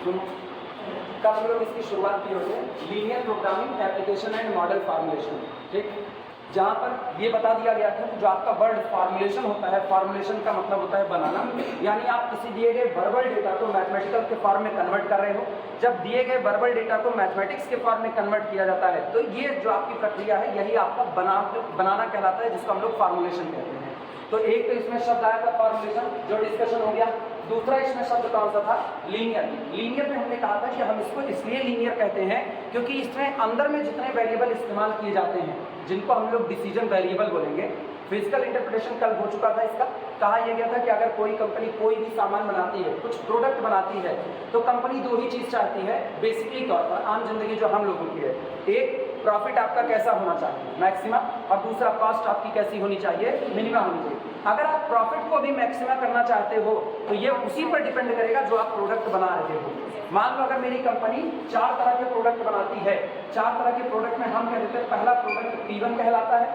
सुनो, कल हम लोग इसकी शुरुआत की होती है linear programming application and model formulation, ठीक, जहाँ पर ये बता दिया गया था कि जो आपका वर्ड फार्मुलेशन होता है, फार्मुलेशन का मतलब होता है बनाना, यानी आप किसी दिए गए वर्बल डेटा को मैथमेटिकल के फॉर्म में कन्वर्ट कर रहे हो। जब दिए गए वर्बल डेटा को मैथमेटिक्स के फॉर्म में कन्वर्ट किया जाता है तो ये जो आपकी प्रक्रिया है यही आपका बनाना कहलाता है, जिसको हम लोग फार्मुलेशन कहते हैं। तो एक तो इसमें शब्द आया था फार्मुलेशन, जो डिस्कशन हो गया। दूसरा इसमें शब्द कौन सा था? लीनियर। लीनियर में हमने कहा था कि हम इसको इसलिए लीनियर कहते हैं क्योंकि इसमें अंदर में जितने वेरिएबल इस्तेमाल किए जाते हैं, जिनको हम लोग डिसीजन वेरिएबल बोलेंगे। फिजिकल इंटरप्रिटेशन कल हो चुका था इसका। कहा यह गया था कि अगर कोई कंपनी कोई भी सामान बनाती है, कुछ प्रोडक्ट बनाती है, तो कंपनी दो ही चीज़ चाहती है बेसिकली तौर पर, आम जिंदगी जो हम लोगों की है। एक, प्रॉफिट आपका कैसा होना चाहिए, मैक्सिमा, और दूसरा कॉस्ट आपकी कैसी होनी चाहिए, मिनिमम होनी चाहिए। अगर आप प्रॉफिट को भी मैक्सिमा करना चाहते हो तो ये उसी पर डिपेंड करेगा जो आप प्रोडक्ट बना रहे हो। मान लो अगर मेरी कंपनी 4 तरह के प्रोडक्ट बनाती है, 4 तरह के प्रोडक्ट में हम कह देते हैं पहला प्रोडक्ट P1 कहलाता है,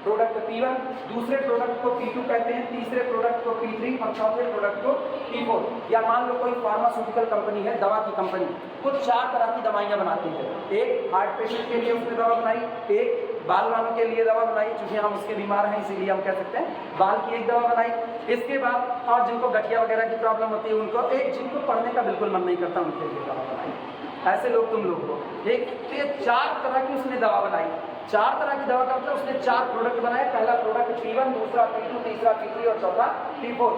प्रोडक्ट P1, दूसरे प्रोडक्ट को P2 कहते हैं, तीसरे प्रोडक्ट को P3 और चौथे प्रोडक्ट को P4। या मान लो कोई फार्मास्यूटिकल कंपनी है, दवा की कंपनी, कुछ 4 तरह की दवाइयाँ बनाती है। एक हार्ट पेशेंट के लिए उसने दवा बनाई, एक बाल वालों के लिए दवा बनाई, क्योंकि हम उसके बीमार हैं इसीलिए हम कह सकते हैं बाल की एक दवा बनाई। इसके बाद और जिनको गठिया वगैरह की प्रॉब्लम होती है उनको, एक जिनको पढ़ने का बिल्कुल मन नहीं करता उनके लिए दवा बनाई। ऐसे लोग तुम लोग को एक, तो ये 4 तरह की उसने दवा बनाई। 4 तरह की दवा का मतलब उसने 4 प्रोडक्ट बनाए। पहला प्रोडक्ट P1, दूसरा P2, तीसरा P3 और चौथा P4।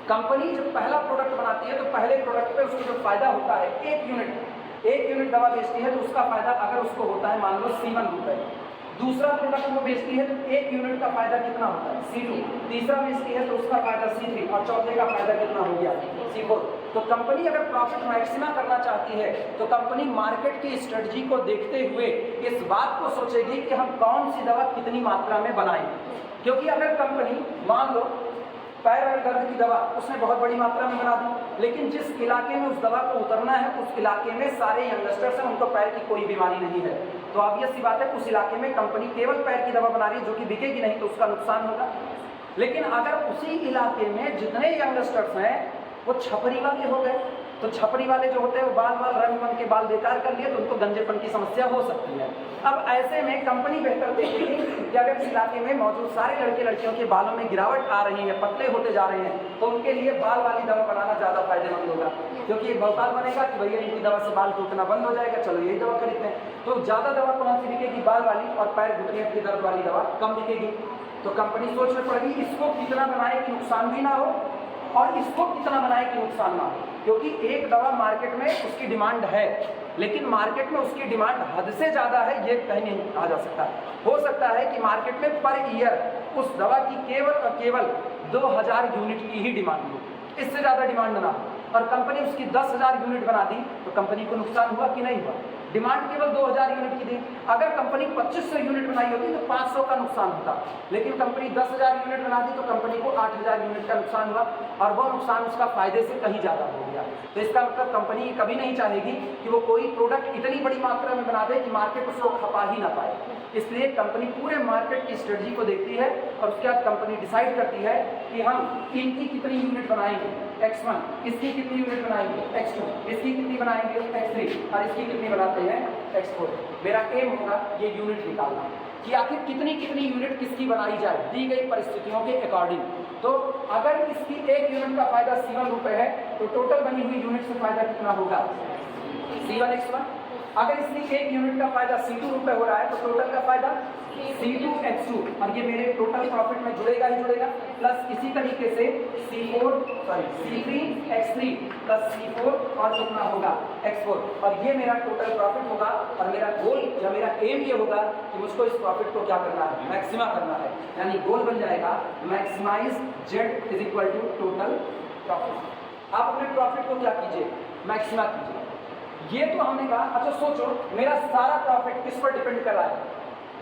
कंपनी जब पहला प्रोडक्ट बनाती है तो पहले प्रोडक्ट पे उसको जो फायदा होता है, 1 यूनिट दवा बेचती है तो उसका फायदा अगर उसको होता है मान लो C1 रुपए। दूसरा प्रोडक्ट वो बेचती है तो 1 यूनिट का फायदा कितना होता है, C2। तीसरा बेचती है तो उसका फायदा C3 और चौथे का फायदा कितना हो गया, C4। तो कंपनी अगर प्रॉफिट मैक्सिमा करना चाहती है तो कंपनी मार्केट की स्ट्रेटजी को देखते हुए इस बात को सोचेगी कि हम कौन सी दवा कितनी मात्रा में बनाएं। क्योंकि अगर कंपनी मान लो पैर और दर्द की दवा उसने बहुत बड़ी मात्रा में बना दी, लेकिन जिस इलाके में उस दवा को उतरना है उस इलाके में सारे यंगस्टर्स हैं, उनको पैर की कोई बीमारी नहीं है, तो ऑब्वियस सी बात है उस इलाके में कंपनी केवल पैर की दवा बना रही है जो कि बिकेगी नहीं, तो उसका नुकसान होगा। लेकिन अगर उसी इलाके में जितने यंगस्टर्स हैं वो छपरी वाले हो गए, तो छपरी वाले जो होते हैं वो बाल रंग के बाल बेकार कर लिए तो उनको गंजेपन की समस्या हो सकती है। अब ऐसे में कंपनी बेहतर देखेगी कि अगर इस इलाके में मौजूद सारे लड़के लड़कियों के बालों में गिरावट आ रही है, पतले होते जा रहे हैं, तो उनके लिए बाल वाली दवा बनाना ज़्यादा फायदेमंद होगा। क्योंकि एक भौकाल बनेगा कि भैया इनकी दवा से बाल टूटना बंद हो जाएगा, चलो यही दवा खरीदते हैं। तो ज़्यादा दवा कौन सी बिकेगी, बाल वाली, और पैर घुटने की दर्द वाली दवा कम बिकेगी। तो कंपनी सोच में पड़ेगी इसको कितना बनाए कि नुकसान भी ना हो और इसको कितना बनाए कि नुकसान ना हो। क्योंकि एक दवा मार्केट में उसकी डिमांड है, लेकिन मार्केट में उसकी डिमांड हद से ज़्यादा है ये कहीं नहीं कहा जा सकता। हो सकता है कि मार्केट में पर ईयर उस दवा की केवल और केवल 2000 यूनिट की ही डिमांड हो, इससे ज़्यादा डिमांड ना हो, और कंपनी उसकी 10,000 यूनिट बना दी तो कंपनी को नुकसान हुआ कि नहीं हुआ। डिमांड केवल 2000 यूनिट की दी, अगर कंपनी 2500 यूनिट बनाई होती तो 500 का नुकसान होता, लेकिन कंपनी 10,000 यूनिट बना दी तो कंपनी को 8000 यूनिट का नुकसान हुआ, और वो नुकसान उसका फायदे से कहीं ज़्यादा हो गया। तो इसका मतलब कंपनी कभी नहीं चाहेगी कि वो कोई प्रोडक्ट इतनी बड़ी मात्रा में बना दे कि मार्केट उसको खपा ही ना पाए। इसलिए कंपनी पूरे मार्केट की स्ट्रेटजी को देखती है और उसके बाद कंपनी डिसाइड करती है कि हम इनकी कितनी यूनिट बनाएंगे, X1, इसकी कितनी यूनिट बनाएंगे, X2, इसकी कितनी बनाएंगे, X3, और इसकी कितनी बनाते हैं, X4। मेरा एम होगा ये यूनिट निकालना कि आखिर कितनी कितनी यूनिट किसकी बनाई जाए दी गई परिस्थितियों के अकॉर्डिंग। तो अगर इसकी 1 यूनिट का फायदा C1 रुपए है तो टोटल बनी हुई यूनिट से फायदा कितना होगा, C1X1। अगर इसकी 1 यूनिट का फायदा C2 रुपए हो रहा है तो टोटल का फायदा C2X2, और ये मेरे टोटल प्रॉफिट में जुड़ेगा ही जुड़ेगा। प्लस इसी तरीके से C3X3 प्लस C4 और कितना होगा, X4, और ये मेरा टोटल प्रॉफिट होगा। और मेरा गोल या मेरा एम ये होगा कि मुझको इस प्रॉफिट को क्या करना है, मैक्सिमा करना है। यानी गोल बन जाएगा maximise Z is equal to total profit. आप अपने प्रॉफिट को क्या कीजिए, मैक्सिमा कीजिए। ये तो हमने कहा। अच्छा सोचो मेरा सारा प्रॉफिट किस पर डिपेंड कर रहा है,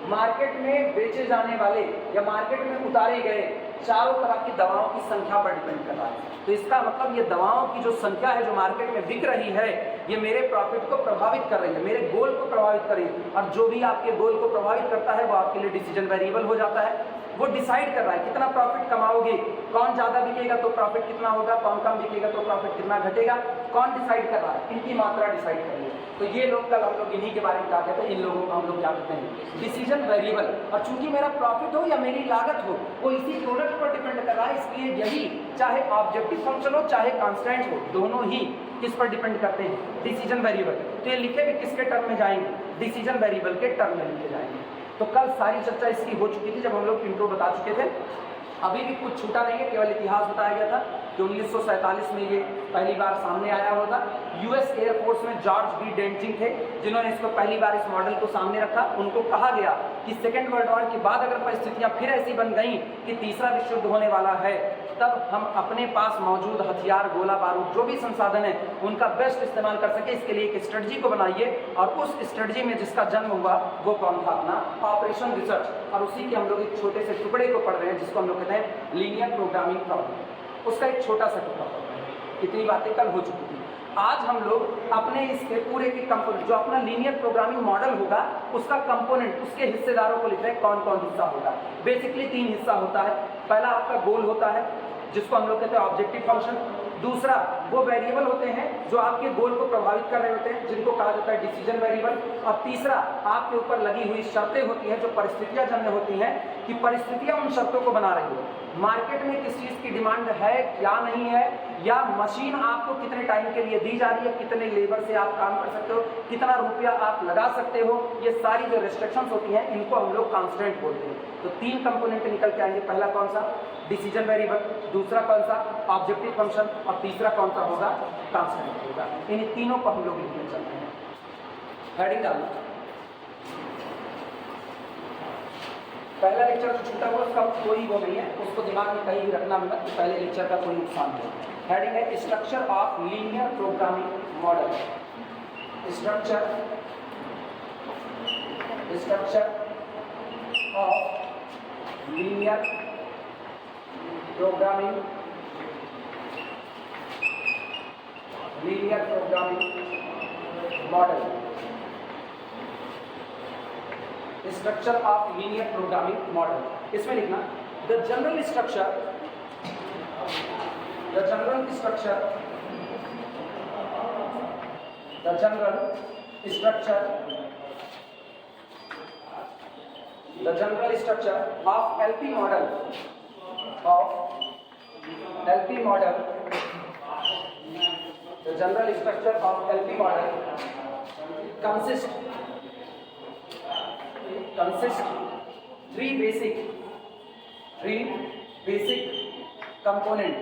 मार्केट में बेचे जाने वाले या मार्केट में उतारे गए चारों तरह की दवाओं की संख्या पर डिपेंड कर रहा है। तो इसका मतलब ये दवाओं की जो संख्या है जो मार्केट में बिक रही है ये मेरे प्रॉफिट को प्रभावित कर रही है, मेरे गोल को प्रभावित कर रही है, और जो भी आपके गोल को प्रभावित करता है वो आपके लिए डिसीजन वेरिएबल हो जाता है। वो डिसाइड कर रहा है कितना प्रॉफिट कमाओगे, कौन ज़्यादा बिकेगा तो प्रॉफिट कितना होगा, कौन कम बिकेगा तो प्रॉफिट कितना घटेगा, कौन डिसाइड कर रहा है, इनकी मात्रा डिसाइड कर रही है। तो ये लोग कल हम लोग इन्हीं के बारे में कहा कहते हैं, इन लोगों को हम लोग क्या कहते हैं, डिसीजन वेरिएबल। और चूंकि मेरा प्रॉफिट हो या मेरी लागत हो वो इसी प्रोडक्ट पर डिपेंड कर रहा है, इसलिए यही चाहे ऑब्जेक्टिव फंक्शन हो चाहे कांस्टेंट हो, दोनों ही किस पर डिपेंड करते हैं, डिसीजन वेरिएबल। तो ये लिखे भी किसके टर्म में जाएंगे, डिसीजन वेरिएबल के टर्म में लिखे जाएंगे। तो कल सारी चर्चा इसकी हो चुकी थी जब हम लोग इंट्रो बता चुके थे। अभी भी कुछ छूटा नहीं है, केवल इतिहास बताया गया था कि 1947 में ये पहली बार सामने आया हुआ था। यूएस एयरफोर्स में जॉर्ज बी डेंचिंग थे जिन्होंने इसको पहली बार इस मॉडल को सामने रखा। उनको कहा गया कि सेकेंड वर्ल्ड वॉर के बाद अगर परिस्थितियां फिर ऐसी बन गई कि तीसरा विश्व युद्ध होने वाला है, तब हम अपने पास मौजूद हथियार, गोला बारूद, जो भी संसाधन है उनका बेस्ट इस्तेमाल कर सके, इसके लिए एक स्ट्रेटजी को बनाइए। और उस स्ट्रेटजी में जिसका जन्म हुआ वो कौन था, अपना ऑपरेशन रिसर्च। और उसी के हम लोग एक छोटे से टुकड़े को पढ़ रहे हैं जिसको हम लोग कहते हैं लीनियर प्रोग्रामिंग प्रॉब्लम। उसका एक छोटा सा टुकड़ा पढ़ रहे हैं। इतनी बातें कल हो चुकी थी। आज हम लोग अपने इसके पूरे के कंपोनेंट, जो अपना लीनियर प्रोग्रामिंग मॉडल होगा उसका कंपोनेंट, उसके हिस्सेदारों को लिख रहे हैं, कौन कौन हिस्सा होगा। बेसिकली 3 हिस्सा होता है। पहला आपका गोल होता है जिसको हम लोग कहते हैं ऑब्जेक्टिव फंक्शन। दूसरा वो वेरिएबल होते हैं जो आपके गोल को प्रभावित कर रहे होते हैं, जिनको कहा जाता है डिसीजन वेरिएबल। और तीसरा आपके ऊपर लगी हुई शर्तें होती हैं जो परिस्थितियां जन्य होती हैं, कि परिस्थितियां उन शर्तों को बना रही है। मार्केट में किस चीज़ की डिमांड है क्या नहीं है, या मशीन आपको कितने टाइम के लिए दी जा रही है, कितने लेबर से आप काम कर सकते हो, कितना रुपया आप लगा सकते हो, ये सारी जो रिस्ट्रिक्शंस होती हैं इनको हम लोग कांस्टेंट बोलते हैं। तो 3 कंपोनेंट निकल के आएंगे। पहला कौन सा, डिसीजन वेरिएबल। दूसरा कौन सा, ऑब्जेक्टिव फंक्शन। और तीसरा कौन सा होगा, कांस्टेंट होगा। इन तीनों को हम लोग लिखने चलते हैं। हेडिंग डालो। पहला लेक्चर जो छूटा हुआ उसका कोई वो नहीं है, उसको दिमाग में कहीं भी रखना मत कि पहले लेक्चर का कोई नुकसान हो। हेडिंग है structure of linear programming model. Structure of linear programming model. Structure of linear programming model. इसमें लिखना the general structure of LP model consists 3 basic component.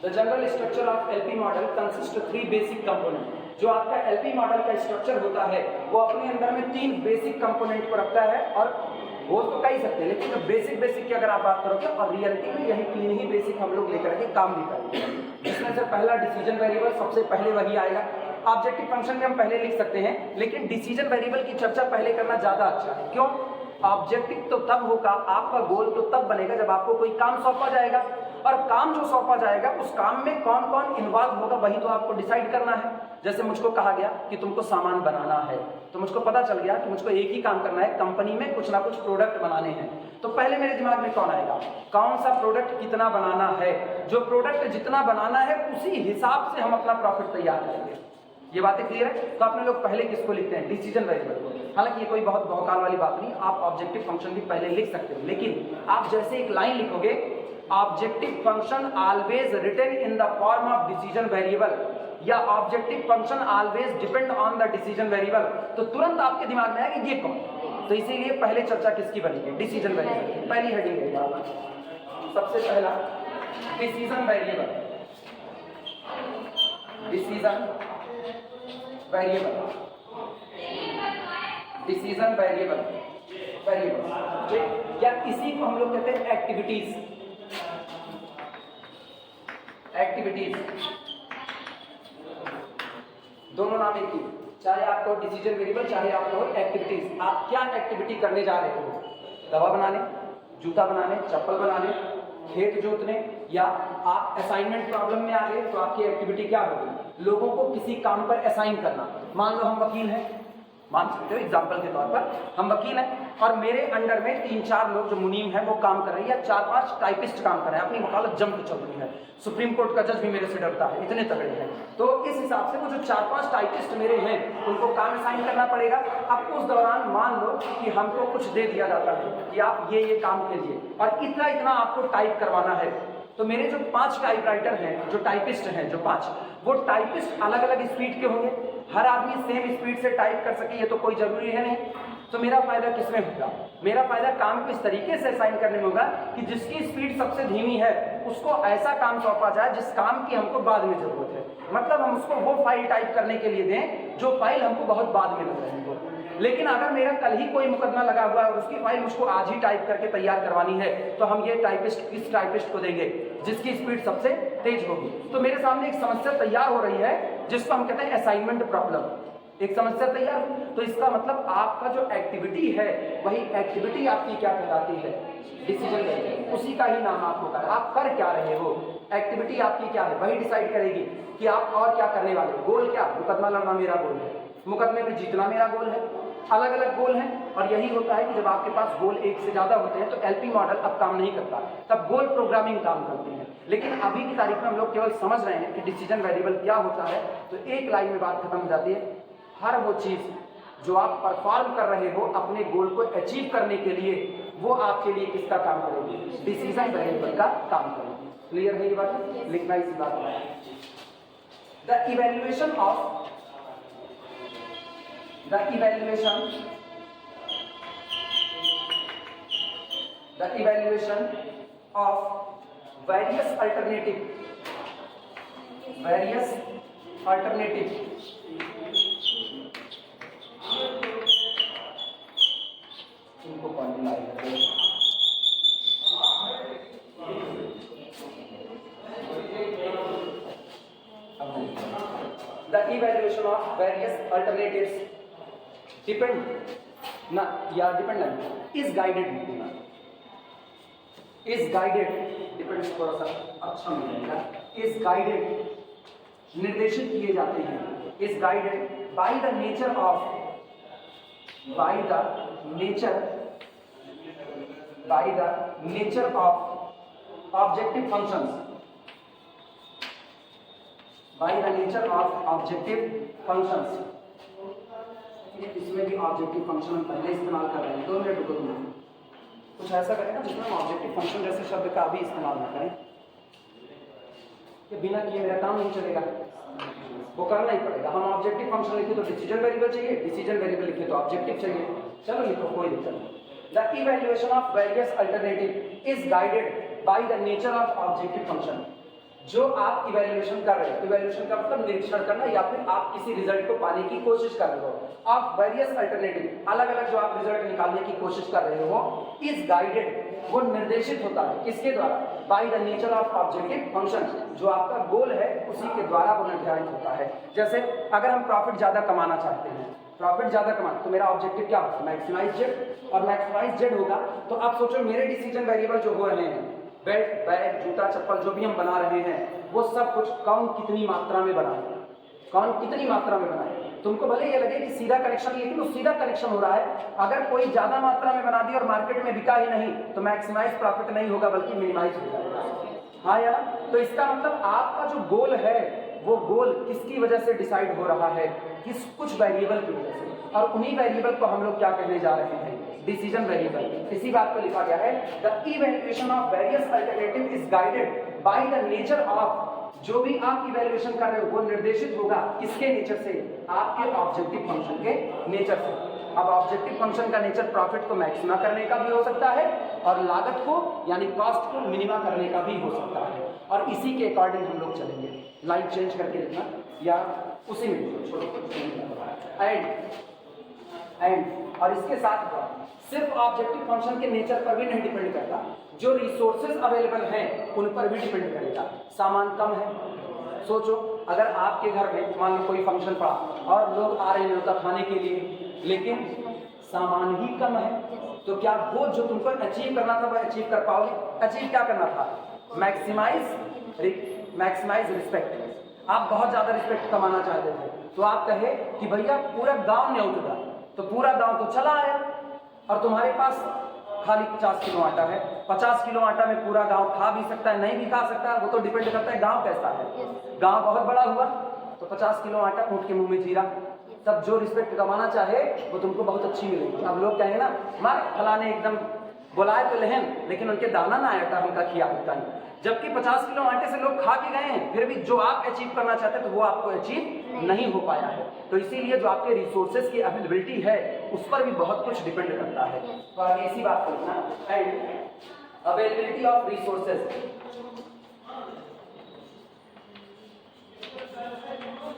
The general structure of LP model consists of 3 basic component. जो आपका LP model का structure होता है वो अपने अंदर में 3 बेसिक कंपोनेंट को रखता है। और हो तो कई सकते हैं, लेकिन जो बेसिक की अगर आप बात करोगे और रियलिटी में यही 3 ही बेसिक हम लोग लेकर के काम भी करेंगे। जिसमें से पहला डिसीजन वेरिएबल, सबसे पहले वही आएगा। ऑब्जेक्टिव फंक्शन में हम पहले लिख सकते हैं, लेकिन डिसीजन वेरिएबल की चर्चा पहले करना ज़्यादा अच्छा है। क्यों? ऑब्जेक्टिव तो तब होगा, आपका गोल तो तब बनेगा जब आपको कोई काम सौंपा जाएगा, और काम जो सौंपा जाएगा उस काम में कौन कौन इन्वॉल्व होगा वही तो आपको डिसाइड करना है। जैसे मुझको कहा गया कि तुमको सामान बनाना है, तो मुझको पता चल गया कि मुझको एक ही काम करना है, कंपनी में कुछ ना कुछ प्रोडक्ट बनाने हैं। तो पहले मेरे दिमाग में कौन आएगा, कौन सा प्रोडक्ट कितना बनाना है। जो प्रोडक्ट जितना बनाना है उसी हिसाब से हम अपना प्रॉफिट तैयार करेंगे। ये बातें क्लियर है? तो आपने लोग पहले किसको लिखते हैं, डिसीजन वेरिएबल को। हालांकि ये कोई बहुत भौकाल वाली बात नहीं, आप ऑब्जेक्टिव फंक्शन भी पहले लिख सकते हो, लेकिन आप जैसे एक लाइन लिखोगे, objective function always written in the form of decision variable, या objective function always depend on the decision variable, तो तुरंत आपके दिमाग में आएगा ये कौन। तो इसीलिए पहले चर्चा किसकी बनेगी, डिसीजन वेरिएबल। पहली हेडिंग है सबसे पहला डिसीजन वेरिएबल। डिसीजन वेरिएबल या इसी को हम लोग कहते हैं एक्टिविटीज। दोनों नाम एक ही, चाहे आपको डिसीजन वेरिएबल चाहे आपको एक्टिविटीज। आप क्या एक्टिविटी करने जा रहे हो, दवा बनाने, जूता बनाने, चप्पल बनाने, खेत जोतने, या आप असाइनमेंट प्रॉब्लम में आ गए तो आपकी एक्टिविटी क्या होगी, लोगों को किसी काम पर असाइन करना। मान लो हम वकील हैं, मान सकते हो एग्जाम्पल के तौर पर हम वकील हैं और मेरे अंडर में 3-4 लोग जो मुनीम हैं वो काम कर रहे हैं, या 4-5 टाइपिस्ट काम कर रहे हैं, अपनी वकालत जम के चल रही है, सुप्रीम कोर्ट का जज भी मेरे से डरता है, इतने तगड़े हैं। तो इस हिसाब से वो जो 4-5 टाइपिस्ट मेरे हैं उनको काम असाइन करना पड़ेगा। अब उस दौरान मान लो कि हमको कुछ दे दिया जाता है कि आप ये काम कीजिए और इतना इतना आपको टाइप करवाना है, तो मेरे जो 5 टाइपराइटर हैं, जो टाइपिस्ट हैं, जो 5, वो टाइपिस्ट अलग अलग स्पीड के होंगे, हर आदमी सेम स्पीड से टाइप कर सके ये तो कोई जरूरी है नहीं। तो मेरा फायदा किसमें होगा? मेरा फायदा काम को इस तरीके से असाइन करने में होगा कि जिसकी स्पीड सबसे धीमी है उसको ऐसा काम सौंपा जाए जिस काम की हमको बाद में जरूरत है, मतलब हम उसको वो फाइल टाइप करने के लिए दें जो फाइल हमको बहुत बाद में लग रही हो। लेकिन अगर मेरा कल ही कोई मुकदमा लगा हुआ है और उसकी फाइल मुझको आज ही टाइप करके तैयार करवानी है, तो हम ये टाइपिस्ट किस टाइपिस्ट को देंगे? जिसकी स्पीड सबसे तेज होगी। तो मेरे सामने एक समस्या तैयार हो रही है जिसको हम कहते हैं असाइनमेंट प्रॉब्लम। एक समस्या तैयार हो, तो इसका मतलब आपका जो एक्टिविटी है वही एक्टिविटी आपकी क्या कहलाती है? Decision making. उसी का ही नाम आपको कर, आप कर क्या रहे हो, एक्टिविटी आपकी क्या है वही डिसाइड करेगी कि आप और क्या करने वाले। गोल क्या? मुकदमा लड़ना मेरा गोल है, मुकदमे में जीतना मेरा गोल है। अलग अलग गोल हैं और यही होता है कि जब आपके पास गोल एक से ज्यादा होते हैं तो एलपी मॉडल अब काम नहीं करता, तब गोल प्रोग्रामिंग काम करती है। लेकिन अभी की तारीख में हम लोग केवल समझ रहे हैं कि डिसीजन वेरिएबल क्या होता है, तो एक लाइन में बात खत्म हो जाती है। हर वो चीज जो आप परफॉर्म कर रहे हो अपने गोल को अचीव करने के लिए, वो आपके लिए किसका काम करेगी? डिसीजन वेरिएबल का काम करेगी। क्लियर है ये बात? लिखना इसी बात है। The evaluation of the evaluation of various alternative इनको कौन लाएगा? The evaluation of various alternatives depend is guided depend थोड़ा सा अच्छा मिलेगा। इज गाइडेड निर्देशित किए जाते हैं, is guided by the nature of objective functions, इसमें भी ऑब्जेक्टिव फंक्शन हम पहले इस्तेमाल कर रहे हैं। 2 मिनट रुको, कुछ ऐसा करें ना जिसमें हम ऑब्जेक्टिव फंक्शन जैसे शब्द का भी इस्तेमाल ना करें, कि बिना किए मेरा काम नहीं चलेगा, वो करना ही पड़ेगा। हम ऑब्जेक्टिव फंक्शन लिखे तो डिसीजन वेरिएबल चाहिए, डिसीजन वेरिएबल लिखे तो ऑब्जेक्टिव चाहिए। चलो लिखो, कोई दिक्कत नहीं। The evaluation of various alternative is guided by the nature of objective function. जो आप इवैल्यूएशन कर रहे हो, इवैल्यूएशन का मतलब निरीक्षण करना या फिर आप किसी रिजल्ट को पाने की कोशिश कर रहे हो, आप वेरियस अल्टरनेटिव अलग अलग जो आप रिजल्ट निकालने की कोशिश कर रहे हो, इज गाइडेड वो निर्देशित होता है किसके द्वारा? By the nature of objective function. जो आपका गोल है उसी के द्वारा वो निर्धारित होता है। जैसे अगर हम प्रॉफिट ज्यादा कमाना चाहते हैं, प्रॉफिट ज्यादा कमाना, तो मेरा ऑब्जेक्टिव क्या होगा? मैक्सिमाइज जेड, और मैक्सिमाइज जेड होगा तो आप सोचो मेरे डिसीजन वेरिएबल जो हो रहे हैं, बेल्ट, बैग, जूता, चप्पल जो भी हम बना रहे हैं, वो सब कुछ कौन कितनी मात्रा में बनाए, कौन कितनी मात्रा में बनाए। तुमको भले ये लगे कि सीधा कनेक्शन, लेकिन वो सीधा कनेक्शन हो रहा है। अगर कोई ज्यादा मात्रा में बना दी और मार्केट में बिका ही नहीं तो मैक्सिमाइज प्रॉफिट नहीं होगा बल्कि मिनिमाइज होगा। हाँ या ना? तो इसका मतलब आपका जो गोल है वो गोल किसकी वजह से डिसाइड हो रहा है? कुछ वेरिएबल की वजह से, और उन्हीं वेरिएबल को हम लोग क्या कहने जा रहे हैं? Decision variable. इसी बात को लिखा गया है, the evaluation of various alternative is guided by the nature of. जो भी आप इवैल्यूएशन कर रहे हो वो निर्देशित होगा किसके नेचर से? आपके ऑब्जेक्टिव फंक्शन के नेचर से। अब ऑब्जेक्टिव फंक्शन का नेचर प्रॉफिट को मैक्सिमा करने का भी हो सकता है और लागत को यानी कॉस्ट को मिनिमा करने का भी हो सकता है, और इसी के अकॉर्डिंग हम लोग चलेंगे। लाइन चेंज करके लिखना या उसी में एंड और इसके साथ सिर्फ ऑब्जेक्टिव फंक्शन के नेचर पर भी नहीं डिपेंड करता, जो रिसोर्सेज अवेलेबल हैं उन पर भी डिपेंड करेगा। सामान कम है, सोचो अगर आपके घर में मान लो कोई फंक्शन पड़ा और लोग आ रहे होता खाने के लिए, लेकिन सामान ही कम है, तो क्या वो जो तुमको अचीव करना था वो अचीव कर पाओगे? अचीव क्या करना था? Maximise respect. आप बहुत ज्यादा रिस्पेक्ट कमाना चाहते थे तो आप कहे कि भैया पूरा गांव न्योतेगा, तो पूरा गांव तो चला आया, और तुम्हारे पास खाली 50 किलो आटा है। 50 किलो आटा में पूरा गांव खा भी सकता है, नहीं भी खा सकता है, वो तो डिपेंड करता है गांव कैसा है। गांव बहुत बड़ा हुआ तो 50 किलो आटा ऊँट के मुंह में जीरा। तब जो रिस्पेक्ट कमाना चाहे वो तुमको बहुत अच्छी मिलेगी। अब लोग कहेंगे ना, मार फलाने एकदम बुलाए तो लहन, लेकिन उनके दाना ना आटा हमका खिया होता है। जबकि 50 किलो आटे से लोग खा के गए हैं, फिर भी जो आप अचीव करना चाहते हैं तो वो आपको अचीव नहीं हो पाया है। तो इसीलिए जो आपके रिसोर्सेज की अवेलेबिलिटी है उस पर भी बहुत कुछ डिपेंड करता है। तो आगे इसी बात को लिखना, and availability of resources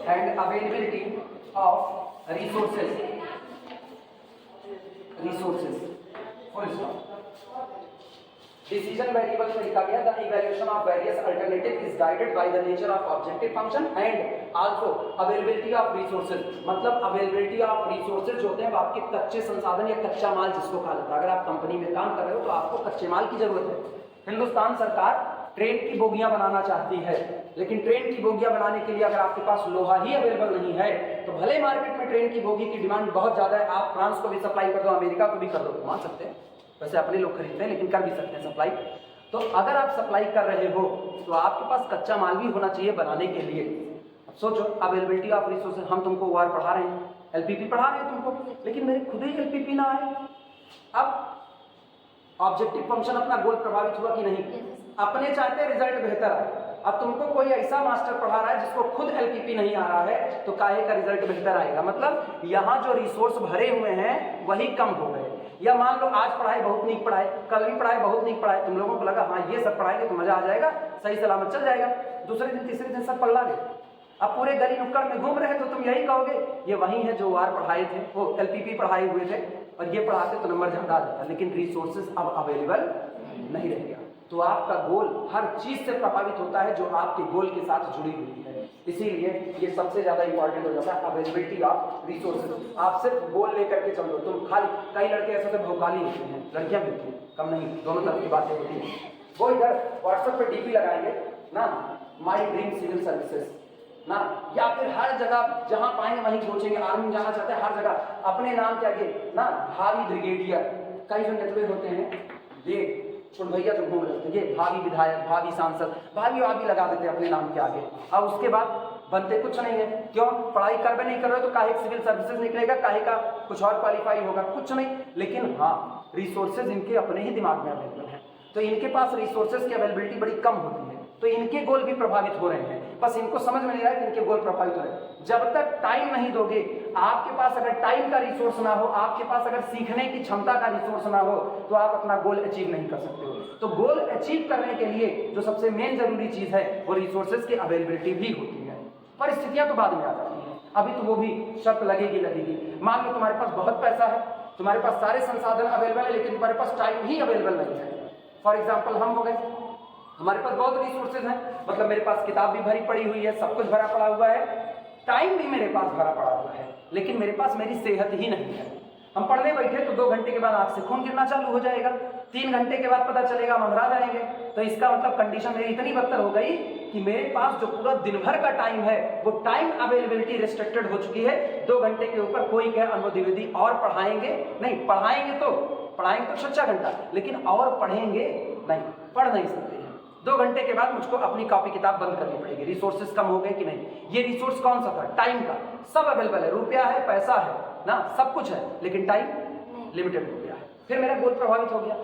and availability of resources full stop. Decision variable में लिखा गया, the evaluation of various alternative is guided by the nature of objective function and also availability of resources. मतलब अवेलेबिलिटी ऑफ रिसोर्सेज जो होते हैं वो आपके कच्चे संसाधन या कच्चा माल जिसको कहा जाता है। अगर आप कंपनी में काम कर रहे हो तो आपको कच्चे माल की जरूरत है। हिंदुस्तान सरकार ट्रेन की बोगियां बनाना चाहती है, लेकिन ट्रेन की बोगियां बनाने के लिए अगर आपके पास लोहा ही अवेलेबल नहीं है तो भले मार्केट में ट्रेन की बोगी की डिमांड बहुत ज्यादा है, आप फ्रांस को भी सप्लाई कर दो, अमेरिका को भी कर दो, मान सकते हैं, वैसे अपने लोग खरीदते हैं लेकिन कर भी सकते हैं सप्लाई। तो अगर आप सप्लाई कर रहे हो तो आपके पास कच्चा माल भी होना चाहिए बनाने के लिए। अब सोचो अवेलेबिलिटी ऑफ रिसोर्सेज, हम तुमको ओआर पढ़ा रहे हैं, एलपीपी पढ़ा रहे हैं तुमको, लेकिन मेरे खुद ही एलपीपी ना आए। अब ऑब्जेक्टिव फंक्शन अपना गोल प्रभावित हुआ कि नहीं? अपने चाहते रिजल्ट बेहतर आए। अब तुमको कोई ऐसा मास्टर पढ़ा रहा है जिसको खुद एलपीपी नहीं आ रहा है तो काहे का रिजल्ट बेहतर आएगा? मतलब यहाँ जो रिसोर्स भरे हुए हैं वही कम हो गए। या मान लो आज पढ़ाए बहुत नीक पढ़ाए, कल भी पढ़ाए बहुत नीक पढ़ाए, तुम लोगों को लगा हाँ ये सब पढ़ाएंगे तो मजा आ जाएगा, सही सलामत चल जाएगा। दूसरे दिन तीसरे दिन सब पगला गए। अब पूरे गली नुक्कड़ में घूम रहे तो तुम यही कहोगे ये वही है जो वार पढ़ाए थे, वो एलपीपी पढ़ाए हुए थे और ये पढ़ाते तो नंबर ज्यादा आ जाता, लेकिन रिसोर्सेज अब अवेलेबल नहीं रह गया। तो आपका गोल हर चीज से प्रभावित होता है जो आपके गोल के साथ जुड़ी हुई है। इसीलिए ये सबसे ज्यादा इंपॉर्टेंट हो जाता है अवेलेबिलिटी ऑफ रिसोर्सेज। आप सिर्फ गोल लेकर के चल दो, तुम खाली, कई लड़के ऐसे तो भौकाली होते हैं, लड़कियां भी होती हैं, कम नहीं, दोनों तरफ की बातें होती हैं। वो इधर व्हाट्सएप पे डीपी लगाएंगे ना, माई ड्रीम सिविल सर्विसेज ना, या फिर हर जगह जहां पाएंगे वहीं सोचेंगे, आर्मी जाना चाहते हैं हर जगह अपने नाम के आगे ना भावी ब्रिगेडियर। कई जो नेतवे होते हैं ये उन भैया जो घूम रहे थे, ये भावी विधायक, भावी सांसद, भाभी लगा देते हैं अपने नाम के आगे। अब उसके बाद बनते कुछ नहीं है। क्यों? पढ़ाई कर भी नहीं कर रहे तो काहे सिविल सर्विसेज निकलेगा, काहे का कुछ और क्वालिफाई होगा, कुछ नहीं। लेकिन हाँ, रिसोर्सेज इनके अपने ही दिमाग में अवेलेबल है, तो इनके पास रिसोर्सेज की अवेलेबिलिटी बड़ी कम होती है, तो इनके गोल भी प्रभावित हो रहे हैं। बस इनको समझ में नहीं रहा है कि इनके गोल प्रभावित हो रहे हैं। जब तक टाइम नहीं दोगे, आपके पास अगर टाइम का रिसोर्स ना हो, आपके पास अगर सीखने की क्षमता का रिसोर्स ना हो, तो आप अपना गोल अचीव नहीं कर सकते हो। तो गोल अचीव करने के लिए जो सबसे मेन जरूरी चीज है वो रिसोर्सेज की अवेलेबिलिटी भी होती है। परिस्थितियां तो बाद में आ जाती हैं, अभी तो वो भी शर्त लगेगी। मान लो तुम्हारे पास बहुत पैसा है, तुम्हारे पास सारे संसाधन अवेलेबल है, लेकिन तुम्हारे पास टाइम ही अवेलेबल नहीं है। फॉर एग्जाम्पल हम हो गए, हमारे पास बहुत रिसोर्सेज हैं, मतलब मेरे पास किताब भी भरी पड़ी हुई है, सब कुछ भरा पड़ा हुआ है, टाइम भी मेरे पास भरा पड़ा हुआ है, लेकिन मेरे पास मेरी सेहत ही नहीं है। हम पढ़ने बैठे तो 2 घंटे के बाद आंख से खून गिरना चालू हो जाएगा, 3 घंटे के बाद पता चलेगा हम अंधरा जाएंगे। तो इसका मतलब कंडीशन मेरी इतनी बदतर हो गई कि मेरे पास जो पूरा दिन भर का टाइम है वो टाइम अवेलेबिलिटी रिस्ट्रिक्टेड हो चुकी है। 2 घंटे के ऊपर कोई कहे अनुभव द्विवेदी और पढ़ाएंगे नहीं, पढ़ाएंगे तो 6 घंटा, लेकिन और पढ़ेंगे नहीं, पढ़ नहीं सकते हैं। 2 घंटे के बाद मुझको अपनी कॉपी किताब बंद करनी पड़ेगी। रिसोर्सेज कम हो गए कि नहीं? ये रिसोर्स कौन सा था? टाइम का। सब अवेलेबल है, रुपया है, पैसा है ना, सब कुछ है, लेकिन टाइम लिमिटेड हो गया है। फिर मेरा गोल प्रभावित हो गया।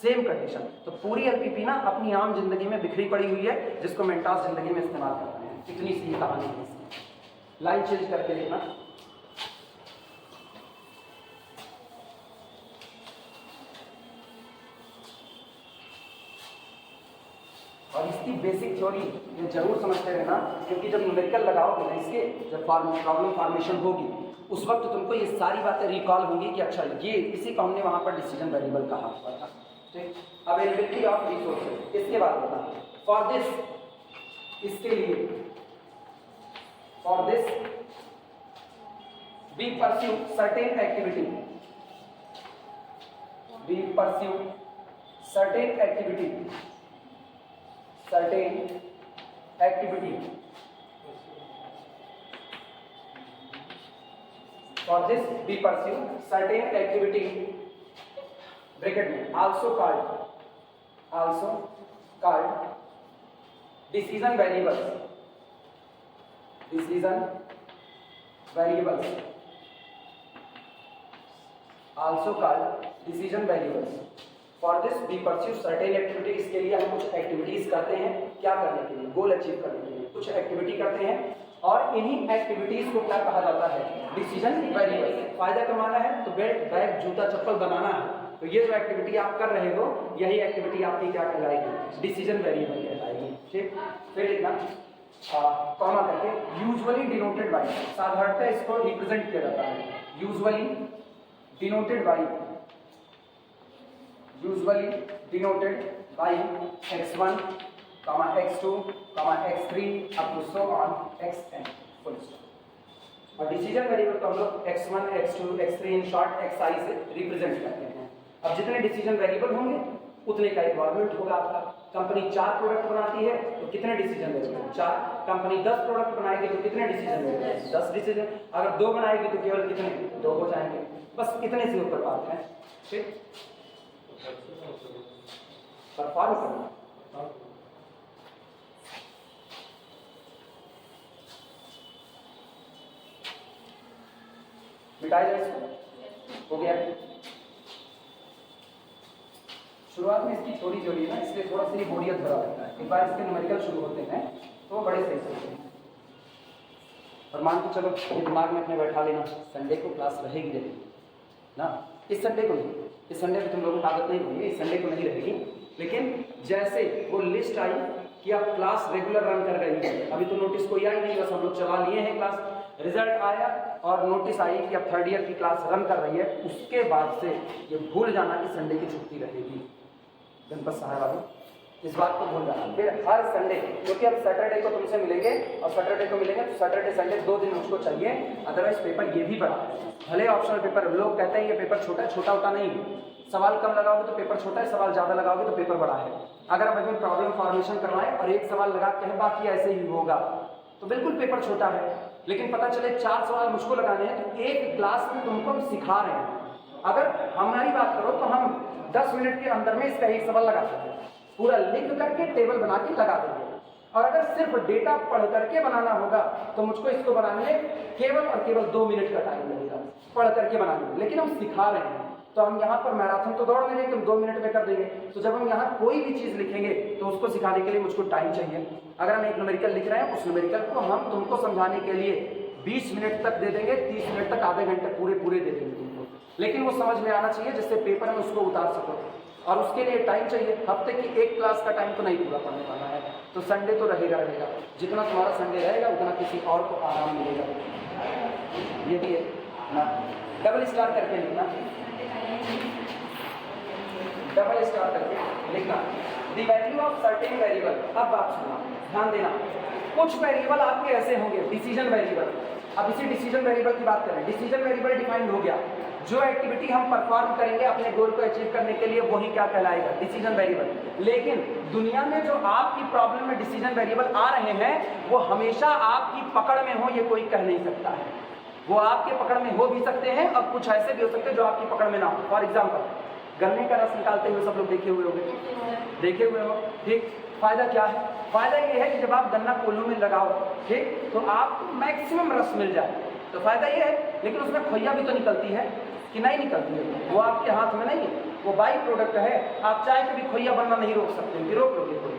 Same condition. तो पूरी एलपीपी ना अपनी आम जिंदगी में बिखरी पड़ी हुई है, जिसको मेंटॉस जिंदगी में इस्तेमाल करते हैं। इतनी सी कहानी है इसकी। लाइन चेंज करके लिखना। और इसकी बेसिक थ्योरी ये जरूर समझते रहना, क्योंकि जब न्यूमेरिकल लगाओगे ना इसके, जब प्रॉब्लम फॉर्मेशन होगी उस वक्त तुमको ये सारी बातें रिकॉल होंगी कि अच्छा ये इसी को हमने वहां पर डिसीजन वेरिएबल कहा हुआ था। ठीक, अवेलेबिलिटी ऑफ रिसोर्सेज। इसके बाद होगा फॉर दिस, इसके लिए for this we pursue certain activity, we pursue certain activity For this we pursue certain activity bracket में also called decision variables also called decision variables. For this we pursue certain activity. इसके लिए हम कुछ activities करते हैं. क्या करने के लिए? गोल अचीव करने के लिए कुछ एक्टिविटी करते हैं और इन्हीं एक्टिविटीज को क्या कहा जाता है? Decision variable. फायदा कमाना है तो बेल्ट बैग जूता चप्पल बनाना है, तो ये जो एक्टिविटी आप कर रहे हो यही एक्टिविटी आपकी क्या कहलाएगी? डिसीजन वेरिएबल कहलाएगी. ठीक, फिर लिखना कॉमा करके यूजुअली डिनोटेड बाय. साधारणतः इसको रिप्रेजेंट किया जाता है usually denoted by x1, x2, x3 up to so on xn full stop. और डिसीजन वेरिएबल को हम लोग x1, x2, x3 in short xi से रिप्रेजेंट करते हैं. अब जितने डिसीजन वेरिएबल होंगे उतने का इन्वॉल्वमेंट होगा आपका. कंपनी 4 प्रोडक्ट बनाती है तो कितने डिसीजन वेरिएबल? 4. कंपनी 10 प्रोडक्ट बनाएगी तो कितने डिसीजन वेरिएबल? 10 डिसीजन. अगर 2 बनाएगी तो केवल कितने? 2 हो जाएंगे. बस इतने से ऊपर बात है. ठीक, परफॉर्म करना. मिटाया जाए इसको. हो गया. शुरुआत में इसकी थोड़ी जोड़ी है ना, इसलिए थोड़ा सी बोरियत भरा रहता है. एक बार इसके न्यूमेरिकल शुरू होते हैं तो बड़े सही से होते हैं. और मान के चलो ये दिमाग में अपने बैठा लेना, संडे को क्लास रहेगी ना. इस संडे को नहीं, इस संडे को तुम लोगों को आदत नहीं हुई, इस संडे को नहीं रहेगी. लेकिन जैसे वो लिस्ट आई कि अब क्लास रेगुलर रन कर रही है, अभी तो नोटिस कोई आई नहीं, बस हम लोग चला लिए हैं क्लास. रिजल्ट आया और नोटिस आई कि अब 3rd ईयर की क्लास रन कर रही है, उसके बाद से ये भूल जाना कि संडे की छुट्टी रहेगी. गणपत सहारा हो, इस बात को भूल जाना. फिर हर संडे, क्योंकि अब सैटरडे को तुमसे मिलेंगे और सैटरडे को मिलेंगे तो सैटरडे संडे 2 दिन मुझको चाहिए, अदरवाइज पेपर ये भी बड़ा है. भले ऑप्शनल पेपर, लोग कहते हैं ये पेपर छोटा है, छोटा होता नहीं. सवाल कम लगाओगे तो पेपर छोटा है, सवाल ज़्यादा लगाओगे तो पेपर बड़ा है. अगर आप इसमें प्रॉब्लम फॉर्मेशन करवाएं और एक सवाल लगा के बाकी ऐसे ही होगा तो बिल्कुल पेपर छोटा है. लेकिन पता चले 4 सवाल मुझको लगाने हैं तो एक क्लास में तुमको हम सिखा रहे हैं. अगर हमारी बात करो तो हम 10 मिनट के अंदर में इसका एक सवाल लगा सकते हैं, पूरा लिख करके टेबल बना के लगा देंगे. और अगर सिर्फ डेटा पढ़ करके बनाना होगा तो मुझको इसको बनाने में केवल और केवल 2 मिनट का टाइम लगेगा पढ़ करके बनाने में. लेकिन हम सिखा रहे हैं तो हम यहाँ पर मैराथन तो दौड़ में नहीं कि हम 2 मिनट में कर देंगे. तो जब हम यहाँ कोई भी चीज़ लिखेंगे तो उसको सिखाने के लिए मुझको टाइम चाहिए. अगर हम एक न्यूमेरिकल लिख रहे हैं, उस न्यूमेरिकल को हम तुमको समझाने के लिए 20 मिनट तक दे देंगे, 30 मिनट तक, आधे घंटे पूरे दे देंगे तुमको. लेकिन वो समझ में आना चाहिए जिससे पेपर में उसको उतार सको, और उसके लिए टाइम चाहिए. हफ्ते की एक क्लास का टाइम तो नहीं पूरा पढ़ने पाना है, तो संडे तो रहेगा. जितना तुम्हारा संडे रहेगा उतना किसी और को आराम मिलेगा. ये भी है ना. डबल स्टार करके लिखना, डबल स्टार करके लिखना. The value of certain variable. अब आप सुना, ध्यान देना. कुछ वेरिएबल आपके ऐसे होंगे डिसीजन वेरिएबल. अब इसी डिसीजन वेरिएबल की बात करें. डिसीजन वेरिएबल डिफाइंड हो गया. जो एक्टिविटी हम परफॉर्म करेंगे अपने गोल को अचीव करने के लिए वही क्या कहलाएगा? Decision variable. लेकिन दुनिया में जो आपकी प्रॉब्लम में डिसीजन वेरिएबल आ रहे हैं वो हमेशा आपकी पकड़ में हो, ये कोई कह नहीं सकता है. वो आपके पकड़ में हो भी सकते हैं और कुछ ऐसे भी हो सकते हैं जो आपकी पकड़ में ना हो. फॉर एग्जाम्पल, गन्ने का रस निकालते हुए सब लोग देखे हुए हो. ठीक, फायदा क्या है? फायदा ये है कि जब आप गन्ना कोल्हू में लगाओ, ठीक, तो आपको मैक्सिमम रस मिल जाए, तो फायदा ये है. लेकिन उसमें खोइया भी तो निकलती है कि नहीं निकलती है? वो आपके हाथ में नहीं है, वो बाई प्रोडक्ट है. आप चाहे कभी खोइया बनना नहीं रोक सकते, कि रोक लोगे? कोई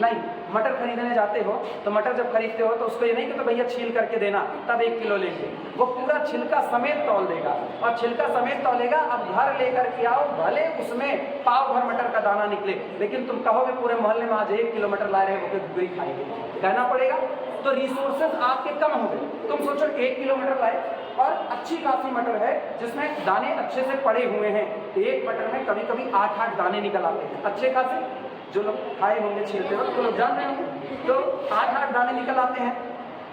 नहीं. मटर खरीदने जाते हो तो मटर जब खरीदते हो तो उसको ये नहीं कि तो भैया छील करके देना तब 1 किलो लेंगे. वो पूरा छिलका समेत तौल देगा, और छिलका समेत तौलेगा. अब घर लेकर के आओ, भले उसमें पाव भर मटर का दाना निकले, लेकिन तुम कहोगे पूरे मोहल्ले में आज 1 किलो मटर ला रहे हैं, वो कोई खाएंगे, कहना पड़ेगा. तो रिसोर्सेज आपके कम हो गए. तुम सोचो 1 किलो मटर लाए और अच्छी खासी मटर है जिसमें दाने अच्छे से पड़े हुए हैं. एक मटर में कभी कभी 8-8 दाने निकल आते हैं अच्छे खासे. जो लोग खाए होंगे छीलते वक्त तो लोग जान रहे होंगे, तो 8-8 दाने निकल आते हैं.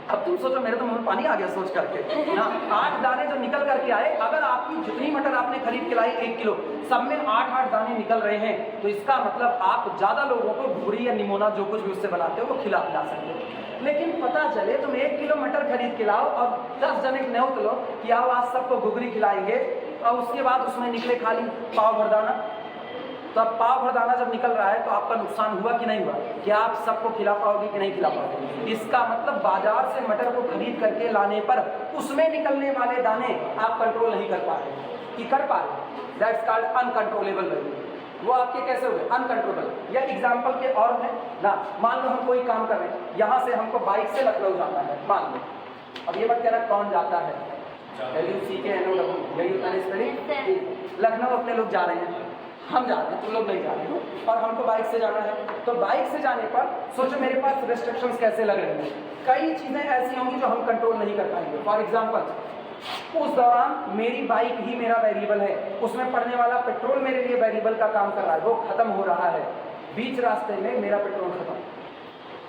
अब तुम सोचो, मेरे तो मुंह में पानी आ गया सोच करके ना। 8 दाने जो निकल करके आए, अगर आपकी जितनी मटर आपने खरीद के लाई 1 किलो, सब में 8-8 दाने निकल रहे हैं, तो इसका मतलब आप ज्यादा लोगों को घुघरी या निमोना जो कुछ भी उससे बनाते हो वो खिला सकते हो। लेकिन पता चले तुम 1 किलो मटर खरीद के लाओ और 10 जने न्योत लो कि आओ आज सबको घुघरी खिलाएंगे, और उसके बाद उसमें निकले खाली पाव भर दाना। तो अब पाव भर दाना जब निकल रहा है तो आपका नुकसान हुआ कि नहीं हुआ? क्या आप सबको खिला पाओगे कि नहीं खिला पाओगे? इसका मतलब बाजार से मटर को खरीद करके लाने पर उसमें निकलने वाले दाने आप कंट्रोल नहीं कर पा रहे कि कर पा रहे, दैट्स कॉल्ड अनकंट्रोलेबल वैल्यू। वो आपके कैसे हुए? अनकंट्रोलेबल। या एग्जाम्पल के और है ना, मान लो हम कोई काम कर रहे हैं, यहाँ से हमको बाइक से लखनऊ जाना है, मान लो। अब ये मत कहना कौन जाता है, LUCKNOW, यही होता है स्पेलिंग। लखनऊ अपने लोग जा रहे हैं, हम जा रहे हैं, तुम लोग नहीं जा रहे हो, और हमको बाइक से जाना है। तो बाइक से जाने पर सोचो मेरे पास रिस्ट्रिक्शंस कैसे लग रहे हैं। कई चीज़ें ऐसी होंगी जो हम कंट्रोल नहीं कर पाएंगे। फॉर एग्जाम्पल, उस दौरान मेरी बाइक ही मेरा वेरिएबल है, उसमें पड़ने वाला पेट्रोल मेरे लिए वेरिएबल का काम कर रहा है, वो खत्म हो रहा है। बीच रास्ते में मेरा पेट्रोल खत्म,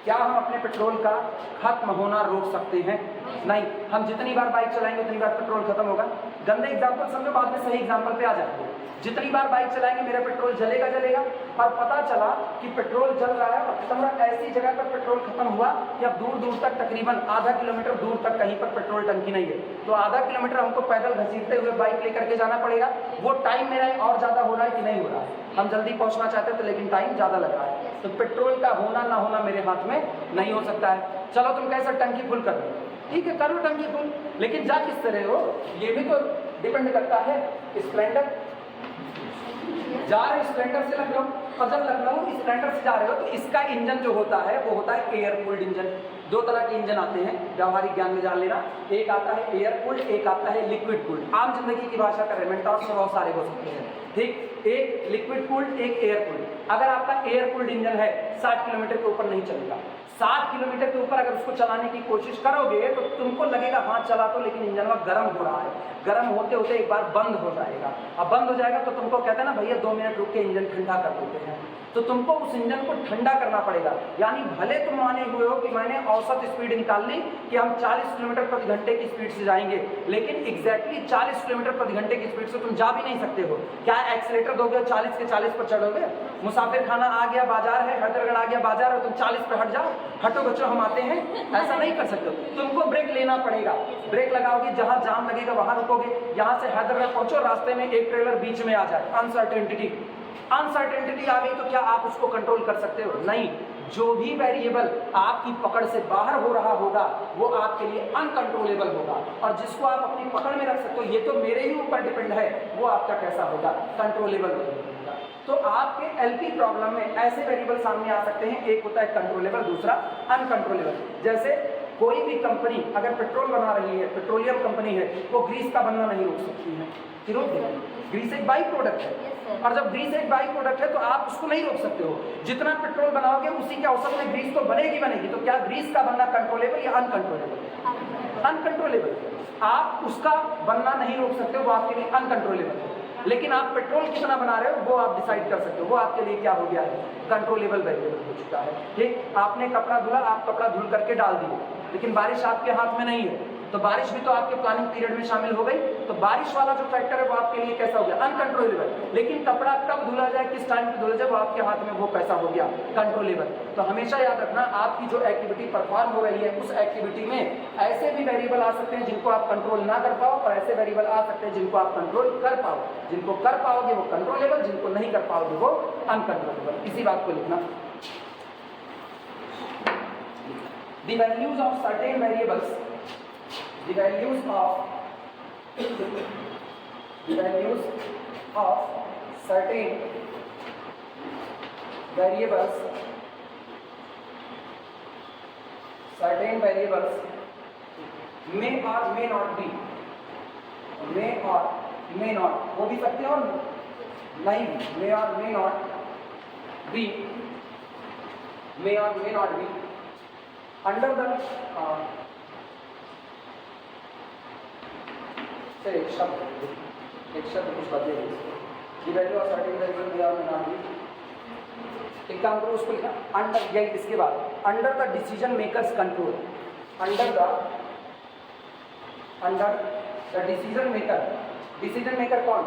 क्या हम अपने पेट्रोल का खत्म होना रोक सकते हैं? नहीं। हम जितनी बार बाइक चलाएंगे उतनी बार पेट्रोल खत्म होगा। गंदे एग्जाम्पल समझो, बाद में सही एग्जाम्पल पे आ जाएंगे। जितनी बार बाइक चलाएंगे मेरा पेट्रोल जलेगा, और पता चला कि पेट्रोल जल रहा है और खत्म, ऐसी जगह पर पेट्रोल खत्म हुआ कि अब दूर दूर तक, तकरीबन आधा किलोमीटर दूर तक कहीं पर पेट्रोल टंकी नहीं है, तो आधा किलोमीटर हमको पैदल घसीटते हुए बाइक लेकर के जाना पड़ेगा। वो टाइम मेरा और ज़्यादा हो रहा है कि नहीं हो रहा है? हम जल्दी पहुँचना चाहते थे लेकिन टाइम ज़्यादा लग रहा है। तो पेट्रोल का होना ना होना मेरे हाथ में नहीं हो सकता है। चलो तुम कैसे टंकी फुल कर दो, ठीक है करो टंकी फुल, लेकिन जा किस तरह हो ये भी तो डिपेंड करता है। स्प्लेंडर जा रहे हो स्प्लेंडर से लखनऊ, और जब लखनऊ स्प्लेंडर से जा रहे हो तो इसका इंजन जो होता है वो होता है एयर कूल्ड इंजन। 2 तरह के इंजन आते हैं, व्यावहारिक ज्ञान में जान लेना। एक आता है एयर कूल्ड, एक आता है लिक्विड कूल्ड। आम जिंदगी की भाषा का रेमेंटॉस में बहुत सारे हो सकते हैं, ठीक। एक लिक्विड कूल्ड, एक एयर कूल्ड। अगर आपका एयर कूल्ड इंजन है 60 किलोमीटर के ऊपर नहीं चलेगा। 60 किलोमीटर के ऊपर अगर उसको चलाने की कोशिश करोगे तो तुमको लगेगा हाँ चला तो, लेकिन इंजन में गर्म हो रहा है। गर्म होते होते एक बार बंद हो जाएगा। अब बंद हो जाएगा तो तुमको कहते हैं ना भैया 2 मिनट रुक के इंजन ठंडा कर देते हैं, तो तुमको उस इंजन को ठंडा करना पड़ेगा। यानी भले तुम माने हुए हो कि मैंने औसत स्पीड निकाल ली कि हम 40 किलोमीटर प्रति घंटे की स्पीड से जाएंगे, लेकिन एग्जैक्टली 40 किलोमीटर प्रति घंटे की स्पीड से तुम जा भी नहीं सकते हो। क्या एक्सीलेटर दोगे 40 के 40 पर चढ़ोगे? मुसाफिर खाना आ गया बाजार है, हैदरगढ़ आ गया बाजार है, तुम 40 पर हट जाओ, हटो बच्चों हम आते हैं, ऐसा नहीं कर सकते। तुमको ब्रेक लेना पड़ेगा। ब्रेक लगाओगे, जहां जाम लगेगा वहां रुकोगे। यहां से हैदरगढ़ पहुंचो, रास्ते में एक ट्रेलर बीच में आ जाए, अनसर्टेनिटी आ गई तो क्या आप उसको कंट्रोल कर सकते हो? नहीं। जो भी वेरिएबल आपकी पकड़ से बाहर हो रहा होगा वो आपके लिए अनकंट्रोलेबल होगा, और जिसको आप अपनी पकड़ में रख सकते हो, ये तो मेरे ही ऊपर डिपेंड है, वो आपका कैसा होगा? कंट्रोलेबल होगा। तो आपके एलपी प्रॉब्लम में ऐसे वेरिएबल सामने आ सकते हैं, एक होता है कंट्रोलेबल, दूसरा अनकंट्रोलेबल। जैसे कोई भी कंपनी अगर पेट्रोल बना रही है, पेट्रोलियम कंपनी है, वो ग्रीस का बनना नहीं रोक सकती है कि रोक देगी? ग्रीस एक बाई प्रोडक्ट है, और जब ग्रीस एक बाई प्रोडक्ट है तो आप उसको नहीं रोक सकते हो। जितना पेट्रोल बनाओगे उसी के औसत में ग्रीस तो बनेगी। तो क्या ग्रीस का बनना कंट्रोलेबल या अनकंट्रोलेबल? अनकंट्रोलेबल। आप उसका बनना नहीं रोक सकते हो, वो आपके लिए अनकंट्रोलेबल है। लेकिन आप पेट्रोल कितना बना रहे हो वो आप डिसाइड कर सकते हो, वो आपके लिए क्या हो गया है? कंट्रोलेबल वेरिएबल हो चुका है, ठीक। आपने कपड़ा धुला, आप कपड़ा धुल करके डाल दिए, लेकिन बारिश आपके हाथ में नहीं है, तो बारिश भी तो आपके प्लानिंग पीरियड में शामिल हो गई। तो बारिश वाला जो फैक्टर है वो आपके लिए कैसा हो गया? अनकंट्रोलेबल। लेकिन कपड़ा कब धुला जाए, किस टाइम पे धुला जाए, वो आपके हाथ में, वो कैसा हो गया? कंट्रोलेबल। तो हमेशा याद रखना, आपकी जो एक्टिविटी परफॉर्म हो रही है उस एक्टिविटी में ऐसे भी वेरिएबल आ सकते हैं जिनको आप कंट्रोल ना कर पाओ, और ऐसे वेरिएबल आ सकते हैं जिनको आप कंट्रोल कर पाओ। जिनको कर पाओगे वो कंट्रोलेबल, जिनको नहीं कर पाओगे वो अनकंट्रोलेबल। इसी बात को लिखना। The values of certain variables, the values of certain variables may or may not be, may or may not हो भी सकते हैं और नहीं भी, may or may not be, may or may not be under the एक शब्द कुछ बदले, the value of certain variable may or may not be, एक काम करो उसको लिखा अंडर, यही इसके बाद under the decision makers control, under the decision maker कौन?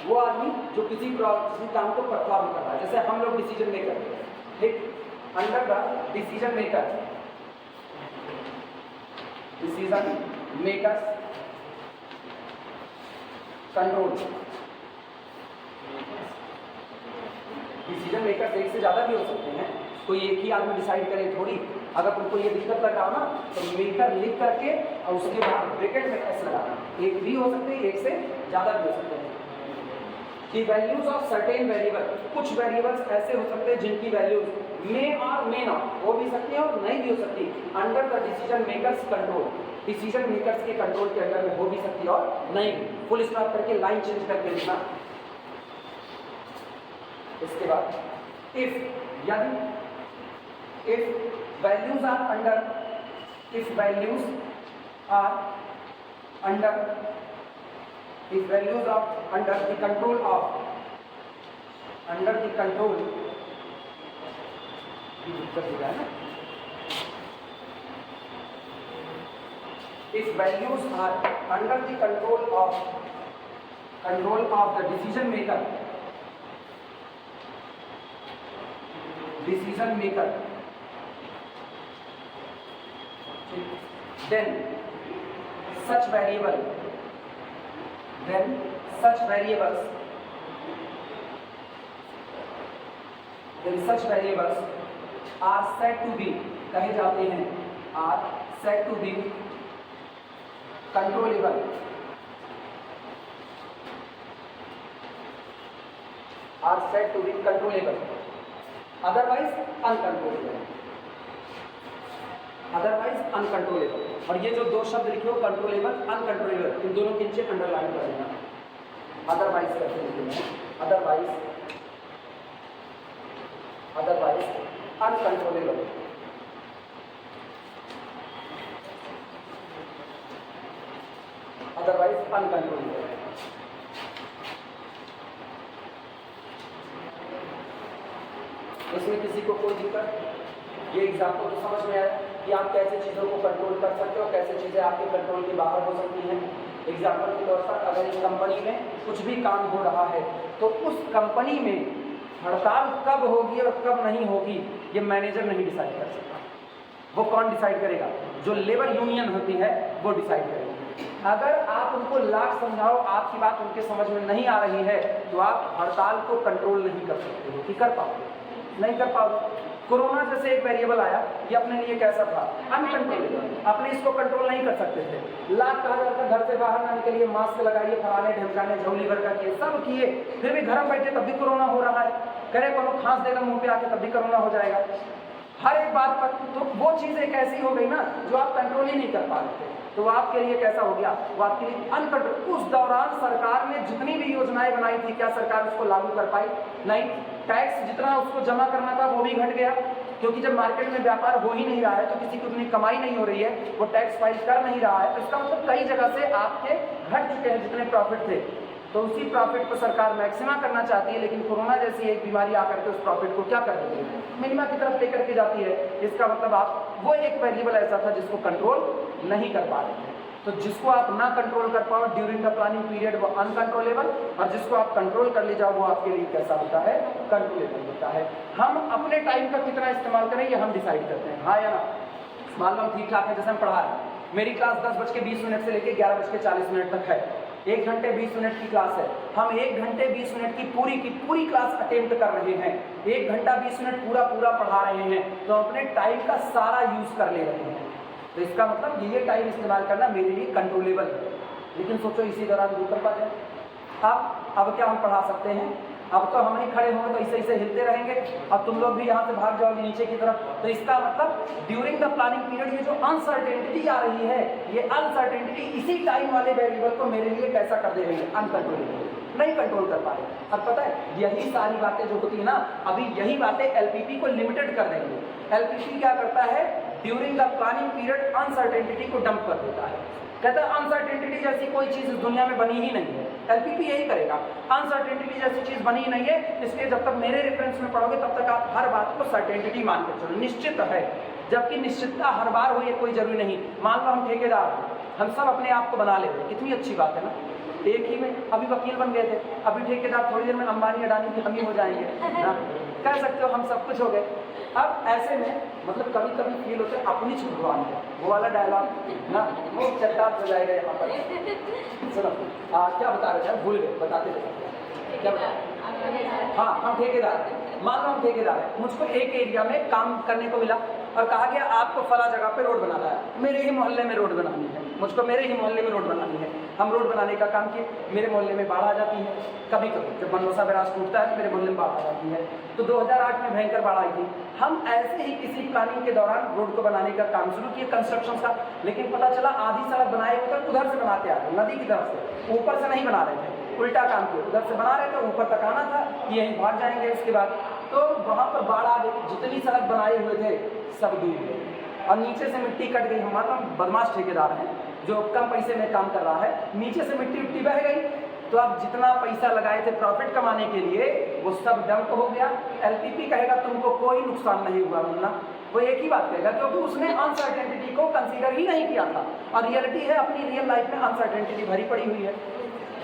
वो आदमी जो किसी काम को परफॉर्म कर रहा है, जैसे हम लोग डिसीजन मेकर, ठीक, under the decision maker control. Decision maker एक से ज्यादा भी हो सकते हैं, कोई एक ही आदमी डिसाइड करे थोड़ी। अगर तुमको ये दिक्कत लग रहा हो ना तो मेकर लिख करके और उसके बाद ब्रैकेट में एस लगाना। एक भी हो सकते हैं, एक से ज्यादा भी हो सकते हैं। The values of certain variable, कुछ वेरिएबल्स ऐसे हो सकते हैं जिनकी वैल्यूज मे और मे नॉट हो भी सकती है और नहीं भी हो सकती। Under the decision makers control, decision makers के कंट्रोल के अंदर में हो भी सकती है और नहीं। फुल स्टॉप करके लाइन चेंज करके लिखना। इसके बाद इफ, यदि if values are under the control of if values are under the control of the decision maker then such variables are said to be, कहे जाते हैं, are said to be controllable, otherwise uncontrollable. और ये जो दो शब्द लिखे हो, कंट्रोलेबल, अनकंट्रोलेबल, इन दोनों के नीचे अंडरलाइन कर देना। अदरवाइज करते हैं, अदरवाइज अनकंट्रोलेबल, अदरवाइज अनकंट्रोलेबल। इसमें किसी को कोई दिक्कत? ये एग्जाम्पल तो समझ में आया कि आप कैसे चीज़ों को कंट्रोल कर सकते हो, कैसे चीज़ें आपके कंट्रोल के बाहर हो सकती हैं। एग्जाम्पल के तौर पर अगर इस कंपनी में कुछ भी काम हो रहा है तो उस कंपनी में हड़ताल कब होगी और कब नहीं होगी ये मैनेजर नहीं डिसाइड कर सकता। वो कौन डिसाइड करेगा? जो लेबर यूनियन होती है वो डिसाइड करेगी। अगर आप उनको लाख समझाओ, आपकी बात उनके समझ में नहीं आ रही है तो आप हड़ताल को कंट्रोल नहीं कर सकते हो कि कर पाओगे, नहीं कर पाओगे। कोरोना जैसे एक वेरिएबल आया, ये अपने लिए कैसा था? अनकंट्रोलेबल। अपने इसको कंट्रोल नहीं कर सकते थे। लाख कहा जाता, घर से बाहर ना निकलिए, मास्क लगाइए, फलाने ढमकाने, झोली भर का किए, सब किए, फिर भी घर में बैठे तब भी कोरोना हो रहा है। करे कोनो खांस देगा मुंह पे आके तब भी कोरोना हो जाएगा। हर एक बात पर तो वो चीज़ एक ऐसी हो गई ना जो आप कंट्रोल ही नहीं कर पा रहे थे, तो आपके लिए कैसा हो गया? वो आपके लिए अनकंट्रोल। उस दौरान सरकार ने जितनी भी योजनाएं बनाई थी, क्या सरकार उसको लागू कर पाई? नहीं। टैक्स जितना उसको जमा करना था वो भी घट गया, क्योंकि जब मार्केट में व्यापार हो ही नहीं रहा है तो किसी को उतनी कमाई नहीं हो रही है, वो टैक्स फाइल कर नहीं रहा है, तो इसका मतलब कई जगह से आपके घट चुके हैं जितने प्रॉफिट थे। तो उसी प्रॉफिट को सरकार मैक्सिमा करना चाहती है, लेकिन कोरोना जैसी एक बीमारी आकर के उस प्रॉफिट को क्या कर देती है? मिनिमा की तरफ लेकर के जाती है। इसका मतलब आप वो एक वेरिएबल ऐसा था जिसको कंट्रोल नहीं कर पा रहे थे। तो जिसको आप ना कंट्रोल कर पाओ ड्यूरिंग द प्लानिंग पीरियड वो अनकंट्रोलेबल, और जिसको आप कंट्रोल कर ले जाओ वो आपके लिए कैसा होता है? कंट्रोलेबल होता है। हम अपने टाइम का कितना इस्तेमाल करें ये हम डिसाइड करते हैं, हाँ या ना? मान लो ठीक ठाक है, जैसे हम पढ़ा रहे हैं, मेरी क्लास 10:20 से लेकर 11:40 तक है, 1 घंटे 20 मिनट की क्लास है। हम 1 घंटे 20 मिनट की पूरी क्लास अटेम्प्ट कर रहे हैं, 1 घंटा 20 मिनट पूरा पढ़ा रहे हैं, तो अपने टाइम का सारा यूज कर ले रहे हैं। तो इसका मतलब ये टाइम इस्तेमाल करना मेरे लिए कंट्रोलेबल है। लेकिन सोचो इसी दौरान भूकंप आ जाए, अब क्या हम पढ़ा सकते हैं? अब तो हम ही खड़े होंगे तो ऐसे हिलते रहेंगे, अब तुम लोग भी यहाँ से भाग जाओगे नीचे की तरफ। तो इसका मतलब ड्यूरिंग द प्लानिंग पीरियड ये जो अनसर्टेनिटी आ रही है, ये अनसर्टेनिटी इसी टाइम वाले वेरिएबल को मेरे लिए कैसा कर दे रही है? अनकंट्रोलेबल, नहीं कंट्रोल कर पा रहे। अब पता है यही सारी बातें जो होती है ना, अभी यही बातें एलपीपी को लिमिटेड कर देंगे। एलपीपी क्या करता है? During the planning period uncertainty को डंप कर देता है। कहता है अनसर्टेनिटी जैसी कोई चीज़ इस दुनिया में बनी ही नहीं है। एलपीपी यही करेगा, अनसर्टेनिटी जैसी चीज़ बनी ही नहीं है, इसलिए जब तक मेरे रेफरेंस में पढ़ोगे तब तक आप हर बात को सर्टेनिटी मान के चलो। निश्चित है जबकि निश्चितता हर बार हो ये कोई जरूरी नहीं। मान लो हम ठेकेदार हैं, हम सब अपने आप को बना लेते हैं, कितनी अच्छी बात है ना। एक ही में अभी वकील बन गए थे, अभी ठेकेदार, थोड़ी देर में अंबानी अडानी भी हम ही हो जाएंगे ना, कह सकते हो हम सब कुछ हो गए। अब ऐसे में मतलब कभी कभी फील होता है अपनी छुटवान है, वो वाला डायलॉग ना, वो चट्टान हो जाएगा यहाँ पर। सुनो क्या बता रहे थे, भूल गए, बताते थे क्या बता। हाँ, हम ठेकेदार, मान लो हम ठेकेदार हैं, मुझको एक एरिया में काम करने को मिला और कहा गया आपको फला जगह पे रोड बनाना है, मेरे ही मोहल्ले में रोड बनानी है, मुझको मेरे ही मोहल्ले में रोड बनानी है। हम रोड बनाने का काम किए, मेरे मोहल्ले में बाढ़ आ जाती है, कभी कभी जब मनोसा बैराज टूटता है तो मेरे मोहल्ले में बाढ़ आ जाती है। तो 2008 में भयंकर बाढ़ आई थी। हम ऐसे ही किसी प्लानिंग के दौरान रोड को बनाने का काम शुरू किए, कंस्ट्रक्शन का, लेकिन पता चला आधी सड़क बनाए होकर उधर से बनाते आ रहे, नदी की तरफ से, ऊपर से नहीं बना रहे थे, उल्टा काम किया, उधर से बना रहे थे, ऊपर तक आना था कि यहीं भाग जाएंगे। उसके बाद तो वहाँ पर बाढ़ आ गई, जितनी सड़क बनाए हुए थे सब डूब गए और नीचे से मिट्टी कट गई। हमारा बदमाश ठेकेदार है जो कम पैसे में काम कर रहा है, नीचे से मिट्टी बह गई, तो अब जितना पैसा लगाए थे प्रॉफिट कमाने के लिए वो सब डंप हो गया। एलपीपी कहेगा तुमको कोई नुकसान नहीं हुआ मुन्ना, वो एक ही बात कहेगा क्योंकि उसने अनसर्टेनिटी को कंसीडर ही नहीं किया था, और रियलिटी है अपनी रियल लाइफ में अनसर्टेनिटी भरी पड़ी हुई है।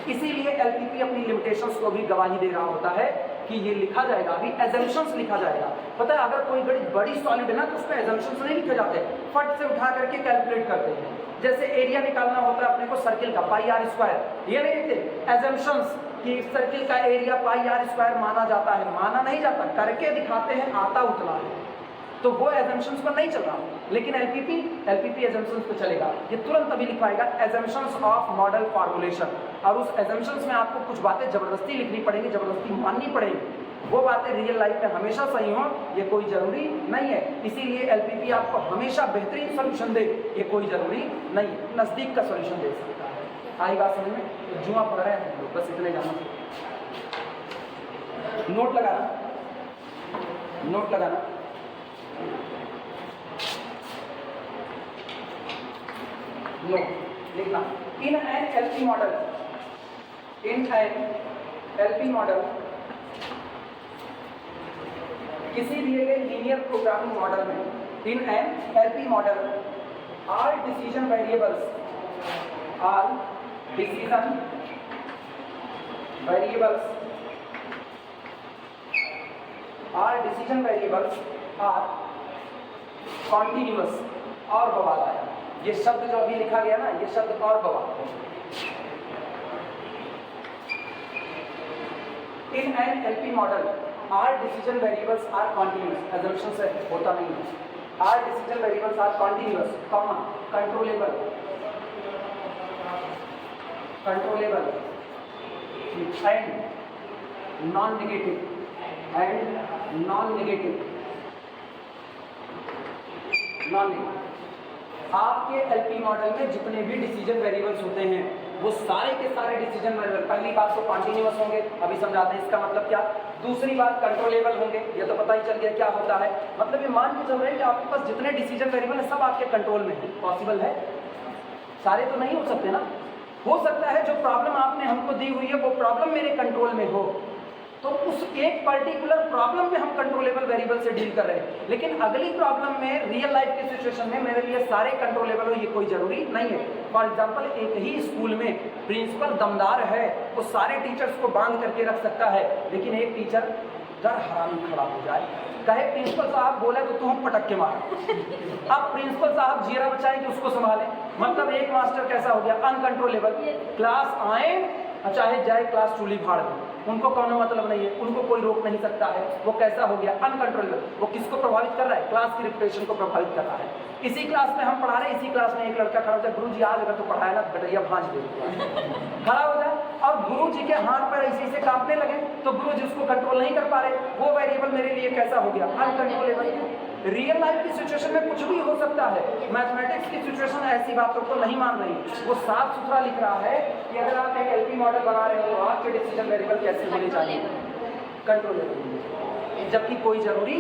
इसीलिए एलपीपी अपनी लिमिटेशंस को भी गवाही दे रहा होता है कि ये लिखा जाएगा, अभी एजम्पशंस लिखा जाएगा। पता है अगर कोई बड़ी सॉलिड है ना तो उसमें एजम्पशंस नहीं लिखे जाते, फट से उठा करके कैलकुलेट करते हैं। जैसे एरिया निकालना होता है अपने को सर्किल का पाई आर स्क्वायर, ये नहीं लिखते एजम्पशंस कि सर्किल का एरिया पाई आर स्क्वायर माना जाता है, माना नहीं जाता, करके दिखाते हैं आता उतना है, तो वो एजम्पशंस पर नहीं चल रहा। लेकिन एलपीपी एजम्पशंस पे चलेगा, ये तुरंत अभी लिखवाएगा एजम्पशंस ऑफ मॉडल फॉर्मुलेशन, और उस एजम्पशंस में आपको कुछ बातें जबरदस्ती लिखनी पड़ेगी, जबरदस्ती माननी पड़ेगी। वो बातें रियल लाइफ में हमेशा सही हो ये कोई जरूरी नहीं है, इसीलिए एलपीपी आपको हमेशा बेहतरीन सोल्यूशन दे ये कोई जरूरी नहीं है, नज़दीक का सोल्यूशन दे सकता है। आई बात समझ में? तो जुआ पढ़ रहे हैं हम लोग, बस इतने जाना। नोट लगाना, नोट लगाना। नोट लिखना, in an LP model, in an LP model, किसी दिए गए लीनियर प्रोग्रामिंग मॉडल में, in an LP model are decision variables, are decision variables, are decision variables are continuous, और बवाल आया ये शब्द जो अभी लिखा गया ना, ये शब्द और बवाल है। In an LP model are decision variables are continuous, assumption से होता नहीं है। Are decision variables are continuous, comma controllable, controllable and non negative, and non negative, non negative. आपके एलपी मॉडल में जितने भी डिसीजन वेरिएबल्स होते हैं वो सारे के सारे डिसीजन वेरिएबल, पहली बात तो कॉन्टिन्यूअस होंगे, अभी समझाते हैं इसका मतलब क्या। दूसरी बात कंट्रोलेबल होंगे, ये तो पता ही चल गया क्या होता है, मतलब ये मान के चल रहे हैं कि आपके पास जितने डिसीजन वेरिएबल है सब आपके कंट्रोल में है। पॉसिबल है? सारे तो नहीं हो सकते ना, हो सकता है जो प्रॉब्लम आपने हमको दी हुई है वो प्रॉब्लम मेरे कंट्रोल में हो, तो उस एक पर्टिकुलर प्रॉब्लम में हम कंट्रोलेबल वेरिएबल से डील कर रहे हैं, लेकिन अगली प्रॉब्लम में रियल लाइफ के सिचुएशन में मेरे लिए सारे कंट्रोलेबल हो ये कोई जरूरी नहीं है। फॉर एग्जांपल एक ही स्कूल में प्रिंसिपल दमदार है, वो सारे टीचर्स को बांध करके रख सकता है, लेकिन एक टीचर डर हरामी खड़ा हो जाए, कहे प्रिंसिपल साहब बोले तो तुम पटक के मारो, अब प्रिंसिपल साहब जीरा बचाए कि उसको संभाले। मतलब एक मास्टर कैसा हो गया, अनकंट्रोलेबल, क्लास आए चाहे जाए क्लास चूली फाड़ दे, उनको कौन मतलब नहीं है, उनको कोई रोक नहीं सकता है, वो कैसा हो गया, अनकंट्रोलेबल। वो किसको प्रभावित कर रहा है, क्लास की रिपुटेशन को प्रभावित कर रहा है। इसी क्लास में हम पढ़ा रहे, इसी क्लास में एक लड़का खड़ा हो जाए, गुरु जी आज अगर तो पढ़ाया ना गटरिया भांज दे, खड़ा हो जाए और गुरु जी के हाथ पर ऐसे से कांपने लगे, तो गुरु जी उसको कंट्रोल नहीं कर पा रहे, वो वेरिएबल मेरे लिए कैसा हो गया, अनकंट्रोलेबल। रियल लाइफ की सिचुएशन में कुछ भी हो सकता है, मैथमेटिक्स की सिचुएशन ऐसी बातों को नहीं मान रही, वो साफ सुथरा लिख रहा है कि अगर आप एक एलपी मॉडल बना रहे हो तो आपके डिसीजन वेरिएबल कैसे होने चाहिए, कंट्रोलेबल, जबकि कोई जरूरी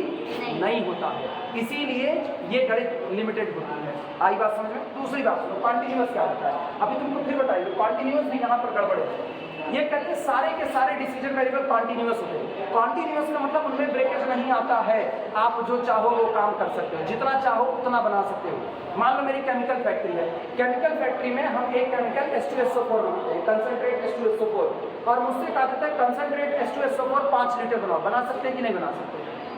नहीं होता है, इसीलिए ये गणित लिमिटेड होती है। आई बात समझ में? दूसरी बात सुनो, कॉन्टिन्यूअस क्या होता है, अभी तुमको फिर बताइए, कॉन्टिन्यूअस भी यहाँ पर गड़बड़ है। ये कहते हैं सारे के सारे डिसीजन वेरिएबल कॉन्टिन्यूअस होते हैं। कॉन्टिन्यूअस का मतलब उनमें ब्रेकेज नहीं आता है, आप जो चाहो वो काम कर सकते हो, जितना चाहो उतना बना सकते हो। मान लो मेरी केमिकल फैक्ट्री है, केमिकल फैक्ट्री में हम एक केमिकल H2SO4 बनाते हैं, कंसनट्रेट H2SO4, और मुझसे कहा जाता है कंसनट्रेट H2SO4 5 लीटर बनाओ, बना सकते हैं कि नहीं बना सकते?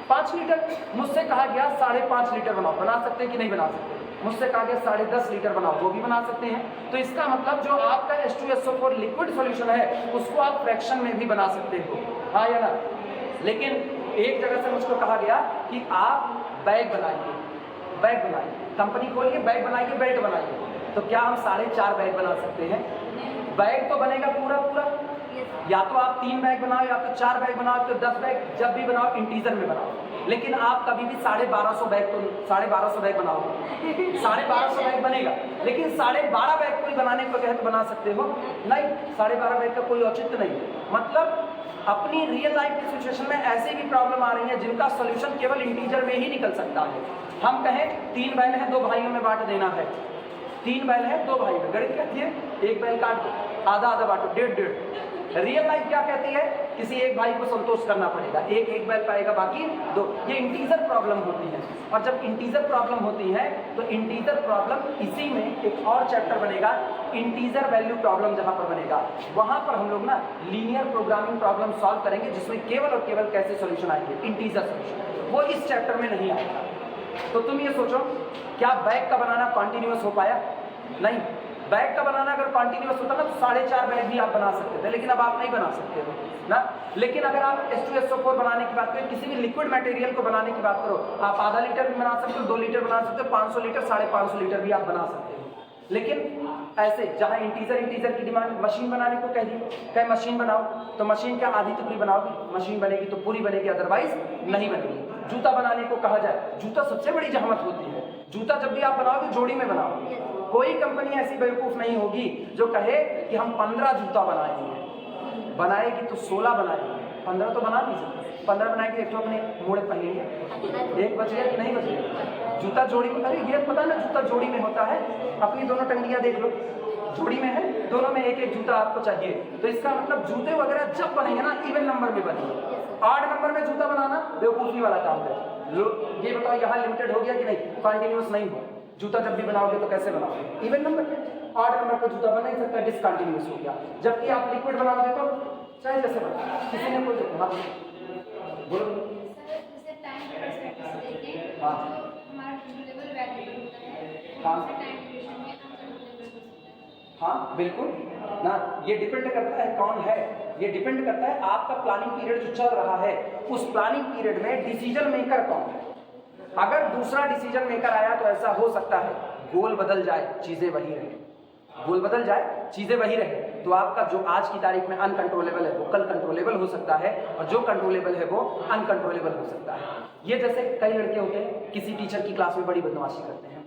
5 लीटर। मुझसे कहा गया 5.5 लीटर बनाओ, बना सकते हैं कि नहीं बना सकते? मुझसे कहा गया 10.5 लीटर बनाओ, वो भी बना सकते हैं। तो इसका मतलब जो आपका H2SO4 लिक्विड सॉल्यूशन है उसको आप फ्रैक्शन में भी बना सकते हो, हाँ या ना? लेकिन एक जगह से मुझको कहा गया कि आप बैग बनाइए, बैग बनाइए, कंपनी खोलिए, बैग बनाइए, बेल्ट बनाइए। तो क्या हम 4.5 बैग बना सकते हैं? बैग तो बनेगा पूरा पूरा, या तो आप 3 बैग बनाओ, या तो 4 बैग बनाओ, तो 10 बैग, जब भी बनाओ इंटीजर में बनाओ। लेकिन आप कभी भी 1250 बैग तो 1250 बैग बनाओगे, 1250 बैग बनेगा, लेकिन 12.5 बैग कोई बनाने को कहे तो बना सकते हो? नहीं, 12.5 बैग का कोई औचित्य नहीं। मतलब अपनी रियल लाइफ की सिचुएशन में ऐसी भी प्रॉब्लम आ रही है जिनका सोल्यूशन केवल इंटीजर में ही निकल सकता है। हम कहें 3 बैल है, 2 भाइयों में बांट देना है, 3 बैल है 2 भाई में, गणित कहती है 1 बैल काट दो, आधा आधा बांटो, 1.5। रियल लाइफ क्या कहती है? किसी एक भाई को संतोष करना पड़ेगा, एक बैल पाएगा, बाकी 2। ये इंटीजर प्रॉब्लम होती है, और जब इंटीजर प्रॉब्लम होती है तो इंटीजर प्रॉब्लम इसी में एक और चैप्टर बनेगा, इंटीजर वैल्यू प्रॉब्लम, जहां पर बनेगा वहां पर हम लोग ना लीनियर प्रोग्रामिंग प्रॉब्लम सॉल्व करेंगे, जिसमें केवल और केवल कैसे सॉल्यूशन आएंगे, इंटीजर सॉल्यूशन। वो इस चैप्टर में नहीं आएगा। तो तुम ये सोचो, क्या बैग का बनाना कॉन्टिन्यूअस हो पाया? नहीं। बैग का बनाना अगर कॉन्टिन्यूअस होता ना तो 4.5 बैग भी आप बना सकते थे, लेकिन अब आप नहीं बना सकते हो ना। लेकिन अगर आप H2SO4 बनाने की बात करें, किसी भी लिक्विड मटेरियल को बनाने की बात करो, आप आधा लीटर भी बना सकते हो, 2 लीटर बना सकते हो, 500 लीटर, 550 लीटर भी आप बना सकते हो। लेकिन ऐसे जहां इंटीजर की डिमांड, मशीन बनाने को कह दी, कहे मशीन बनाओ, तो मशीन क्या आधी टुकड़ी बनाओगी? मशीन बनेगी तो पूरी बनेगी, अदरवाइज नहीं बनेगी। जूता बनाने को कहा जाए, जूता सबसे बड़ी जहमत होती है। जूता जब भी आप बनाओगे जोड़ी में बनाओ। कोई कंपनी ऐसी बेवकूफ नहीं होगी जो कहे कि हम 15 जूता बनाएंगे, बनाएगी तो 16 बनाएगी, 15 तो बना नहीं सकते। 15 बनाएगी, एक तो अपने मोड़े पहनेंगे, एक बच गया कि नहीं बच गया? जूता जोड़ी में, अरे ये पता ना जूता जोड़ी में होता है, अपनी दोनों टंगियां देख लो, जोड़ी में है, दोनों में एक एक जूता आपको चाहिए। तो इसका मतलब जूते वगैरह जब बनेंगे ना इवन नंबर में बनेंगे। 8 नंबर में जूता बनाना बेवकूफी वाला काम है। ये बताओ यहाँ लिमिटेड हो गया कि नहीं? कॉन्टिन्यूअस नहीं हो। जूता जब भी बनाओगे तो कैसे बनाओगे? इवन नंबर में। 8 नंबर का जूता बना ही सकता है, डिसकंटिन्यूअस हो गया। जबकि आप लिक्विड बनाओगे तो चाहे जैसे बना, किसी ने कोई बोलो हाँ हाँ हाँ बिल्कुल ना, ये डिपेंड करता है कौन है, ये डिपेंड करता है आपका प्लानिंग पीरियड जो चल रहा है, उस प्लानिंग पीरियड में डिसीजन मेकर कौन है। अगर दूसरा डिसीजन मेकर आया तो ऐसा हो सकता है गोल बदल जाए, चीजें वही रहे, गोल बदल जाए, चीजें वही रहे, तो आपका जो आज की तारीख में अनकंट्रोलेबल है वो कल कंट्रोलेबल हो सकता है, और जो कंट्रोलेबल है वो अनकंट्रोलेबल हो सकता है। ये जैसे कई लड़के होते हैं किसी टीचर की क्लास में बड़ी बदमाशी करते हैं,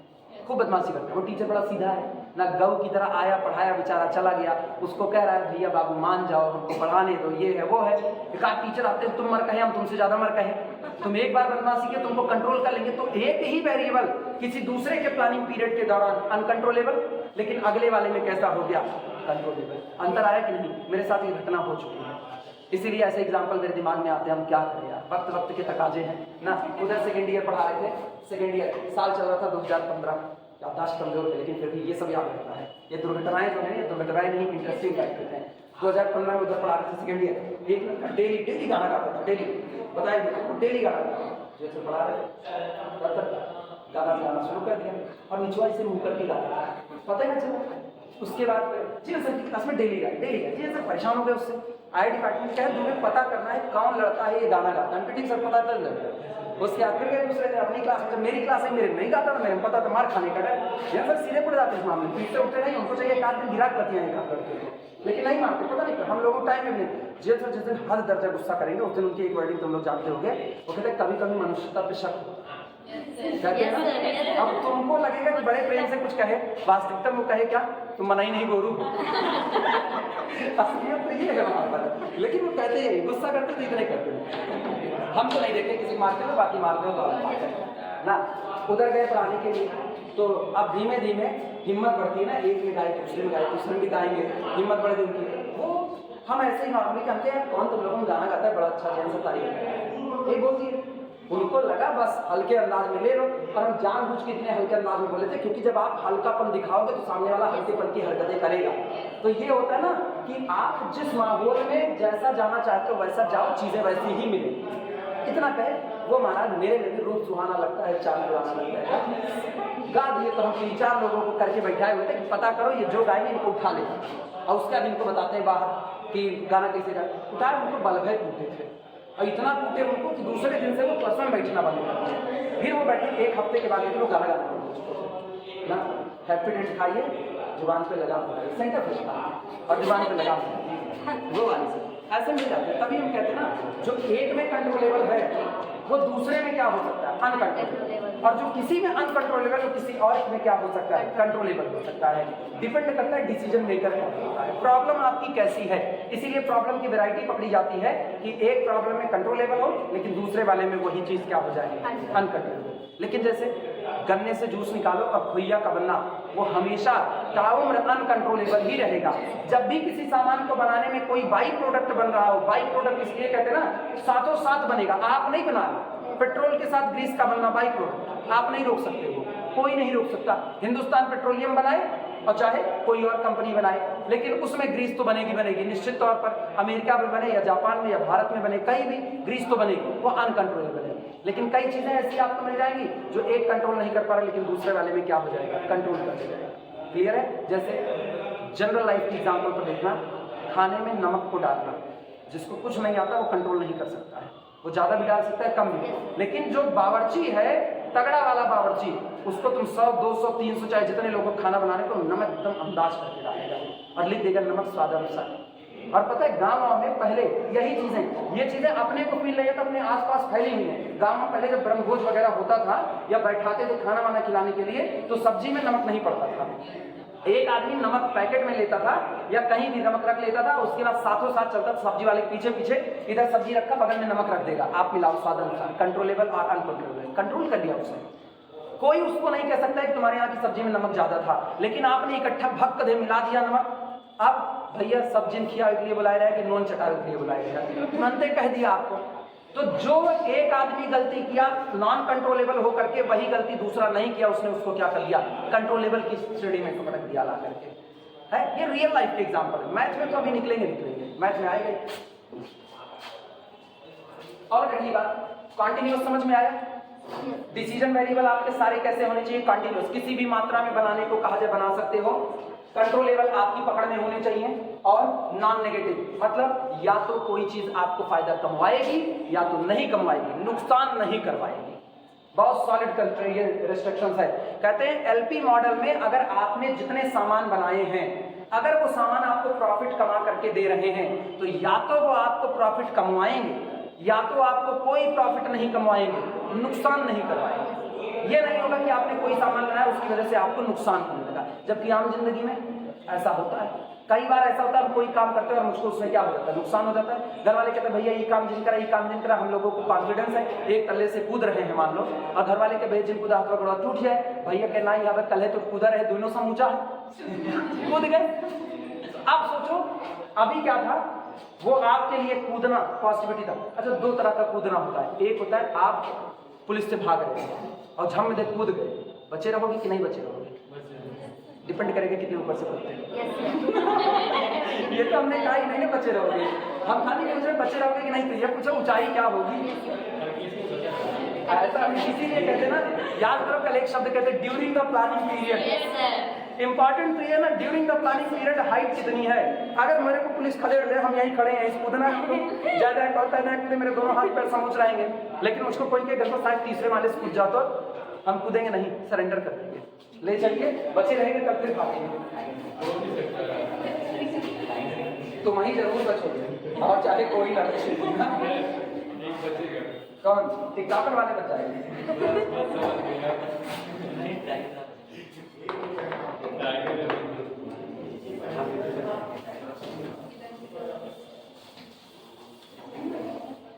खूब बदमाशी करते हैं। वो टीचर बड़ा सीधा है ना, गऊ की तरह आया, पढ़ाया, बेचारा चला गया, उसको कह रहा है भैया बाबू मान जाओ, हमको पढ़ाने दो, ये है वो है। एक आध टीचर आते हैं, तुम मर कहे, हम तुमसे ज्यादा मर कहे, तुम एक बार बदमाशी किया तुमको कंट्रोल कर लेंगे। तो एक ही वेरिएबल किसी दूसरे के प्लानिंग पीरियड के दौरान अनकंट्रोलेबल, लेकिन अगले वाले में कैसा हो गया? कंट्रोलेबल। अंतर आया कि नहीं? मेरे साथ ये घटना हो चुकी है, इसीलिए ऐसे एग्जाम्पल मेरे दिमाग में आते हैं। हम क्या करें यार, वक्त वक्त के तकाजे हैं ना। उधर सेकेंड ईयर पढ़ा रहे थे, सेकेंड ईयर साल चल रहा था 2015, याददाश्त कमजोर थे, लेकिन फिर भी ये सब याद रहता है। ये दुर्घटनाएं जो है, ये दुर्घटनाएं नहीं, इंटरेस्टिंग फैक्ट होते हैं। 2015 में उधर पढ़ा रहे थे सेकेंड ईयर, एक लड़का डेली गाना गाता था, डेली बताइए, डेली गाना गाता, जैसे पढ़ा रहे तब तक गाना शुरू कर दिया, और निचवा इसे मुँह करके गाता था, पता ही नहीं चला। उसके बाद जी सर की क्लास में डेली गाए, जी सर परेशान हो गए उससे। आई डिपार्टमेंट कहे तुम्हें पता करना है कौन लड़का है ये गाना गाता है, ठीक सर पता चल जाएगा। उसके बाद फिर गए दूसरे दिन अपनी क्लास में, जब मेरी क्लास है मेरे नहीं गाता था, मेरे पता था मार खाने का डर, यहाँ सर सीधे पड़ जाते इस मामले, पीछे उठते नहीं, उनको चाहिए एक आध दिन गिराक पतियाँ करते थे, लेकिन नहीं मारते, पता नहीं हम लोगों को टाइम में नहीं। जी सर जिस दिन हद दर्जा गुस्सा करेंगे उस दिन उनकी एक वर्डिंग तुम लोग जानते होंगे, वो कहते कभी कभी मनुष्यता पे शक कहते हैं। अब तुमको लगेगा कि बड़े प्रेम से कुछ कहे, वास्तविकता में वो कहे क्या, तुम मना ही नहीं गोरू असलियत तो ये है वहां पर, लेकिन वो कहते हैं गुस्सा करते तो इतने करते हैं। हम तो नहीं देखते किसी मारते हुए, बाकी मारते हो तो ना। उधर गए पढ़ाने के लिए, तो अब धीमे धीमे हिम्मत बढ़ती है ना, एक में गाए दूसरे में गाए, दूसरे में गाएंगे, हिम्मत बढ़ गई उनकी। वो हम ऐसे ही नॉर्मली कहते हैं कौन तुम लोगों में गाना गाता है बड़ा अच्छा जैन सा तारीफ ये बोलती है। उनको लगा बस हल्के अंदाज में ले लो, और हम जानबूझ के इतने हल्के अंदाज में बोले थे क्योंकि जब आप हल्कापन दिखाओगे तो सामने वाला हल्केपन की हरकतें करेगा। तो ये होता है ना कि आप जिस माहौल में जैसा जाना चाहते हो वैसा जाओ, चीजें वैसी ही मिलेंगी। इतना कहे वो महाराज मेरे लिए भी रूप सुहाना लगता है, चांद सुहाना लगता है, गा दिए। तो हम 3-4 लोगों को करके बैठाए हुए थे कि पता करो ये जो गाएंगे इनको उठा ले, और उसके बाद इनको बताते हैं बाहर कि गाना कैसे गाए। उठाए उनको बलभय टूटे थे, और इतना टूटे उनको कि दूसरे दिन से वो पर्सन बैठना बंद कर दिया। फिर वो बैठे 1 हफ्ते के बाद वो गाना गाना ना हैप्पीडेंट खाइए, जुबान पे लगा सेंटर पे और जुबान पे लगा वो वाली से ऐसे मिल जाते हैं। तभी हम कहते हैं ना जो एक में कंट्रोलेबल है वो दूसरे में क्या हो सकता है, अनकंट्रोलेबल, और जो किसी में अनकंट्रोलेबल वो किसी और में क्या हो सकता है, कंट्रोलेबल हो सकता है। डिपेंड करता है डिसीजन मेकर कौन होता है, प्रॉब्लम आपकी कैसी है। इसीलिए प्रॉब्लम की वैरायटी पकड़ी जाती है कि एक प्रॉब्लम में कंट्रोलेबल हो लेकिन दूसरे वाले में वही चीज क्या हो जाए, अनकंट्रोलेबल। लेकिन जैसे गन्ने से जूस निकालो और खुइया का बनना, वो हमेशा ताउम्र अनकंट्रोलेबल ही रहेगा। जब भी किसी सामान को बनाने में कोई बाई प्रोडक्ट बन रहा हो, बाई प्रोडक्ट इसलिए कहते हैं ना साथों साथ बनेगा, आप नहीं बना रहे। पेट्रोल के साथ ग्रीस का बनना बाई प्रोडक्ट, आप नहीं रोक सकते, हो कोई नहीं रोक सकता। हिंदुस्तान पेट्रोलियम बनाए और चाहे कोई और कंपनी बनाए, लेकिन उसमें ग्रीस तो बनेगी बनेगी निश्चित तौर पर। अमेरिका में बने या जापान में या भारत में बने, कहीं भी ग्रीस तो बनेगी, वो अनकंट्रोलेबल है। लेकिन कई चीजें ऐसी आपको मिल जाएंगी जो एक कंट्रोल नहीं कर पा रहा लेकिन दूसरे वाले में क्या हो जाएगा, कंट्रोल कर जाएगा। क्लियर है? जैसे जनरल लाइफ की एग्जाम्पल पर देखना, खाने में नमक को डालना, जिसको कुछ नहीं आता वो कंट्रोल नहीं कर सकता है, वो ज्यादा भी डाल सकता है कम भी। लेकिन जो बावर्ची है, तगड़ा वाला बावर्ची, उसको तुम 100, 200, 300 चाहे जितने लोगों को खाना बनाने को नमक एकदम अंदाज करके डालेगा और लिख देगा नमक स्वादानुसार। और पता है गाँव में पहले यही चीजें, ये चीजें अपने को फील नहीं है तो अपने आसपास फैली हुई है। गाँव में पहले जब ब्रह्मभोज वगैरह होता था या बैठाते थे खाना वाना खिलाने के लिए, तो सब्जी में नमक नहीं पड़ता था। एक आदमी नमक पैकेट में लेता था या कहीं भी नमक रख लेता था, उसके बाद साथों साथ चलता था सब्जी वाले पीछे पीछे, इधर सब्जी रखा बगल में नमक रख देगा, आप मिलाओ स्वाद अनुसार, कंट्रोलेबल और अनकंट्रोलेबल, कंट्रोल कर लिया उसने। कोई उसको नहीं कह सकता है कि तुम्हारे यहाँ की सब्जी में नमक ज्यादा था, लेकिन आपने इकट्ठा भक्क दे मिला दिया नमक। अब भैया सब्जी खिया के लिए बुलाया रहा है कि नॉन चटाई के लिए बुलाया रहा है, तुरंत कह दिया आपको। तो जो एक आदमी गलती किया नॉन कंट्रोलेबल हो करके, वही गलती दूसरा नहीं किया, उसने उसको क्या कर दिया, कंट्रोलेबल की श्रेणी में पकड़ दिया ला करके। है ये रियल लाइफ के एग्जांपल है। मैथ में तो अभी निकलेंगे, मैथ में आएगा। और अगली बात, कॉन्टिन्यूअस समझ में आया? डिसीजन वेरिएबल आपके सारे कैसे होने चाहिए, कॉन्टिन्यूअस, किसी भी मात्रा में बनाने को कहा जाए बना सकते हो। कंट्रोलेबल आपकी पकड़ में होने चाहिए, और नॉन नेगेटिव मतलब या तो कोई चीज आपको फायदा कमवाएगी या तो नहीं कमवाएगी, नुकसान नहीं करवाएगी। बहुत सॉलिड ये रिस्ट्रिक्शंस है। कहते हैं एलपी मॉडल में अगर आपने जितने सामान बनाए हैं, अगर वो सामान आपको प्रॉफिट कमा करके दे रहे हैं तो या तो वो आपको प्रॉफिट कमवाएंगे या तो आपको कोई प्रॉफिट नहीं कमवाएंगे, नुकसान नहीं करवाएंगे। ये नहीं होगा कि आपने कोई सामान बनाया उसकी वजह से आपको नुकसान होने लगा। जबकि आम जिंदगी में ऐसा होता है, कई बार ऐसा होता है, हम कोई काम करते हैं और मुझको उसमें क्या हो जाता है, नुकसान हो जाता है। घर वाले कहते हैं भैया ये काम जिन करा, ये काम जिन करा, हम लोगों को कॉन्फिडेंस है, एक तल्ले से कूद रहे हैं मान लो, और घर वाले के भैया जिन कूदा हाथ पकड़ा टूट जाए, भैया के ना यहाँ पे तल्ले तो कूदा रहे, दोनों समूचा कूद गए। अब सोचो अभी क्या था, वो आपके लिए कूदना पॉजिटिविटी था। अच्छा, 2 तरह का कूदना होता है, एक होता है आप पुलिस से भाग रहे हैं और झम में कूद गए, बचे रहोगे कि नहीं बचे रहोगे, डिपेंड करेगा कितने ऊपर से कूदते हैं। ये तो हमने कहा ही नहीं ना बचे रहोगे, हम खाली पूछ रहे बचे रहोगे कि नहीं, तो ये पूछो ऊंचाई क्या होगी। ऐसा हम इसीलिए कहते ना, याद करो कल एक शब्द कहते during the planning period. Important तो ये ना during the planning period height कितनी है। अगर मेरे को पुलिस खड़े ले, हम यहीं खड़े हैं, इस कूदना ज्यादा कहता है ना, मेरे दोनों हाथ पैर समझ रहेंगे, लेकिन मुझको कोई के घर पर शायद 3रे माले से कूद जाता, हम कूदेंगे नहीं, सरेंडर कर देंगे, ले चलिए, बचे रहेंगे तब फिर भागेंगे, तो वहीं जरूर बचोगे, और चाहे कोई ना बचे। कौन टिकटॉकर वाले बच जाएंगे।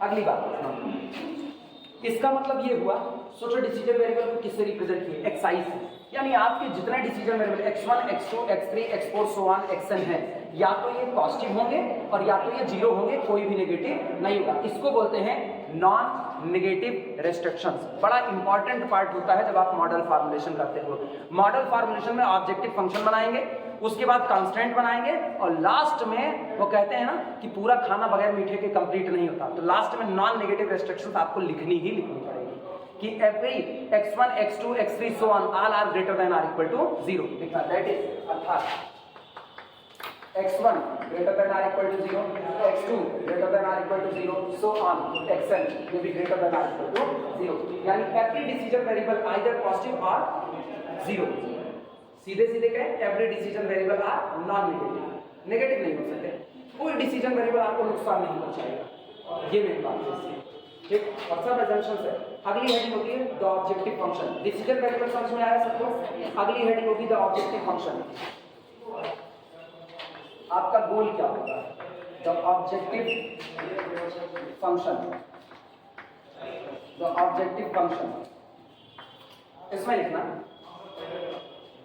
अगली बात, इसका मतलब ये हुआ, सोचो डिसीजन वेरिएबल को किससे रिप्रेजेंट किए, एक्साइज से, यानी आपके जितने decision variable x1 x2 x3 x4 so on xn है, या तो ये पॉजिटिव होंगे और या तो ये जीरो होंगे, कोई भी नेगेटिव नहीं होगा। इसको बोलते हैं नॉन नेगेटिव रेस्ट्रिक्शंस। बड़ा इंपॉर्टेंट पार्ट होता है जब आप मॉडल फार्मुलेशन करते हो। मॉडल फार्मुलेशन में ऑब्जेक्टिव फंक्शन बनाएंगे, उसके बाद कांस्टेंट बनाएंगे, और लास्ट में वो कहते हैं ना कि पूरा खाना बगैर मीठे के कंप्लीट नहीं होता, तो लास्ट में नॉन नेगेटिव रेस्ट्रिक्शंस आपको लिखनी ही लिखनी पड़ेगी कि every x1 x2 x3 so on all are greater than or equal to 0 लिखना, दैट इज अर्थात x1 greater than or equal to 0, x2 greater than or equal to 0, so on xn will be greater than or equal to 0, यानी every decision variable either positive or 0। सीधे सीधे कहें every decision variable are non negative, negative नहीं हो सकते, कोई decision variable आपको नुकसान नहीं पहुंचाएगा, ये मेरी बात है। ठीक, और सब assumptions है। अगली हेडिंग होती है the objective function. Decision variable समझ में आया सबको? अगली हेडिंग होगी द ऑब्जेक्टिव फंक्शन। आपका गोल क्या होगा? The objective function, the objective function, इसमें लिखना।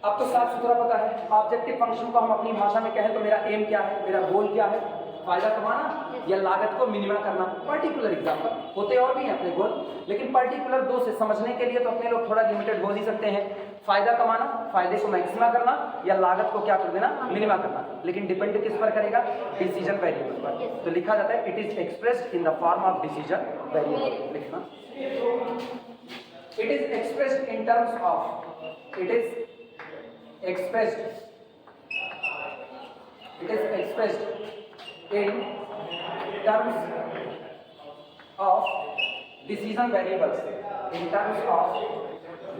अब तो साफ सुथरा पता है ऑब्जेक्टिव फंक्शन को हम अपनी भाषा में कहें तो मेरा एम क्या है, मेरा गोल क्या है, फायदा कमाना या लागत को मिनिमम करना। पर्टिकुलर एग्जांपल होते और भी हैं अपने गोल, लेकिन पर्टिकुलर दो से समझने के लिए तो अपने लोग थोड़ा लिमिटेड हो ही सकते हैं। फायदा कमाना, फायदे को मैक्सिमा करना, या लागत को क्या कर देना, मिनिमम करना। लेकिन डिपेंड किस पर करेगा? डिसीजन वेरिएबल पर। तो लिखा जाता है it is expressed in the form of decision variable. लिखना it is expressed in terms of, it is expressed in terms of decision variables, in terms of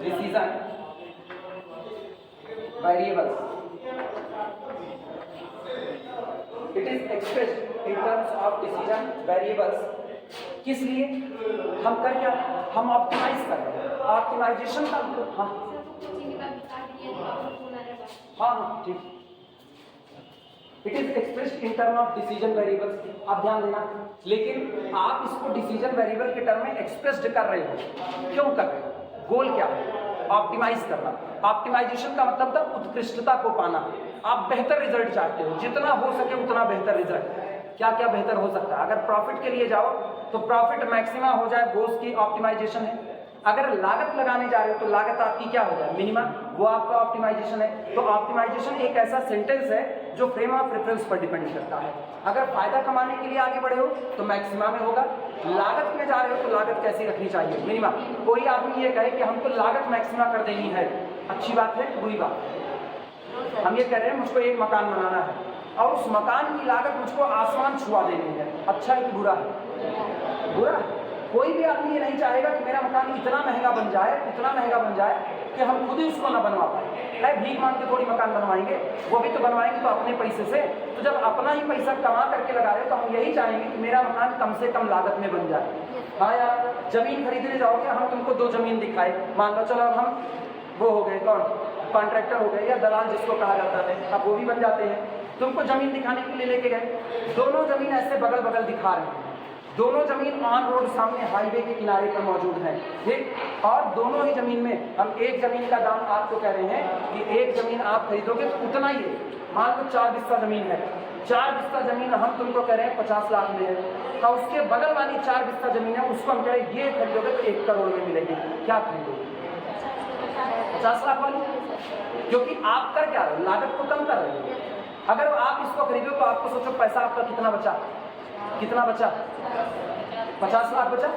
decision variables, it is expressed in terms of decision variables। किस लिए? हम कर क्या, हम optimise कर रहे हैं, ऑप्टिमाइजेशन का। हाँ ठीक, it is expressed in term of decision variables. आप ध्यान देना, लेकिन आप इसको डिसीजन वेरिएबल के टर्म में एक्सप्रेस्ड कर रहे हो, क्यों कर रहे हो? गोल क्या है? ऑप्टिमाइज करना। ऑप्टिमाइजेशन का मतलब था उत्कृष्टता को पाना। आप बेहतर रिजल्ट चाहते हो, जितना हो सके उतना बेहतर रिजल्ट। क्या क्या बेहतर हो सकता है? अगर प्रॉफिट के लिए जाओ तो प्रॉफिट मैक्सिमा हो जाए, वो उसकी ऑप्टिमाइजेशन है। अगर लागत लगाने जा रहे हो तो लागत आपकी क्या हो जाए, मिनिमम, वो आपका ऑप्टिमाइजेशन है। तो ऑप्टिमाइजेशन एक ऐसा सेंटेंस है जो फ्रेम ऑफ रेफरेंस पर डिपेंड करता है। अगर फायदा कमाने के लिए आगे बढ़े हो तो मैक्सिमा में होगा, लागत में जा रहे हो तो लागत कैसी रखनी चाहिए, मिनिमम। कोई आदमी ये कहे कि हमको लागत मैक्सिमा कर देनी है, अच्छी बात है, बुरी बात है? हम ये कह रहे हैं मुझको एक मकान बनाना है और उस मकान की लागत मुझको आसमान छुआ देनी है, अच्छा है कि बुरा है? बुरा है। कोई भी आदमी ये नहीं चाहेगा कि मेरा मकान इतना महंगा बन जाए, इतना महंगा बन जाए कि हम खुद ही उसको ना बनवा पाए। भीख मांग के थोड़ी मकान बनवाएंगे, वो भी तो बनवाएंगे तो अपने पैसे से। तो जब अपना ही पैसा कमा करके लगा रहे हो तो हम यही चाहेंगे कि मेरा मकान कम से कम लागत में बन जाए। हाँ यार, जमीन खरीदने जाओगे, हम तुमको 2 जमीन दिखाए, मान लो चलो हम वो हो गए, कौन, कॉन्ट्रैक्टर हो गए या दलाल जिसको कहा जाता है, अब वो भी बन जाते हैं। तुमको जमीन दिखाने के लिए लेके गए, दोनों जमीन ऐसे बगल बगल दिखा रहे हैं, दोनों जमीन ऑन रोड सामने हाईवे के किनारे पर मौजूद है, ठीक। और दोनों ही जमीन में हम एक जमीन का दाम आपको कह रहे हैं कि एक जमीन आप खरीदोगे तो उतना ही है। मान लो 4 बिस्सा जमीन है, 4 बिस्सा जमीन हम तुमको कह रहे हैं 50 लाख में है, और उसके बगल वाली 4 बिस्सा जमीन है उसको हम कह रहे हैं ये खरीदोगे तो 1 करोड़ में मिलेगी। क्या खरीदोगे? 50 लाख वाली, क्योंकि आप कर क्या रहे हो, लागत को कम कर रहे हो। अगर आप इसको खरीदो तो आपको सोचो पैसा आपका कितना बचा, कितना बचा, 50 लाख बचा।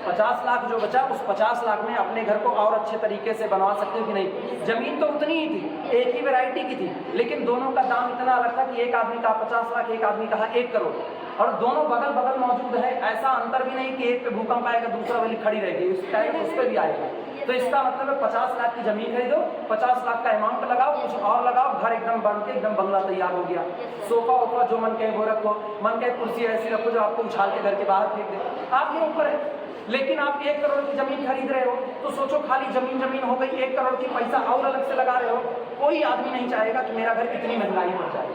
50 लाख जो बचा, उस 50 लाख में अपने घर को और अच्छे तरीके से बनवा सकते हो कि नहीं। जमीन तो उतनी ही थी, एक ही वैरायटी की थी, लेकिन दोनों का दाम इतना अलग था कि एक आदमी कहा 50 लाख, एक आदमी कहा 1 करोड़, और दोनों बगल बगल मौजूद है। ऐसा अंतर भी नहीं कि एक पे भूकंप आएगा दूसरा वाली खड़ी रहेगी, उस पर भी आएगा। तो इसका मतलब है 50 लाख की जमीन खरीदो, 50 लाख का अमाउंट लगाओ, कुछ और लगाओ, घर एकदम बन के एकदम बंगला तैयार हो गया। सोफा वोफा जो मन कहे वो रखो, मन कहे कुर्सी ऐसी रखो जो आपको उछाल के घर के बाहर फेंक दे, आपके ऊपर है। लेकिन आप 1 करोड़ की जमीन खरीद रहे हो तो सोचो खाली जमीन हो गई, 1 करोड़ की पैसा और अलग से लगा रहे हो। कोई आदमी नहीं चाहेगा कि मेरा घर इतनी महंगाई हो जाए,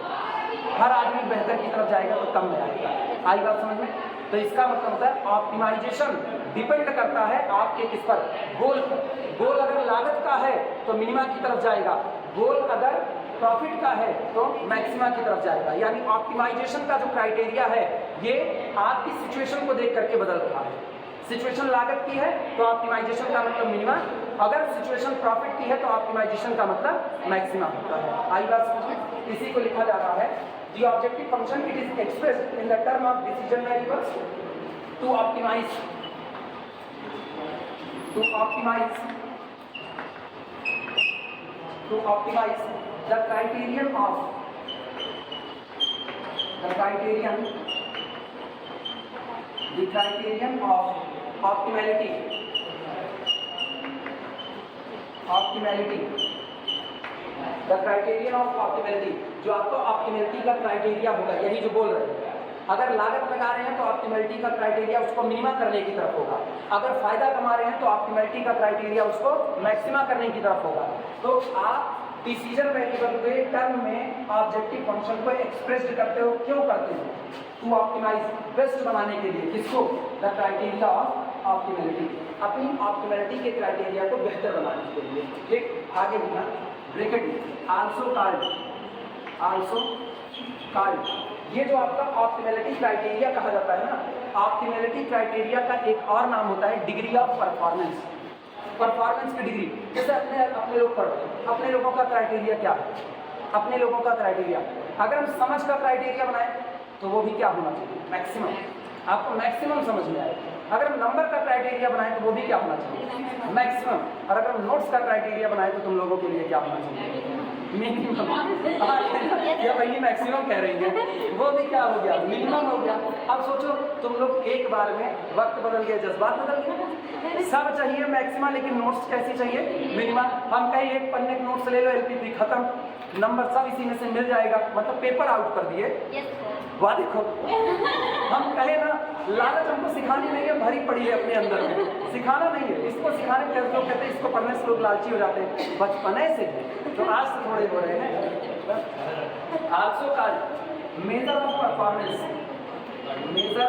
हर आदमी बेहतर की तरफ जाएगा तो कम में आएगा। आई बात समझ में? तो इसका मतलब होता है ऑप्टिमाइजेशन डिपेंड करता है आपके किस पर, गोल पर। गोल अगर लागत का है तो मिनिमा की तरफ जाएगा, गोल अगर प्रॉफिट का है तो मैक्सिमा की तरफ जाएगा। यानी ऑप्टिमाइजेशन का जो क्राइटेरिया है ये आपकी सिचुएशन को देख करके बदल रहा है। सिचुएशन लागत की है तो ऑप्टिमाइजेशन का मतलब मिनिमा, अगर सिचुएशन प्रॉफिट की है तो ऑप्टिमाइजेशन का मतलब मैक्सिमा होता है। आई बात समझ में? इसी को लिखा जा रहा है the objective function it is expressed in the term of decision variables to optimise the criterion of optimality the criterion of optimality, जो आपको ऑप्टिमैलिटी का क्राइटेरिया होगा, यही जो बोल रहे हैं। अगर लागत लगा रहे हैं तो ऑप्टिमैलिटी का क्राइटेरिया उसको मिनिमा करने की तरफ होगा, अगर फायदा कमा रहे हैं तो ऑप्टिमैलिटी का क्राइटेरिया उसको मैक्सिमा करने की तरफ होगा। तो आप डिसीजन वेरिएबल के टर्म में ऑब्जेक्टिव फंक्शन को एक्सप्रेस करते हो, क्यों करते हो? टू ऑप्टिमाइज, बेस्ट बनाने के लिए। किसको? द क्राइटेरिया ऑफ ऑप्टिमैलिटी, अपनी ऑप्टिमैलिटी के क्राइटेरिया को बेहतर बनाने के लिए। ठीक, आगे लिखना ब्रैकेट आल्सो कॉल्ड, ये जो आपका ऑप्टिमैलिटी क्राइटेरिया कहा जाता है ना, ऑप्टिमैलिटी क्राइटेरिया का एक और नाम होता है डिग्री ऑफ परफॉर्मेंस। परफॉर्मेंस की डिग्री, जैसे अपने लोग पढ़ते हैं, अपने लोगों का क्राइटेरिया क्या है? अपने लोगों का क्राइटेरिया, अगर हम समझ का क्राइटेरिया बनाएं तो वो भी क्या होना चाहिए? मैक्सिमम। आपको मैक्सिमम समझ में आए। अगर हम नंबर का क्राइटेरिया बनाएं तो वो भी क्या होना चाहिए? मैक्सिमम। और अगर हम नोट्स का क्राइटेरिया बनाएं तो तुम लोगों के लिए क्या होना चाहिए? मिनिमम। या वही मैक्सिमम कह रही है, वो भी क्या हो गया? मिनिमम हो गया। अब सोचो तुम लोग एक बार में, वक्त बदल गया, जज्बात बदल गए, सब चाहिए मैक्सिमा लेकिन नोट्स कैसी चाहिए? मिनिमम। हम कहीं एक पन्ने के नोट्स ले लो, LPP खत्म, नंबर सब इसी में से मिल जाएगा, मतलब पेपर आउट कर दिए। वाह देखो, हम कहे ना लालच हमको सिखानी नहीं है, भरी पड़ी है अपने अंदर में, सिखाना नहीं है। इसको सिखाने के लोग कहते हैं, इसको पढ़ने से लोग लालची हो जाते हैं, बचपने से। तो आज से थोड़े हो रहे हैं। Also called measure of performance, measure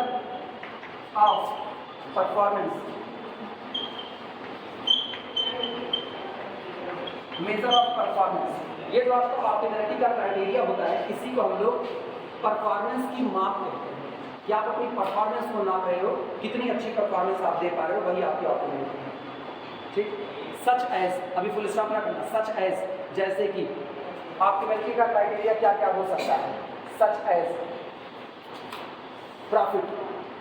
of performance, measure of performance. ये जो आपका ऑप्टिमैलिटी का क्राइटेरिया होता है, इसी को हम लोग परफॉर्मेंस की माप कहते हैं। कि आप अपनी परफॉर्मेंस को नाप रहे हो, कितनी अच्छी परफॉर्मेंस आप दे पा रहे हो, वही आपकी ऑप्टिमैलिटी है। ठीक, सच एज, अभी फुल स्टॉप ना करना, सच एज, जैसे कि ऑप्टिमैलिटी का क्राइटेरिया क्या क्या हो सकता है? सच एज प्रॉफिट,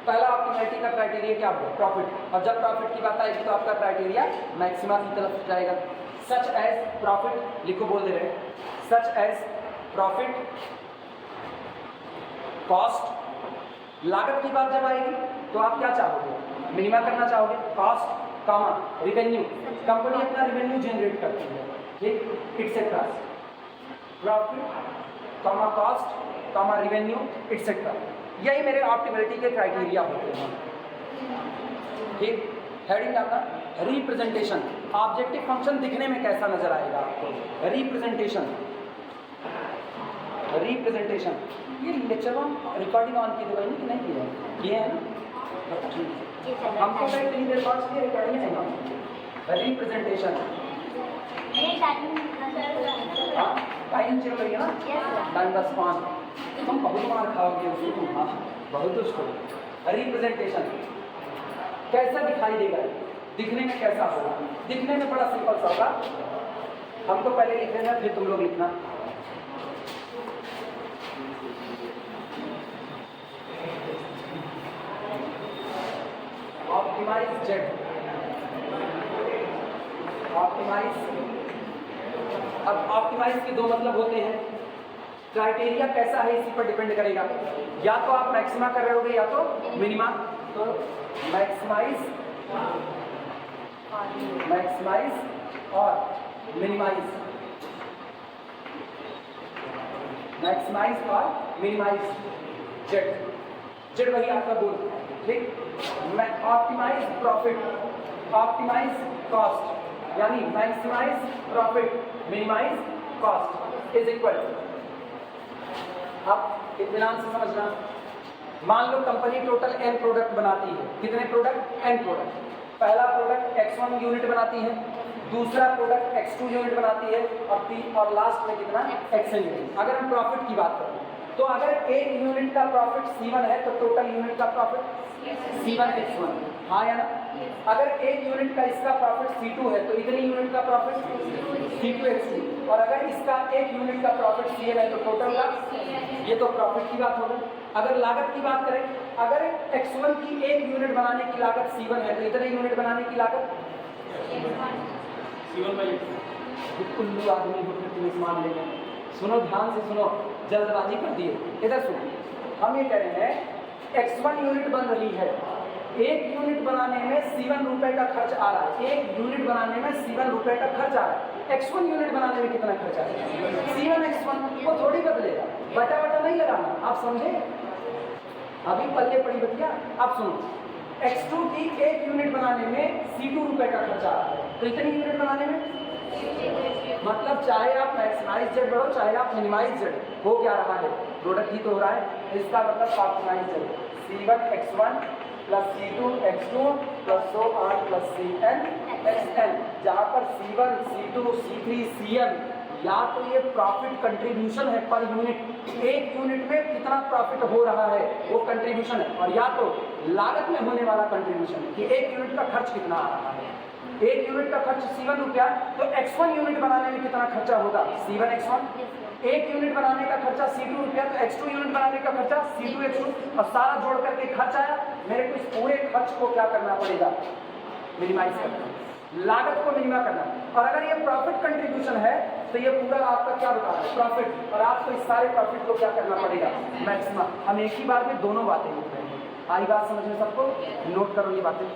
पहला ऑप्टिमैलिटी का क्राइटेरिया क्या होगा? प्रॉफिट। और जब प्रॉफिट की बात आएगी तो आपका क्राइटेरिया मैक्सिमा की तरफ जाएगा। सच एज प्रॉफिट, लिखो, बोल दे रहे हैं, सच एज प्रॉफिट, कॉस्ट। लागत की बात जब आएगी तो आप क्या चाहोगे? मिनिमा करना चाहोगे। कॉस्ट, कामा, रिवेन्यू, कंपनी अपना रिवेन्यू जनरेट करती है, ठीक, इट्सेट्रा। प्रॉफिट, कामा कॉस्ट, कामा रिवेन्यू, इट्सेट्रा, यही मेरे ऑप्टिमैलिटी के क्राइटेरिया होते हैं। ठीक, हेडिंग आपका रिप्रेजेंटेशन, ऑब्जेक्टिव फंक्शन दिखने में कैसा नजर आएगा आपको? Representation, representation. ये लेक्चर में रिकॉर्डिंग ऑन की दवाई कि नहीं की है? किए हैं ना? हमको कहीं इतनी देर बाद की रिकॉर्डिंग है ना? रिप्रेजेंटेशन, टाइम चल रही है ना? टाइम 10:05। तुम बहुत मार खाओगे उसको, तुम हाँ बहुत उसको। रिप्रेजेंटेशन कैसा दिखाई देगा? दिखने में कैसा होगा? दिखने में बड़ा सिंपल सा होगा। हमको पहले लिख देना, फिर तुम लोग लिखना। Optimise Z, optimise. अब ऑप्टिमाइज के दो मतलब होते हैं। क्राइटेरिया कैसा है इसी पर डिपेंड करेगा, या तो आप मैक्सिमा कर रहे होगे या तो मिनिमा। तो मैक्सिमाइज, मैक्सिमाइज और मिनिमाइज, मैक्सिमाइज और मिनिमाइज, जेड, जेड वही आपका गोल। ठीक, ऑप्टिमाइज प्रॉफिट, ऑप्टिमाइज कॉस्ट, यानी maximise profit, minimise cost is equal. अब इत्मीनान से समझना, मान लो कंपनी टोटल n प्रोडक्ट बनाती है, कितने प्रोडक्ट? n product. पहला प्रोडक्ट x1 यूनिट बनाती है, दूसरा प्रोडक्ट x2 यूनिट बनाती है, और लास्ट में कितना? xn unit. अगर हम प्रॉफिट की बात करें तो अगर एक यूनिट का प्रॉफिट C1 है तो टोटल यूनिट का प्रॉफिट C1 x1, हाँ या ना? अगर एक यूनिट का इसका प्रॉफिट C2 है तो इतनी यूनिट का प्रॉफिट C2 x2, और अगर इसका एक यूनिट का प्रॉफिट CN है तो टोटल का, ये तो प्रॉफिट की बात हो गई। अगर लागत की बात करें, अगर x1 की एक यूनिट बनाने की लागत C1 है तो इतने यूनिट बनाने की लागत उल्लू आदमी को फिर पुलिस मान लेंगे। सुनो ध्यान से सुनो, जल्दबाजी कर दिए, इधर सुनो। हम ये कह रहे हैं x1 यूनिट बन रही है, एक यूनिट बनाने में C1 रुपए का खर्च आ रहा है, एक यूनिट बनाने में C1 रुपए का खर्च आ रहा है। x1 यूनिट बनाने में कितना खर्च आ रहा है? C1 x1 वो थोड़ी बदलेगा, बटा बटा नहीं लगाना, आप समझे? अभी पल्ले पड़ी बतिया। आप सुनो, x2 की एक यूनिट बनाने में C2 रुपए का खर्च आ रहा है, तो इतनी यूनिट बनाने में मतलब चाहे आप मैक्सिमाइज जेड बढ़ो चाहे आप मिनिमाइज जेड, हो क्या रहा है? प्रोडक्ट ही तो हो रहा है। इसका मतलब optimise Z C1 x1 plus C2 x2 plus so on plus CN xn, जहाँ पर C1 C2 C3 CN या तो ये प्रॉफिट कंट्रीब्यूशन है पर यूनिट, एक यूनिट में कितना प्रॉफिट हो रहा है वो कंट्रीब्यूशन है, और या तो लागत में होने वाला कंट्रीब्यूशन है कि एक यूनिट का खर्च कितना आ रहा है। एक यूनिट का खर्च C1 रुपया, तो x1 यूनिट बनाने में कितना खर्चा होगा? C1 x1। एक यूनिट बनाने का खर्चा C2 रुपया, तो x2 यूनिट बनाने का खर्चा C2 x2, और सारा जोड़ करके खर्च आया। मेरे को इस पूरे खर्च को क्या करना पड़ेगा? मिनिमाइज करना, लागत को मिनिमा करना। और अगर ये प्रॉफिट कंट्रीब्यूशन है तो ये पूरा आपका क्या बता रहा है? प्रॉफिट, और आपको इस सारे प्रॉफिट को क्या करना पड़ेगा? मैक्सिमम। हम एक ही बार में दोनों बातें लिख रहे हैं। आई बात समझ में सबको? नोट करो ये बातें।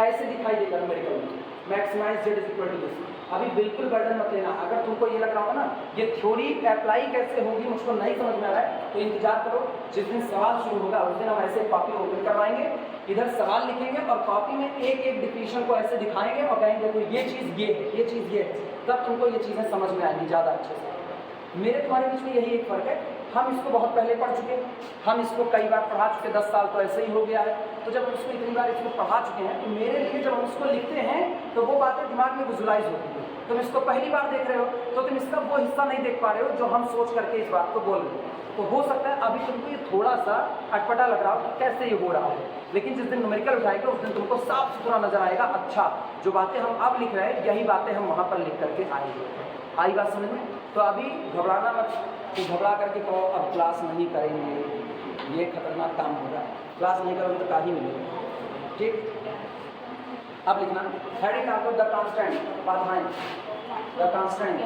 ऐसे दिखाई देगा न्यूमेरिकल में, maximise Z is equal to this. अभी बिल्कुल बर्डन मत लेना। अगर तुमको ये लग रहा हो ना ये थ्योरी अप्लाई कैसे होगी मुझको नहीं समझ में आ रहा है, तो इंतजार करो, जिस दिन सवाल शुरू होगा उस दिन हम ऐसे कॉपी ओपन करवाएंगे, इधर सवाल लिखेंगे और कॉपी में एक एक डिफिनेशन को ऐसे दिखाएंगे और कहेंगे देखो ये चीज़ ये है, ये चीज़ ये है, तब तुमको ये चीज़ें समझ में आएंगी ज़्यादा अच्छे से। मेरे तुम्हारे बीच में यही एक फ़र्क है, हम इसको बहुत पहले पढ़ चुके, हम इसको कई बार पढ़ा चुके, 10 साल तो ऐसे ही हो गया है। तो जब हम इसको इतनी बार इसको पढ़ा चुके हैं तो मेरे लिए जब हम इसको लिखते हैं तो वो बातें दिमाग में विजुलाइज होती है। तुम इसको पहली बार देख रहे हो तो तुम इसका वो हिस्सा नहीं देख पा रहे हो जो हम सोच करके इस बात को बोल रहे हो। तो हो सकता है अभी तुमको ये थोड़ा सा अटपटा लग रहा हो कि कैसे ये हो रहा है, लेकिन जिस दिन न्यूमेरिकल उठाएगा उस दिन तुमको साफ सुथरा नजर आएगा। अच्छा, जो बातें हम अब लिख रहे हैं यही बातें हम वहाँ पर लिख करके आएंगे। आई बात समझ में? तो अभी घबराना मत कि घबरा करके कहो अब क्लास नहीं करेंगे, ये खतरनाक काम हो रहा है, क्लास नहीं करोगे तो का ही मिलेगा। ठीक, अब लिखना हेडिंग आपको द कांस्टेंट बाधाएं, द कांस्टेंट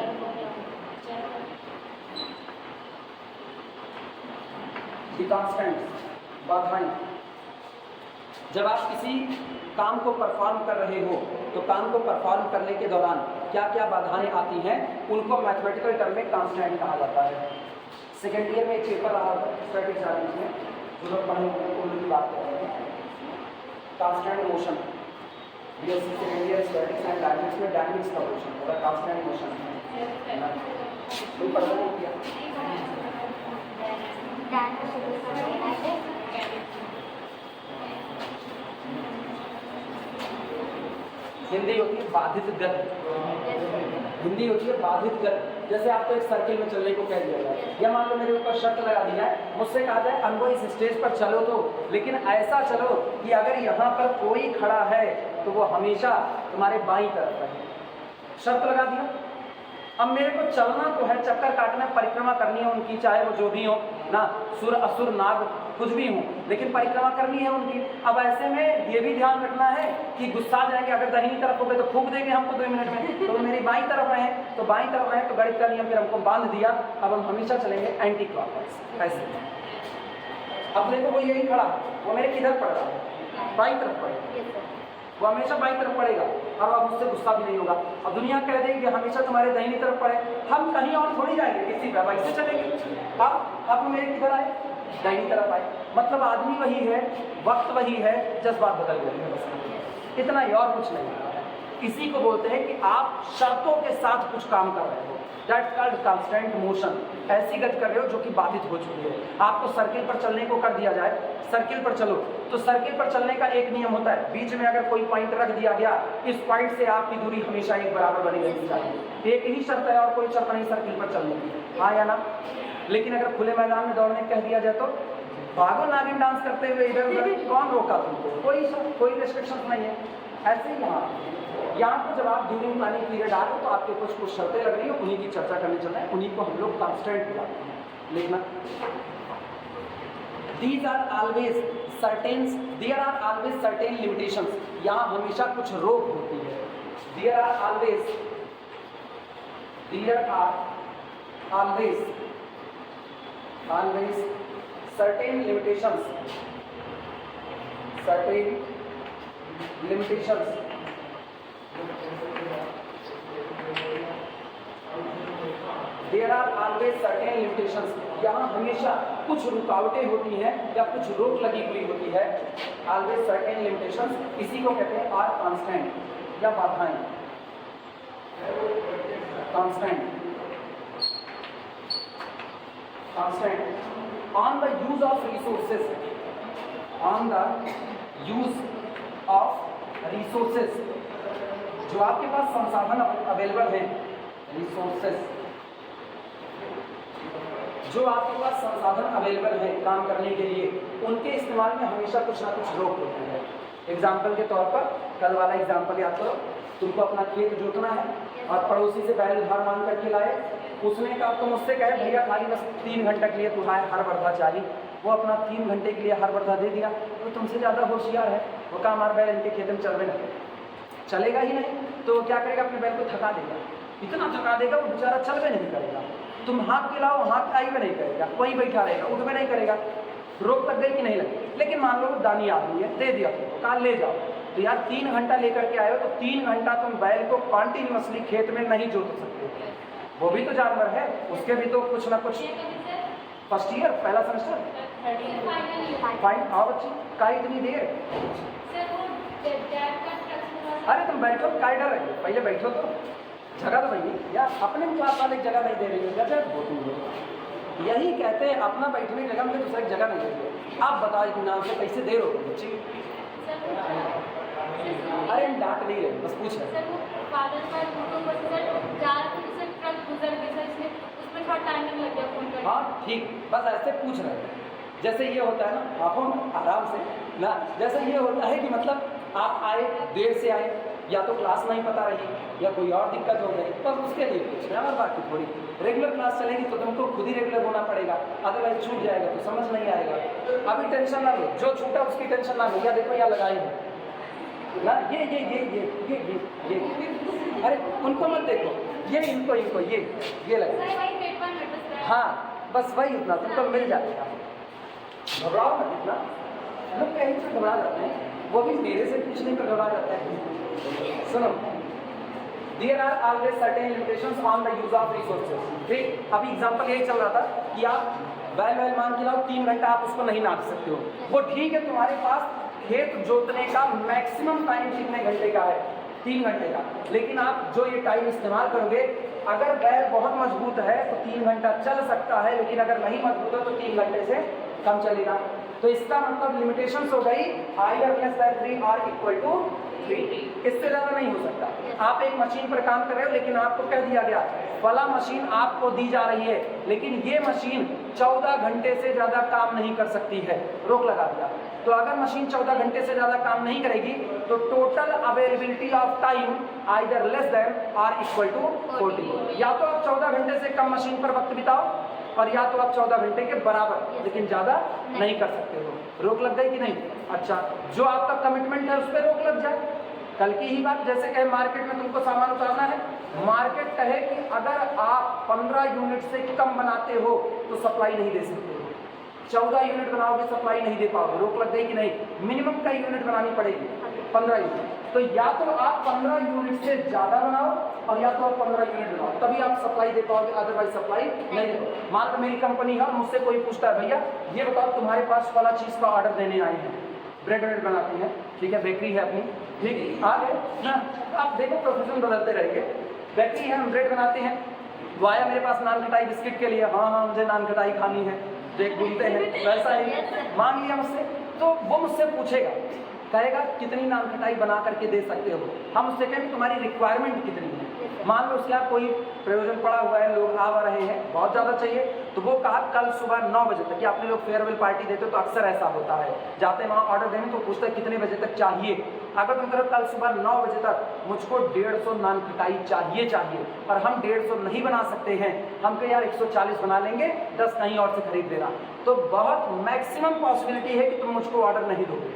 द कांस्टेंट बाधाएं। जब आप किसी काम को परफॉर्म कर रहे हो तो काम को परफॉर्म करने के दौरान क्या क्या बाधाएं आती हैं उनको मैथमेटिकल टर्म में कांस्टेंट कहा जाता है। सेकेंड ईयर में एक पेपर रहा था स्टैटिक चार्जेस में, जो लोग पढ़े होंगे उनकी बात कर रहे हैं। Constant motion, BSc second year statics and dynamics में डायनेमिक्स का मोशन होगा, कांस्टेंट मोशन कोई पढ़ा नहीं किया? हिंदी होती है बाधित गति, हिंदी होती है बाधित गति। जैसे आपको एक सर्किल में चलने को कह दिया जाए, या मान लो मेरे ऊपर शर्त लगा दी जाए, मुझसे कहा जाए अनुभव इस स्टेज पर चलो तो, लेकिन ऐसा चलो कि अगर यहाँ पर कोई खड़ा है तो वो हमेशा तुम्हारे बाईं तरफ है। शर्त लगा दिया। अब मेरे को चलना तो है, चक्कर काटना, परिक्रमा करनी है उनकी, चाहे वो जो भी हो ना, सुर असुर नाग कुछ भी हो, लेकिन परिक्रमा करनी है उनकी। अब ऐसे में ये भी ध्यान रखना है कि गुस्सा आ जाएंगे, अगर दाहिनी तरफ हो गए तो फूंक देंगे हमको 2 मिनट में, तो मेरी बाईं तरफ रहे तो बाईं तरफ रहे तो गणित का नियम फिर हमको बांध दिया। अब हम हमेशा चलेंगे एंटी क्लॉकवाइज ऐसे। अब देखो वो यही खड़ा, वो मेरे किधर पड़ रहा है? बाईं तरफ पड़ेगा, वो हमेशा बाईं तरफ पड़ेगा। और अब मुझसे गुस्सा भी नहीं होगा। अब दुनिया कह देगी हमेशा तुम्हारे दाहिनी तरफ पड़े, हम कहीं और थोड़ी जाएंगे, किसी बाइक से चलेंगे। अब मेरे किधर आए? दाहिनी तरफ आए। मतलब आदमी वही है, वक्त वही है, जज्बात बदल गए हैं, बस इतना ही और कुछ नहीं। इसी को बोलते हैं कि आप शर्तों के साथ कुछ काम कर रहे हो, दैट्स कॉल्ड कांस्टेंट मोशन। ऐसी गति कर रहे हो जो कि बाधित हो चुकी है। आपको सर्किल पर चलने को कर दिया जाए, सर्किल पर चलो, तो सर्किल पर चलने का एक नियम होता है, बीच में अगर कोई पॉइंट रख दिया गया, इस पॉइंट से आपकी दूरी हमेशा एक बराबर बनी रहनी चाहिए। एक ही शर्त है और कोई शर्त नहीं सर्किल पर चलने की, हाँ या ना। लेकिन अगर खुले मैदान में दौड़ने कह दिया जाए तो भागो नागिन डांस करते हुए इधर उधर, कौन रोका तुमको? कोई रेस्ट्रिक्शन नहीं है। ऐसे ही यहाँ पर जब आप ड्यूरिंग प्लानिंग पीरियड आ रहे हो तो आपके कुछ शर्तें लग रही है, उन्हीं की चर्चा करने चल रहे हैं, उन्हीं को हम लोग कांस्टेंट बुलाते हैं। लिखना, These are always certain, there are always certain limitations, यहाँ हमेशा कुछ रोक होती है। There are always certain limitations, There are always certain limitations, यहाँ हमेशा कुछ रुकावटें होती हैं या कुछ रोक लगी हुई होती है। Always certain limitations, इसी को कहते हैं are constant या बाधाएं। Constant on the use of resources, जो आपके पास संसाधन अवेलेबल हैं, रिसोर्सेस, जो आपके पास संसाधन अवेलेबल है काम करने के लिए, उनके इस्तेमाल में हमेशा कुछ ना कुछ रोक होती है। एग्जाम्पल के तौर पर कल वाला एग्जाम्पल याद करो, तुमको अपना खेत जोतना है और पड़ोसी से बैल उधार मांग करके लाए, उसने कहा, तुम उससे कहे भैया खाली बस 3 घंटे के लिए तुम्हारे हर वर्धा चाहिए, वो अपना 3 घंटे के लिए हर वर्धा दे दिया, तो तुमसे ज़्यादा होशियार है, वो कहा हमारा बैल इनके खेत में चलेगा ही नहीं, तो क्या करेगा, अपने बैल को थका देगा, इतना थका देगा वो बेचारा चल भी नहीं करेगा। तुम हाथ खिलाओ, हाथ आई भी नहीं करेगा, वहीं बैठा रहेगा, उठ भी नहीं करेगा। रोक तक गई कि नहीं लगी? लेकिन मान लो दानी आदमी है, दे दिया तुमको, कहा ले जाओ, तो यार 3 घंटा लेकर के आए हो, तो 3 घंटा तुम बैल को कॉन्टिन्यूसली खेत में नहीं जोत सकते, वो भी तो जानवर है, उसके भी तो कुछ ना कुछ। फर्स्ट ईयर, पहला सेमेस्टर, फाइन। आओ बच्ची, का इतनी देर? अरे तुम बैठो, काय डर रही हो, पहले बैठो तो, जगह तो नहीं यार, अपने क्लास वाले जगह नहीं दे रही हो, गजब हो तुम। यही कहते हैं अपना बैठने की जगह, मुझे दूसरा की जगह नहीं दे रही हो। आप बताओ इतना से कैसे दे रहे हो बच्ची? अरे डांट नहीं रहे, बस पूछ रहे। हाँ ठीक, बस ऐसे पूछ रहे हैं। जैसे ये होता है ना, आप आराम से ना, जैसे ये होता है कि मतलब आप आए, देर से आए, या तो क्लास नहीं पता रही या कोई और दिक्कत हो गई, बस उसके लिए पूछ रहे हैं, और बाकी थोड़ी। रेगुलर क्लास चलेगी तो तुमको खुद ही रेगुलर होना पड़ेगा, अदरवाइज छूट जाएगा तो समझ नहीं आएगा। अभी टेंशन ना लो, जो छूटा उसकी टेंशन ना लो। या देखो यहाँ लगाई है ना, ये अरे उनको मत देखो, ये इनको ये लगा, हाँ बस वही उतना तुमको मिल जाएगा। घबराओ मत इतना, लोग कहीं से घबरा जाते हैं, वो भी मेरे से पूछने पर घबरा जाते हैं। सुनो, there are always certain limitations on the use of resources. ठीक, अभी एग्जांपल यही चल रहा था कि आप बैल मान के लाओ, 3 घंटा आप उसको नहीं नाप सकते हो, वो ठीक है, तुम्हारे पास खेत जोतने का मैक्सिमम टाइम कितने घंटे का है? 3 घंटे का। लेकिन आप जो ये टाइम इस्तेमाल करोगे, अगर बैल बहुत मजबूत है तो 3 घंटा चल सकता है, लेकिन अगर नहीं मजबूत है तो 3 घंटे से कम चलेगा। तो इसका मतलब लिमिटेशंस हो गई आइदर लेस देन 3 और इक्वल टू 3, इससे ज़्यादा नहीं हो सकता। आप एक मशीन पर काम कर रहे हो, लेकिन आपको कह दिया गया वाला मशीन आपको दी जा रही है, लेकिन ये मशीन 14 घंटे से ज़्यादा काम नहीं कर सकती है, रोक लगा दिया। तो अगर मशीन 14 घंटे से ज़्यादा काम नहीं करेगी तो total availability of time either less than और इक्वल टू 40। या तो आप 14 घंटे से कम मशीन पर वक्त बिताओ, और या तो आप 14 घंटे के बराबर, लेकिन ज़्यादा नहीं कर सकते हो। रोक लग गई कि नहीं? अच्छा, जो आपका कमिटमेंट है उस पर रोक लग जाए। कल की ही बात, जैसे कहे मार्केट में तुमको सामान उतारना है, मार्केट कहे कि अगर आप 15 यूनिट से कम बनाते हो तो सप्लाई नहीं दे सकते हो, 14 यूनिट बनाओगे सप्लाई नहीं दे पाओगे। रोक लग गई कि नहीं? मिनिमम कई यूनिट बनानी पड़ेगी? 15 यूनिट। तो या तो आप 15 यूनिट से ज़्यादा बनाओ और या तो आप 15 यूनिट बनाओ, तभी आप सप्लाई दे पाओगे, अदरवाइज सप्लाई नहीं दे। मान लो मेरी कंपनी है, मुझसे कोई पूछता है भैया ये बताओ तुम्हारे पास वाला चीज़ का ऑर्डर देने आए हैं, ब्रेड वेड बनाते हैं, ठीक है, बेकरी है अपनी, ठीक, आगे ना आप देखो प्रोफेशन बदलते रहेंगे। बेकरी है, हम ब्रेड बनाते हैं, वो आया मेरे पास नान खटाई बिस्किट के लिए, हाँ हाँ मुझे नान खटाई खानी है, देख घूमते हैं, वैसा ही मांग लिया मुझसे, तो वो मुझसे पूछेगा, कहेगा कितनी नान खटाई बना करके दे सकते हो। हम उससे कहेंगे तुम्हारी रिक्वायरमेंट कितनी है। मान लो उसके यहाँ कोई प्रयोजन पड़ा हुआ है, लोग आ रहे हैं, बहुत ज़्यादा चाहिए, तो वो कहा कल सुबह 9 बजे तक, कि आपने लोग फेयरवेल पार्टी देते हो तो अक्सर ऐसा होता है, जाते हैं वहाँ ऑर्डर देने तो पूछते हैं कितने बजे तक चाहिए। अगर तुम करो कल सुबह 9 बजे तक मुझको 150 नान खटाई चाहिए और हम 150 नहीं बना सकते हैं, हम कहें यार 140 बना लेंगे, 10 कहीं और से खरीद देना, तो बहुत मैक्सिमम पॉसिबिलिटी है कि तुम मुझको ऑर्डर नहीं दोगे,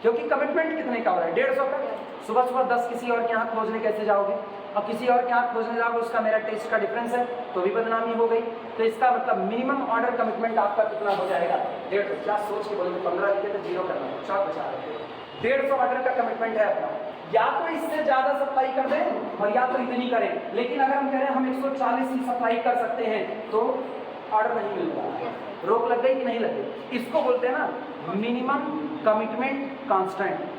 क्योंकि कमिटमेंट कितने का हो रहा है, 150 का। सुबह सुबह 10 किसी और के यहाँ खोजने कैसे जाओगे, और किसी और के यहाँ खोजने जाओगे, उसका मेरा टेस्ट का डिफरेंस है तो भी बदनामी हो गई। तो इसका मतलब मिनिमम ऑर्डर कमिटमेंट आपका कितना हो जाएगा, 150। क्या सोच के बोलेंगे 15 लिखे तो 0 करना, शॉर्ट बचा रहे थे, 150 ऑर्डर का कमिटमेंट है अपना, या तो इससे ज़्यादा सप्लाई कर दें और या तो इतनी करें। लेकिन अगर हम कह रहे हैं हम 140 ही सप्लाई कर सकते हैं तो ऑर्डर नहीं मिल रहा, रोक लग गई कि नहीं लग गई। इसको बोलते हैं ना मिनिमम कमिटमेंट कांस्टेंट।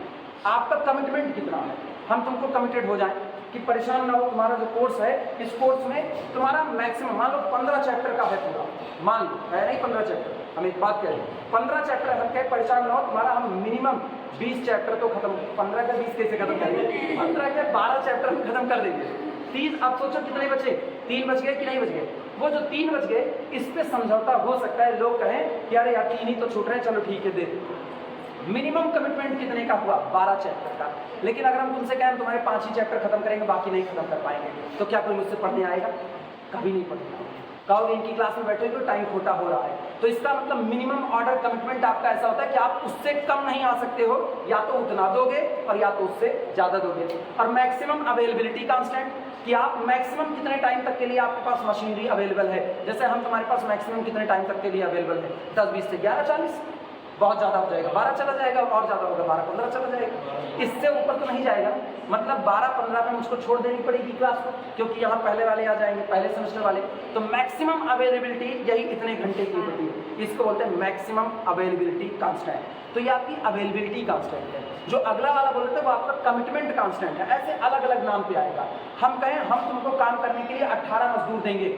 आपका कमिटमेंट कितना है, हम तुमको कमिटेड हो जाएं कि परेशान ना हो, तुम्हारा जो कोर्स है इस कोर्स में तुम्हारा मैक्सिमम मान लो 15 चैप्टर का है पूरा, मान लो है नहीं 15 चैप्टर, हम एक बात करें 15 चैप्टर हम कहें परेशान ना हो, तुम्हारा हम मिनिमम 20 चैप्टर तो खत्म, 15 का 20 कैसे खत्म करेंगे, 15 के 12 चैप्टर हम खत्म कर देंगे। 30, अब सोचो कितने बचे, 3 बच गए कि नहीं बच गए। वो जो 3 बच गए इस पे समझौता हो सकता है, लोग कहें कि अरे यार 3 ही तो छूट रहे हैं, चलो ठीक है दे। मिनिमम कमिटमेंट कितने का हुआ, 12 चैप्टर का। लेकिन अगर हम तुमसे कहें तुम्हारे 5 ही चैप्टर खत्म करेंगे, बाकी नहीं खत्म कर पाएंगे, तो क्या कोई मुझसे पढ़ने आएगा, कभी नहीं पढ़ने आएगा। कहोगे इनकी क्लास में बैठे तो टाइम खोटा हो रहा है। तो इसका मतलब मिनिमम ऑर्डर कमिटमेंट आपका ऐसा होता है कि आप उससे कम नहीं आ सकते हो, या तो उतना दोगे और या तो उससे ज़्यादा दोगे। और मैक्सिमम अवेलेबिलिटी कांस्टेंट, कि आप मैक्सिमम कितने टाइम तक के लिए आपके पास मशीनरी अवेलेबल है। जैसे हम तुम्हारे पास मैक्सिमम कितने टाइम तक के लिए अवेलेबल है, 10, 20 से 11, 40, बहुत ज़्यादा हो जाएगा 12 चला जाएगा, और ज़्यादा होगा 12, 15 चला जाएगा, इससे ऊपर तो नहीं जाएगा। मतलब 12, 15 पे मुझको छोड़ देनी पड़ेगी क्लास को, क्योंकि यहाँ पहले वाले आ जाएंगे, पहले सेमेस्टर वाले। तो मैक्सिमम अवेलेबिलिटी यही इतने घंटे की होती है, इसको बोलते हैं मैक्सिमम अवेलेबिलिटी कांस्टेंट। तो ये आपकी अवेलेबिलिटी कांस्टेंट है। जो अगला वाला बोलते हैं वो आपका कमिटमेंट कांस्टेंट है। ऐसे अलग अलग नाम पे आएगा। हम कहें हम तुमको काम करने के लिए 18 मजदूर देंगे,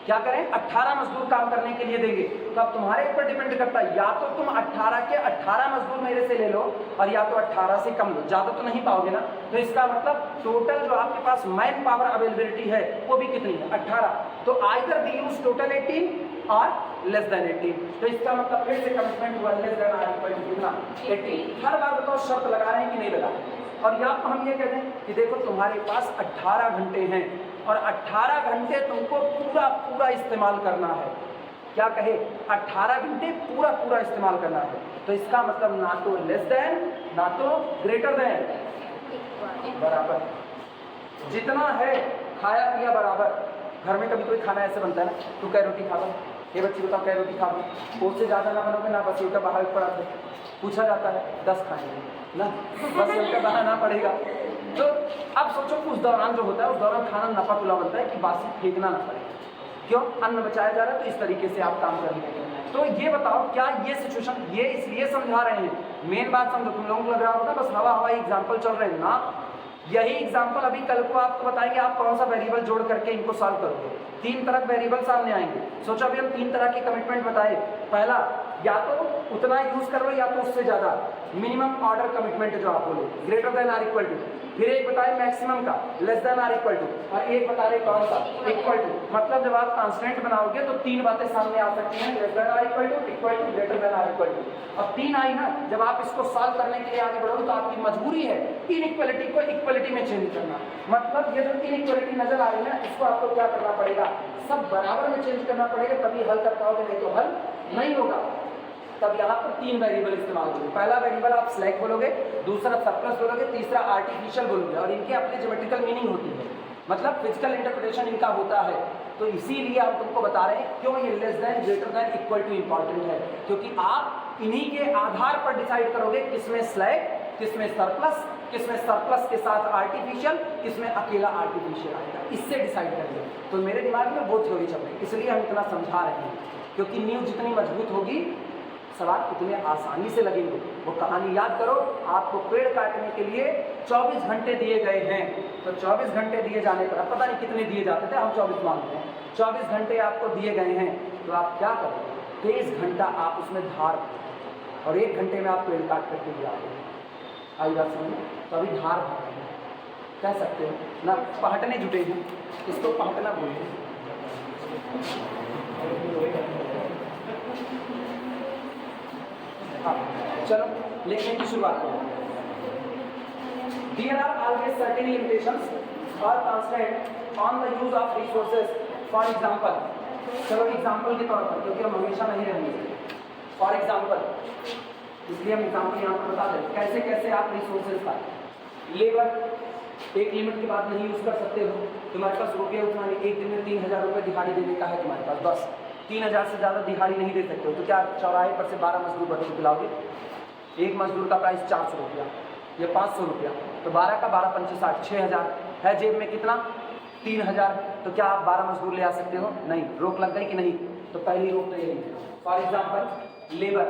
क्या करें 18 मजदूर काम करने के लिए देंगे, तो अब तुम्हारे ऊपर डिपेंड करता है, या तो तुम 18 के 18 मजदूर मेरे से ले लो और या तो 18 से कम लो, ज़्यादा तो नहीं पाओगे ना। तो इसका मतलब टोटल जो आपके पास मैन पावर अवेलेबिलिटी है वो भी कितनी है, 18। तो आइदर बी यूज टोटल 18 और लेस देन 18। तो इसका मतलब फिर से कमिटमेंट हुआ less than or equal to कितना, 18। हर बार बताओ शर्त लगा रहे हैं कि नहीं लगा रहे हैं। और या तो हम ये कहते हैं कि देखो तुम्हारे पास 18 घंटे हैं और 18 घंटे तुमको पूरा इस्तेमाल करना है। क्या कहे 18 घंटे पूरा इस्तेमाल करना है। तो इसका मतलब ना तो लेस देन ना तो ग्रेटर देन, बराबर। जितना है खाया पिया बराबर। घर में कभी कोई खाना ऐसे बनता है ना, तू क्या रोटी खा लो, ये बच्ची बताओ क्या रोटी खा लो, उससे ज़्यादा ना बनोगे ना, बस उल्टा बाहर पड़ा पूछा जाता है 10 खाएंगे ना, बस उल्टा बहाना पड़ेगा। तो अब सोचो उस दौरान जो होता है उस दौरान खाना नपा तुला बनता है कि बासी फेंकना ना पड़े, क्यों अन्न बचाया जा रहा है। तो इस तरीके से आप काम कर लेंगे। तो ये बताओ क्या ये सिचुएशन, ये इसलिए समझा रहे हैं, मेन बात समझो। तुम लोगों को लग रहा होगा बस हवाई एग्जाम्पल चल रहे हैं ना, यही एग्जाम्पल अभी कल को आपको बताएंगे आप कौन सा वेरिएबल जोड़ करके इनको सॉल्व करोगे। 3 तरह के वेरिएबल सामने आएंगे। सोचो अभी हम 3 तरह के कमिटमेंट बताए। पहला, या तो उतना यूज कर लो या तो उससे ज्यादा, मिनिमम ऑर्डर कमिटमेंट जो आप बोले, greater than or equal to. फिर एक बताए मैक्सिमम का, less than or equal to, और एक बता रहे कौन सा, इक्वल टू। मतलब जब आप कांस्टेंट बनाओगे तो 3 बातें सामने आ सकती हैं, less than or equal to, equal to, greater than or equal to. अब 3 आई ना, जब आप इसको सॉल्व करने के लिए आगे बढ़ोगे तो आपकी मजबूरी है इनइक्वालिटी को इक्वलिटी में चेंज करना। मतलब ये जो इनइक्वालिटी नजर आ रही है ना, इसको आपको क्या करना पड़ेगा, सब बराबर में चेंज करना पड़ेगा, तभी हल कर पाओगे, नहीं तो हल नहीं होगा। तब यहाँ पर 3 वेरिएबल इस्तेमाल होंगे। पहला वेरिएबल आप स्लैक बोलोगे, दूसरा सरप्लस बोलोगे, तीसरा आर्टिफिशियल बोलोगे, और इनके अपने ज्योमेट्रिकल मीनिंग होती है, मतलब फिजिकल इंटरप्रिटेशन इनका होता है। तो इसीलिए हम तुमको बता रहे हैं क्यों ये less than, greater than, equal two important है, क्योंकि आप इन्हीं के आधार पर डिसाइड करोगे किसमें स्लैक, किसमें सरप्लस, किसमें सरप्लस के साथ आर्टिफिशियल, किसमें अकेला आर्टिफिशियल आएगा, इससे डिसाइड करेंगे। तो मेरे दिमाग में वो थ्योरी चल रही है, इसलिए हम इतना समझा रहे हैं, क्योंकि नींव जितनी मजबूत होगी सवाल इतने आसानी से लगेंगे। वो कहानी याद करो, आपको पेड़ काटने के लिए 24 घंटे दिए गए हैं, तो 24 घंटे दिए जाने पर, अब पता नहीं कितने दिए जाते थे, हम 24 मानते हैं, 24 घंटे आपको दिए गए हैं, तो आप क्या करोगे? 23 घंटा आप उसमें धार, और 1 घंटे में आप पेड़ काट करके ले आते हैं। आई बात समझ में? तो अभी धार भर रहे हैं, कह सकते हो ना, पहटने जुटे हैं, इसको पहटना बोलते हैं। हाँ, चलो लिखने की शुरुआत करो। There are always certain limitations or constraints on the use of resources. For example, चलो एग्जाम्पल के तौर पर, क्योंकि हम हमेशा नहीं रहेंगे। फॉर एग्जाम्पल, इसलिए हम एग्जाम्पल यहाँ पर बता दें कैसे कैसे आप रिसोर्सेज का। लेबर एक लिमिट के बाद नहीं यूज़ कर सकते हो, तुम्हारे पास रुपये उतना नहीं, एक दिन में 3000 रुपये दिहाड़ी देने का है तुम्हारे पास, बस 3000 से ज़्यादा दिहाड़ी नहीं दे सकते हो, तो क्या चौराहे पर से 12 मजदूर बटोर के लाओगे? एक मजदूर का प्राइस 400 रुपया, ये 500 रुपया, तो 12 का 12 पंचे 60, 6000 है जेब में, कितना? 3000, तो क्या आप 12 मजदूर ले आ सकते हो? नहीं। रोक लग गई कि नहीं? तो पहली रोक तो यही है। फॉर एग्जाम्पल लेबर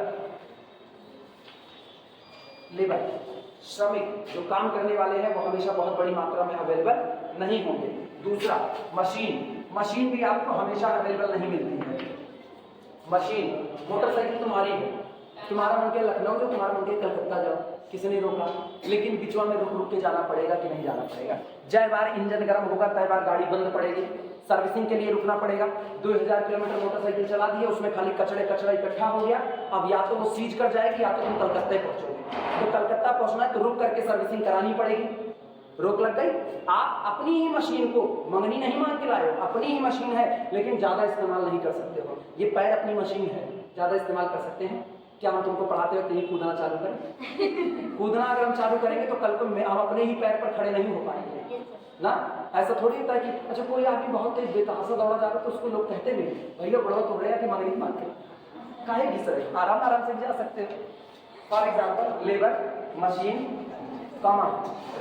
श्रमिक जो काम करने वाले हैं वो हमेशा बहुत बड़ी मात्रा में अवेलेबल नहीं होंगे। दूसरा मशीन भी आपको हमेशा अवेलेबल नहीं मिलती है। मशीन, मोटरसाइकिल तुम्हारी है, तुम्हारा मन के लखनऊ जाओ, तुम्हारा मन के कलकत्ता जाओ, किसी ने रोका, लेकिन बिचवा में रुक रुक के जाना पड़ेगा कि नहीं जाना पड़ेगा? जय बार इंजन गर्म होगा तय बार गाड़ी बंद पड़ेगी, सर्विसिंग के लिए रुकना पड़ेगा। 2000 किलोमीटर मोटरसाइकिल चला दिए, उसमें खाली कचरा इकट्ठा हो गया, अब या तो वो सीज कर जाएगी या तो तुम कलकत्ता पहुंचोगे। तो कलकत्ता पहुंचना है तो रुक करके सर्विसिंग करानी पड़ेगी। रोक लग गई। आप अपनी ही मशीन को मंगनी नहीं मांग के लाए हो, अपनी ही मशीन है, लेकिन ज्यादा इस्तेमाल नहीं कर सकते हो। ये पैर अपनी मशीन है, ज्यादा इस्तेमाल कर सकते हैं क्या? हम तुमको पढ़ाते हो कहीं कूदना चालू करें? कूदना अगर हम चालू करेंगे तो कल को हम अपने ही पैर पर खड़े नहीं हो पाएंगे ना। ऐसा थोड़ी होता है कि अच्छा कोई आदमी बहुत तेज बेतहाशा दौड़ा जा रहा है तो उसको लोग कहते भी भैया बड़ा तो रहे कि मंगनी मांग के काहे घिस रहे, आराम से जा सकते हो। For example labour, machine, common,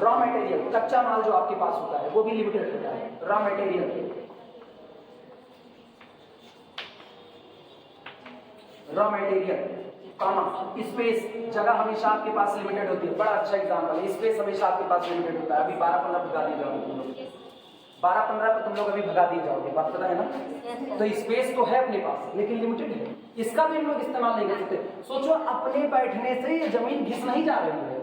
raw material, कच्चा माल जो आपके पास होता है वो भी लिमिटेड होता है। रॉ मटेरियल, कॉमन, स्पेस, जगह हमेशा आपके पास लिमिटेड होती है। बड़ा अच्छा एग्जाम्पल है, स्पेस हमेशा आपके पास लिमिटेड होता है। अभी 12-15 भगा दिए जाओगे तुम लोग, 12-15 पे तुम लोग अभी भगा दिए जाओगे, बात पता है ना। तो स्पेस तो है अपने पास लेकिन लिमिटेड है, इसका भी हम लोग इस्तेमाल नहीं कर सकते। सोचो अपने बैठने से ये जमीन घिस नहीं जा रही है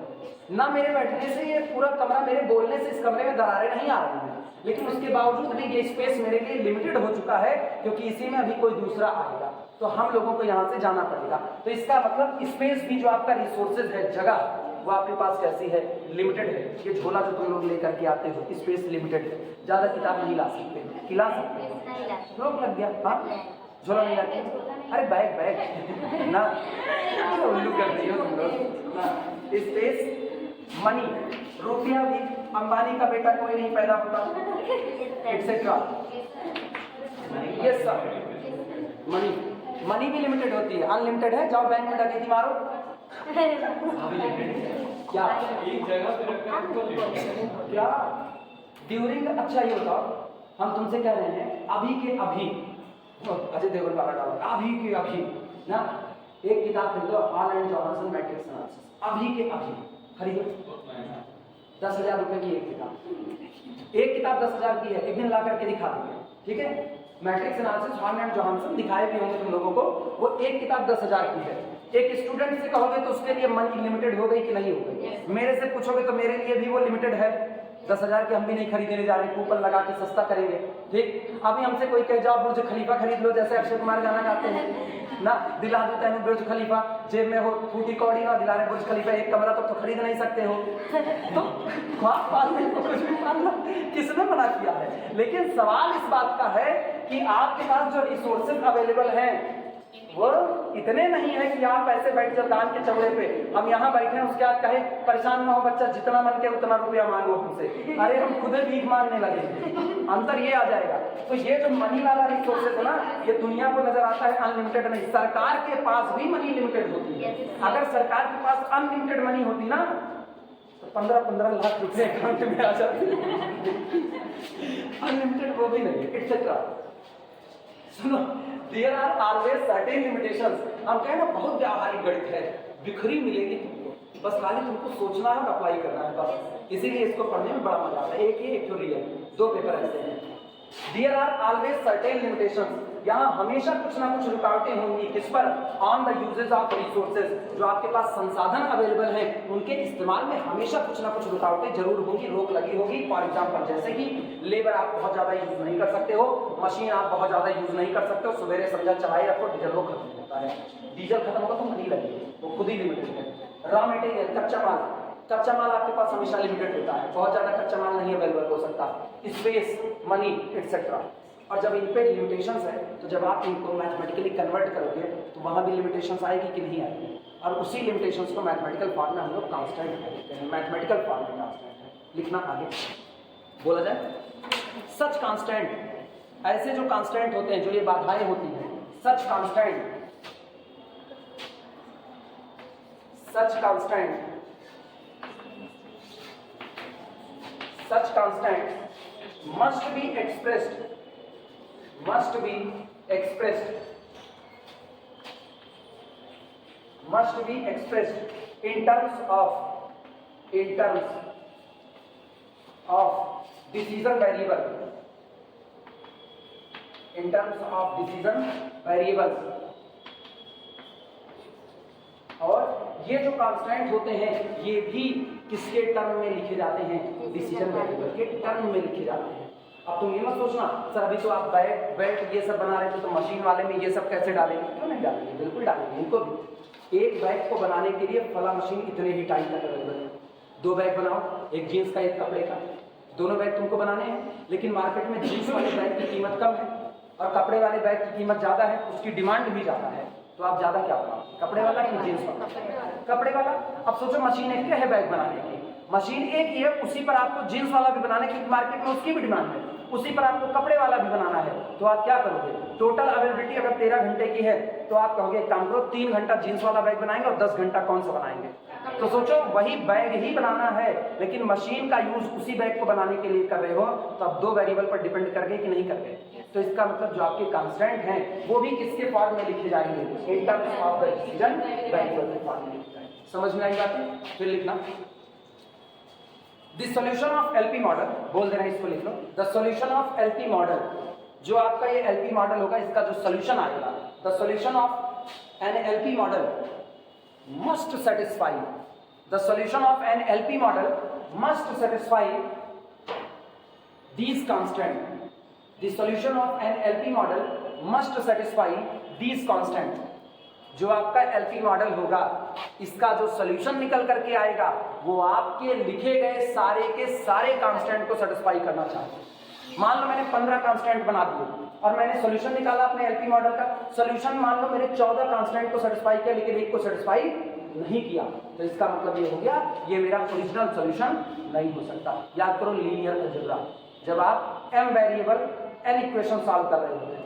ना, मेरे बैठने से ये पूरा कमरा, मेरे बोलने से इस कमरे में दरारें नहीं आ रही हैं, लेकिन उसके बावजूद भी ये स्पेस मेरे लिए लिमिटेड हो चुका है क्योंकि इसी में अभी कोई दूसरा आएगा तो हम लोगों को यहाँ से जाना पड़ेगा। तो इसका मतलब स्पेस भी जो आपका रिसोर्सेज है, जगह, वो आपके पास कैसी है? लिमिटेड है। ये झोला जो तुम लोग लेकर के आते हो, स्पेस लिमिटेड है, ज्यादा किताब नहीं ला सकते, खिला सकते हो। रोक लग गया, हाँ झोला नहीं लाते, अरे बैग ना, उल्लू कर रही हो तुम लोग ना। स्पेस, मनी, रुपया भी, अंबानी का बेटा कोई नहीं पैदा होता, एक्सेट्रा, ये सब मनी भी लिमिटेड होती है, अनलिमिटेड है। जाओ बैंक में डकैती मारो, क्या एक जगह पे रखकर क्या ड्यूरिंग, अच्छा ये बताओ, हम तुमसे कह रहे हैं अभी के अभी, अजय देवगन वाला डालो, अभी के अभी ना एक किताब खरीदो, hall and Johnson matrix analysis, अभी के अभी खरीदो, 10,000 रुपए की एक किताब 10,000 की है, एक दिन ला करके दिखा देंगे, ठीक है। Matrix analysis hall and Johnson दिखाए भी होंगे तुम लोगों को, वो एक किताब 10,000 की है। एक स्टूडेंट से कहोगे तो उसके लिए मनी लिमिटेड हो गई कि नहीं हो गई? मेरे से पूछोगे तो मेरे लिए भी वो लिमिटेड है। 10,000 की हम भी नहीं खरीदने जा रहे, कूपन लगा के सस्ता करेंगे, ठीक। अभी हमसे कोई कह जाओ बुर्ज खलीफा खरीद लो, जैसे अक्षय कुमार गाना गाते हैं ना, दिला देता है बुर्ज खलीफा, जेब में हो फूटी कौड़ी ना, दिला रहे बुर्ज खलीफा, एक कमरा तो खरीद नहीं सकते हो। तो कुछ भी मान लो, किसने मना किया है? लेकिन सवाल इस बात का है कि आपके पास जो रिसोर्सेज अवेलेबल हैं वो इतने नहीं है कि आप ऐसे बैठ जाओ दान के चौड़े पे, हम यहाँ बैठे हैं उसके बाद कहे परेशान ना हो बच्चा, जितना मन के उतना रुपया मांगो हमसे, अरे हम खुद भीख मांगने लगे। अंतर ये आ जाएगा। तो ये जो मनी वाला रिसोर्सेज है ना, ये दुनिया को नजर आता है अनलिमिटेड नहीं, सरकार के पास भी मनी लिमिटेड होती है। अगर सरकार के पास अनलिमिटेड मनी होती ना तो 15-15 लाख रुपए अकाउंट में आ जाते। अनलिमिटेड वो भी नहीं, एक्सेट्रा। सुनो, there are always certain limitations हम कहें ना बहुत व्यावहारिक गणित है, बिखरी मिलेगी तुमको, बस खाली तुमको सोचना है और अप्लाई करना है बस। इसीलिए इसको पढ़ने में बड़ा मजा आता है। एक ही एक रियल, दो पेपर ऐसे हैं। There are always certain limitations, यहाँ हमेशा कुछ ना कुछ रुकावटें होंगी। किस पर? On the usages of resources, जो आपके पास संसाधन अवेलेबल हैं उनके इस्तेमाल में हमेशा कुछ ना कुछ रुकावटें जरूर होंगी, रोक लगी होगी। फॉर एग्जांपल जैसे कि लेबर आप बहुत ज्यादा यूज नहीं कर सकते हो, मशीन आप बहुत ज्यादा यूज नहीं कर सकते हो। सवेरे समझा चलाए रखो, डीजल वो खत्म होता है, डीजल खत्म होगा तो नहीं लगेगी, वो खुद ही लिमिटेड है। रॉ मटेरियल, कच्चा माल आपके पास हमेशा लिमिटेड होता है, बहुत ज्यादा कच्चा माल नहीं अवेलेबल हो सकता। Space, money etcetera. और जब इन पे लिमिटेशंस है तो जब आप इनको मैथमेटिकली कन्वर्ट करोगे तो वहाँ भी लिमिटेशंस आएगी कि नहीं आएगी, और उसी लिमिटेशंस को मैथमेटिकल फॉर्म में हम लोग कांस्टेंट कहते हैं। मैथमेटिकल फॉर्म में कांस्टेंट है, लिखना आगे बोला जाए। सच कांस्टेंट, ऐसे जो कांस्टेंट होते हैं, जो ये बाधाएं होती हैं, सच constant must be expressed in terms of decision variables, और ये जो कांस्टेंट होते हैं ये भी किसके टर्म में लिखे जाते हैं? डिसीजन वेरिएबल के टर्म में लिखे जाते हैं। अब तुम ये मत सोचना सर अभी तो आप बेल्ट ये सब बना रहे थे तो मशीन वाले में ये सब कैसे डालेंगे? क्यों नहीं डालेंगे, बिल्कुल डालेंगे। इनको भी एक बैग को बनाने के लिए फला मशीन इतने ही टाइम तक अवेलेबल है। 2 बैग बनाओ, एक जीन्स का एक कपड़े का, दोनों बैग तुमको बनाने हैं। लेकिन मार्केट में जीन्स वाले बैग की कीमत कम है और कपड़े वाले बैग की कीमत ज्यादा है, उसकी डिमांड भी ज्यादा है। तो आप ज्यादा क्या बनाओ, कपड़े वाला कि जीन्स वाला? कपड़े वाला। अब सोचो मशीन एक है बैग बनाने की, मशीन एक ही है, उसी पर आपको जीन्स वाला भी बनाने की मार्केट में उसकी भी डिमांड है, उसी पर आपको कपड़े वाला भी बनाना है। तो आप क्या करोगे? टोटल अवेलेबिलिटी अगर 13 घंटे की है तो आप कहोगे काम करो 3 घंटा जीन्स वाला बैग बनाएंगे और 10 घंटा कौन सा बनाएंगे? तो सोचो वही बैग ही बनाना है लेकिन मशीन का यूज उसी बैग को बनाने के लिए कर रहे हो, तो आप 2 वेरिएबल पर डिपेंड कर गए कि नहीं कर गए। तो इसका मतलब जो आपके कांस्टेंट हैं वो भी किसके फॉर्म में लिखे जाएंगे? इन terms of the decision variable के फॉर्म में लिखे जाएंगे। समझ में आई बात है? फिर लिखना the solution of LP model, बोल देना इसको लिख लो। The solution of LP model, जो आपका ये एलपी मॉडल होगा इसका जो सॉल्यूशन आएगा, the solution of an LP model must satisfy, the solution of an LP model must satisfy these constant, the solution of an LP model must satisfy these constant। जो आपका LP model होगा इसका जो solution निकल करके आएगा वो आपके लिखे गए सारे के सारे कांस्टेंट को सेटिस्फाई करना चाहिए। मान लो मैंने 15 कांस्टेंट बना दिए और मैंने सॉल्यूशन निकाला अपने एलपी मॉडल का, सॉल्यूशन मान लो मेरे 14 कांस्टेंट को सेटिस्फाई किया लेकिन एक को सेटिस्फाई नहीं किया, तो इसका मतलब ये हो गया ये मेरा ओरिजिनल सॉल्यूशन नहीं हो सकता। याद करो लीनियर अलजेब्रा, जब आप m variable n equation solve कर रहे होते थे,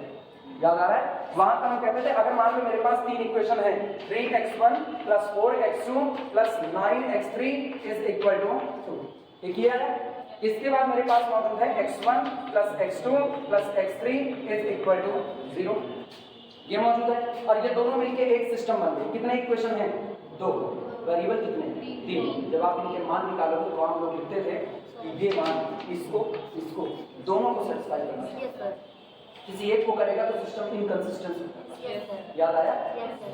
याद आ रहा है? वहां पर हम कहते थे अगर मान लो मेरे पास 3 इक्वेशन है, 3x1 + 4x2 + 9x3 = 2, एक ही है। इसके बाद मेरे पास मौजूद है x1 + x2 + x3 = 0, ये मौजूद है और ये दोनों मिलके एक सिस्टम बन गए। कितने इक्वेशन हैं? 2। वेरिएबल कितने? 3। जब आप इनके मान निकालोगे तो हम लोग लिखते थे कि ये मान इसको दोनों को सेटिस्फाई करना है। किसी एक को करेगा तो सिस्टम इनकंसिस्टेंट होगा। याद आया?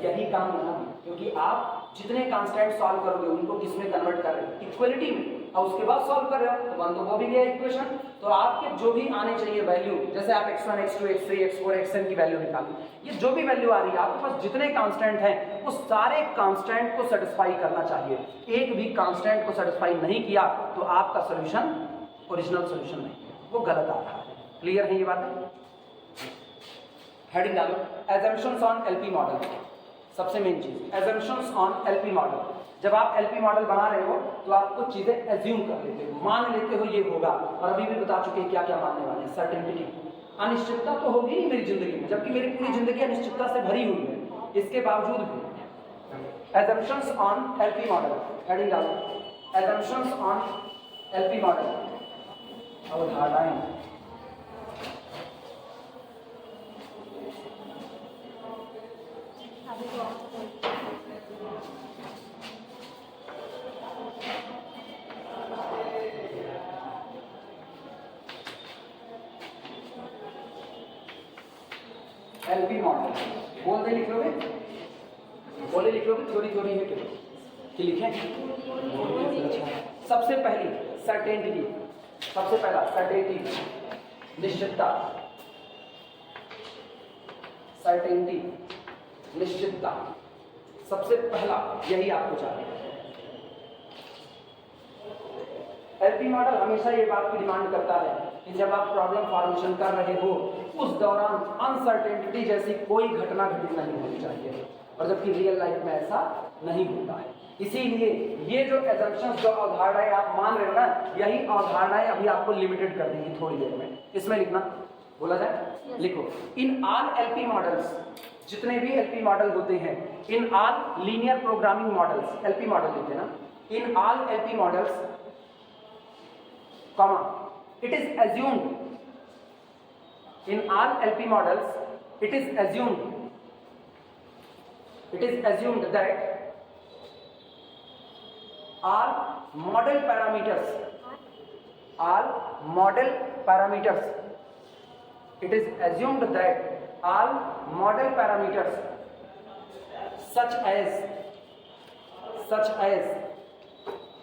यही काम यहाँ, क्योंकि आप जितने कांस्टेंट सॉल्व करोगे उनको किसमें कन्वर्ट कर रहे हो? इक्वलिटी में, और उसके बाद सॉल्व कर रहे हो तो बन तो वो भी गया इक्वेशन। तो आपके जो भी आने चाहिए वैल्यू, जैसे आप x1 x2 x3 x4 xn की वैल्यू निकालो, ये जो भी वैल्यू आ रही है आपके पास जितने कांस्टेंट हैं उस सारे कांस्टेंट को सेटिस्फाई करना चाहिए। एक भी कांस्टेंट को सेटिस्फाई नहीं किया तो आपका सोल्यूशन ओरिजिनल सोल्यूशन नहीं है, वो गलत आ रहा है। क्लियर है ये बात? हेडिंग डालो assumptions on LP मॉडल। सबसे मेन चीज assumptions on LP मॉडल। जब आप LP मॉडल बना रहे हो तो आप कुछ चीजें एज्यूम कर लेते हो, मान लेते हो ये होगा, और अभी भी बता चुके हैं क्या क्या मानने वाले हैं। सर्टेनिटी, अनिश्चितता तो होगी नहीं मेरी जिंदगी में, जबकि मेरी पूरी जिंदगी अनिश्चितता से भरी हुई है, इसके बावजूद भी assumptions on LP model. Heading डालो assumptions on LP मॉडल। अवधारणाएं, एलपी मॉडल बोल दे, लिख लोगे, बोले लिख लोगे, थ्योरी थ्योरी है कि लिखें। सबसे पहली सर्टेनिटी, सबसे पहला सर्टेनिटी, निश्चितता, सर्टेनिटी, निश्चितता, सबसे पहला यही आपको चाहिए। एलपी मॉडल हमेशा ये बात की डिमांड करता है कि जब आप प्रॉब्लम फॉर्मेशन कर रहे हो उस दौरान अनसर्टेनिटी जैसी कोई घटना घटित नहीं होनी चाहिए, और जबकि रियल लाइफ में ऐसा नहीं होता है। इसीलिए ये जो एजम्पशंस, जो अवधारणाएं आप मान रहे हो ना, यही अवधारणाएं अभी आपको लिमिटेड कर देंगी थोड़ी देर में। इसमें लिखना, बोला जाए, लिखो, इन ऑल एलपी मॉडल्स, जितने भी एलपी मॉडल होते हैं, in all linear programming models, LP model लिखते ना, इन all LP models, comma, it is assumed, in all LP models it is assumed that all model parameters, it is assumed that all model parameters such as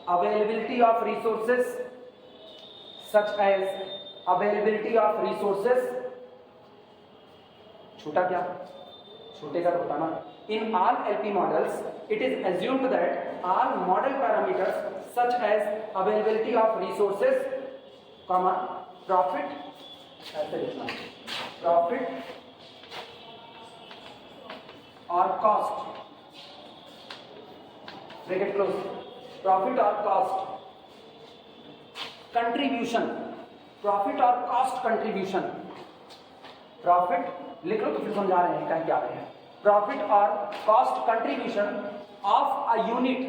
availability of resources, छोटा क्या, छोटे का बताना, in all LP models it is assumed that all model parameters such as availability of resources, comma, profit, ऐसे लिखना, profit और cost, bracket close, profit और cost, contribution, profit और कॉस्ट कंट्रीब्यूशन, प्रॉफिट लिख लो तो फिर समझा रहे हैं कहीं क्या रहे हैं, प्रॉफिट और cost contribution of a unit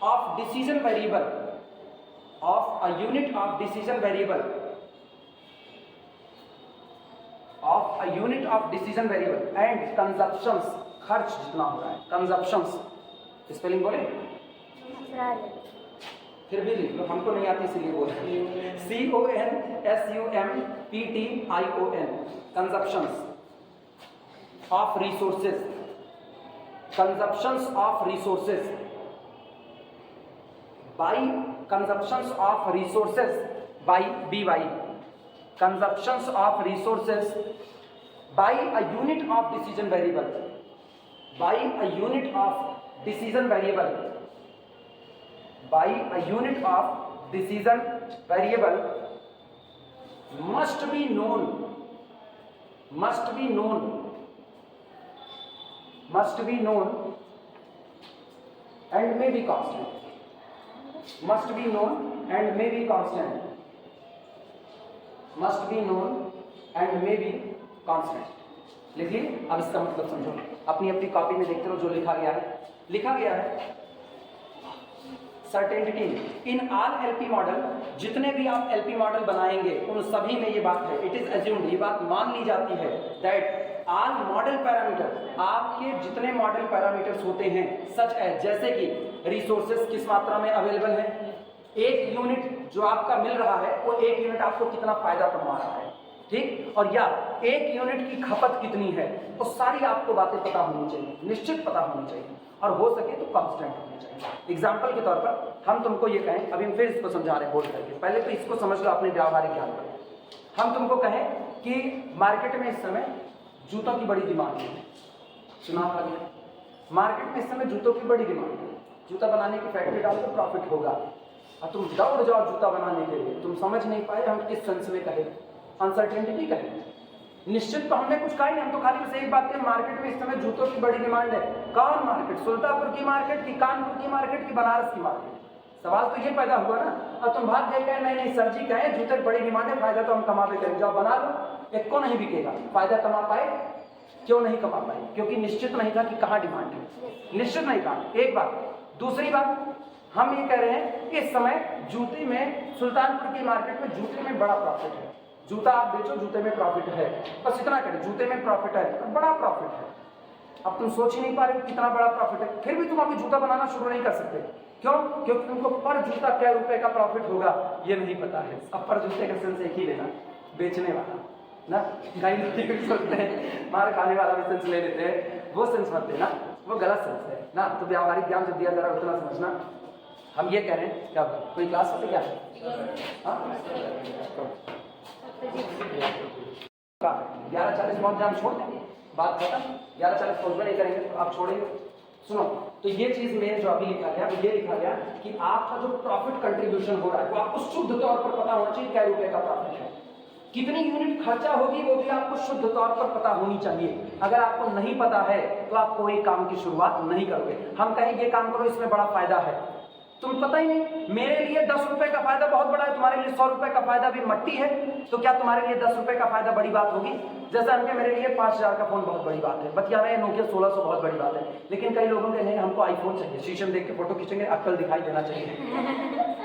of decision variable, of a unit of decision variable, of a unit of decision variable and consumptions, खर्च जितना हो रहा है, कंजप्शंस, स्पेलिंग बोले, फिर भी लिख लो, हमको नहीं आती इसलिए बोल रहे हैं, CONSUMPTION, consumptions of resources, consumptions of resources, by consumptions of resources by BY, consumptions of resources by a unit of decision variable, by a unit of decision variable, by a unit of decision variable must be known and may be constant, must be known and may be constant, must be known and may be constant। लिख ली, अब इसका मतलब समझो, अपनी अपनी copy में देखते रहो जो लिखा गया है, सर्टेनिटी, इन ऑल एलपी मॉडल, जितने भी आप एलपी मॉडल बनाएंगे उन सभी में ये बात है, इट इज अज्यूम्ड, ये बात मान ली जाती है, दैट ऑल मॉडल पैरामीटर, आपके जितने मॉडल पैरामीटर्स होते हैं, सच एज, जैसे कि रिसोर्सेज किस मात्रा में अवेलेबल है, एक यूनिट जो आपका मिल रहा है वो एक यूनिट आपको कितना फायदा कमा रहा है, ठीक, और या एक यूनिट की खपत कितनी है, वो सारी आपको बातें पता होनी चाहिए, निश्चित पता होनी चाहिए, और हो सके तो कांस्टेंट होनी चाहिए। एग्जाम्पल के तौर पर हम तुमको ये कहें, अभी हम फिर इसको समझा रहे हैं बोल करके, पहले तो इसको समझ लो अपने व्यावहारिक ज्ञान पर। हम तुमको कहें कि मार्केट में इस समय जूतों की बड़ी डिमांड है, चुनाव आ गया, मार्केट में इस समय जूतों की बड़ी डिमांड है, जूता बनाने की फैक्ट्री डालो तो प्रॉफिट होगा, और तुम दौड़ जाओ जूता बनाने के लिए, तुम समझ नहीं पाए हम किस सेंस में कहें, अनसर्टेनिटी कहें, निश्चित तो हमने कुछ कहा नहीं, हम तो खाली सही बात है, मार्केट में इस समय जूतों की बड़ी डिमांड है, कौन मार्केट, सुल्तानपुर की मार्केट की, कानपुर की मार्केट की, बनारस की मार्केट, सवाल तो ये पैदा हुआ ना। अब तुम भाग गए कहे नहीं सर जी कहें जूते की बड़ी डिमांड है, फायदा तो हम कमा पे करें, जाओ बना लो, एक को नहीं बिकेगा, फायदा कमा पाए, क्यों नहीं कमा पाए, क्योंकि निश्चित नहीं था कि कहाँ डिमांड है, निश्चित नहीं था, एक बात। दूसरी बात, हम ये कह रहे हैं इस समय जूते में, सुल्तानपुर की मार्केट में जूते में बड़ा प्रॉफिट है, जूता आप बेचो, जूते में प्रॉफिट है, बस इतना करें, जूते में प्रॉफिट है तो बड़ा प्रॉफिट है। अब तुम सोच ही नहीं पा रहे हो कितना बड़ा प्रॉफिट है, फिर भी तुम अभी जूता बनाना शुरू नहीं कर सकते। क्यों? क्योंकि तुमको पर जूता क्या रुपए का प्रॉफिट होगा ये नहीं पता है। अब पर जूते का सेंस एक ही लेना, बेचने वाला ना। कई लोग सोचते हैं मार खाने वाला भी सेंस ले लेते हैं, वो सेंस मत लेना, वो गलत सेंस है ना। तो व्यावहारिक ज्ञान जो दिया जा रहा है उतना समझना। हम ये कह रहे हैं क्या कोई क्लास होती क्या है? 11:40 बहुत हम छोड़ देंगे, बात खत्म। 11:40 पहुंचना नहीं करेंगे तो आप छोड़ेंगे। सुनो, तो ये चीज में जो अभी लिखा गया वो ये लिखा गया कि आपका जो प्रॉफिट कंट्रीब्यूशन हो रहा है वो आपको शुद्ध तौर पर पता होना चाहिए क्या रुपए का प्रॉफिट है, कितनी यूनिट खर्चा होगी वो भी आपको शुद्ध तौर पर पता होनी चाहिए। अगर आपको नहीं पता है तो आप कोई काम की शुरुआत नहीं करोगे। हम कहेंगे ये काम करो इसमें बड़ा फायदा है, तुम पता ही नहीं। मेरे लिए 10 रुपए का फायदा बहुत बड़ा है, तुम्हारे लिए 100 रुपए का फायदा भी मट्टी है, तो क्या तुम्हारे लिए 10 रुपए का फायदा बड़ी बात होगी? जैसा हमके मेरे लिए 5000 का फोन बहुत बड़ी बात है, बतिया में नोकिया 1600 बहुत बड़ी बात है, लेकिन कई लोगों के नहीं हमको आईफोन चाहिए, शीशम देख के फोटो खींचेंगे अक्ल दिखाई देना चाहिए।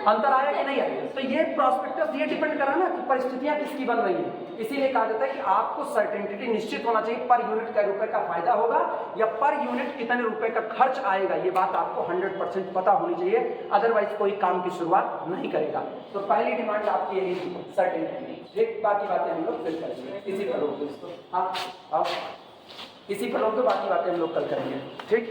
अंतर आया कि नहीं आया? तो ये प्रोस्पेक्टस ये डिपेंड करा ना कि परिस्थितियां किसकी बन रही हैं। इसीलिए कहा जाता है कि आपको सर्टेनिटी निश्चित होना चाहिए पर यूनिट क्या रुपए का फायदा होगा या पर यूनिट कितने रुपए का खर्च आएगा, ये बात आपको 100% पता होनी चाहिए, अदरवाइज कोई काम की शुरुआत नहीं करेगा। तो पहली डिमांड आपकी यही थी, सर्टेनिटी। ठीक, बाकी बातें हम लोग फिर करेंगे, इसी पर रोक दो इसको। हाँ, इसी पर रोक दो, बाकी बातें हम लोग कल करेंगे। ठीक।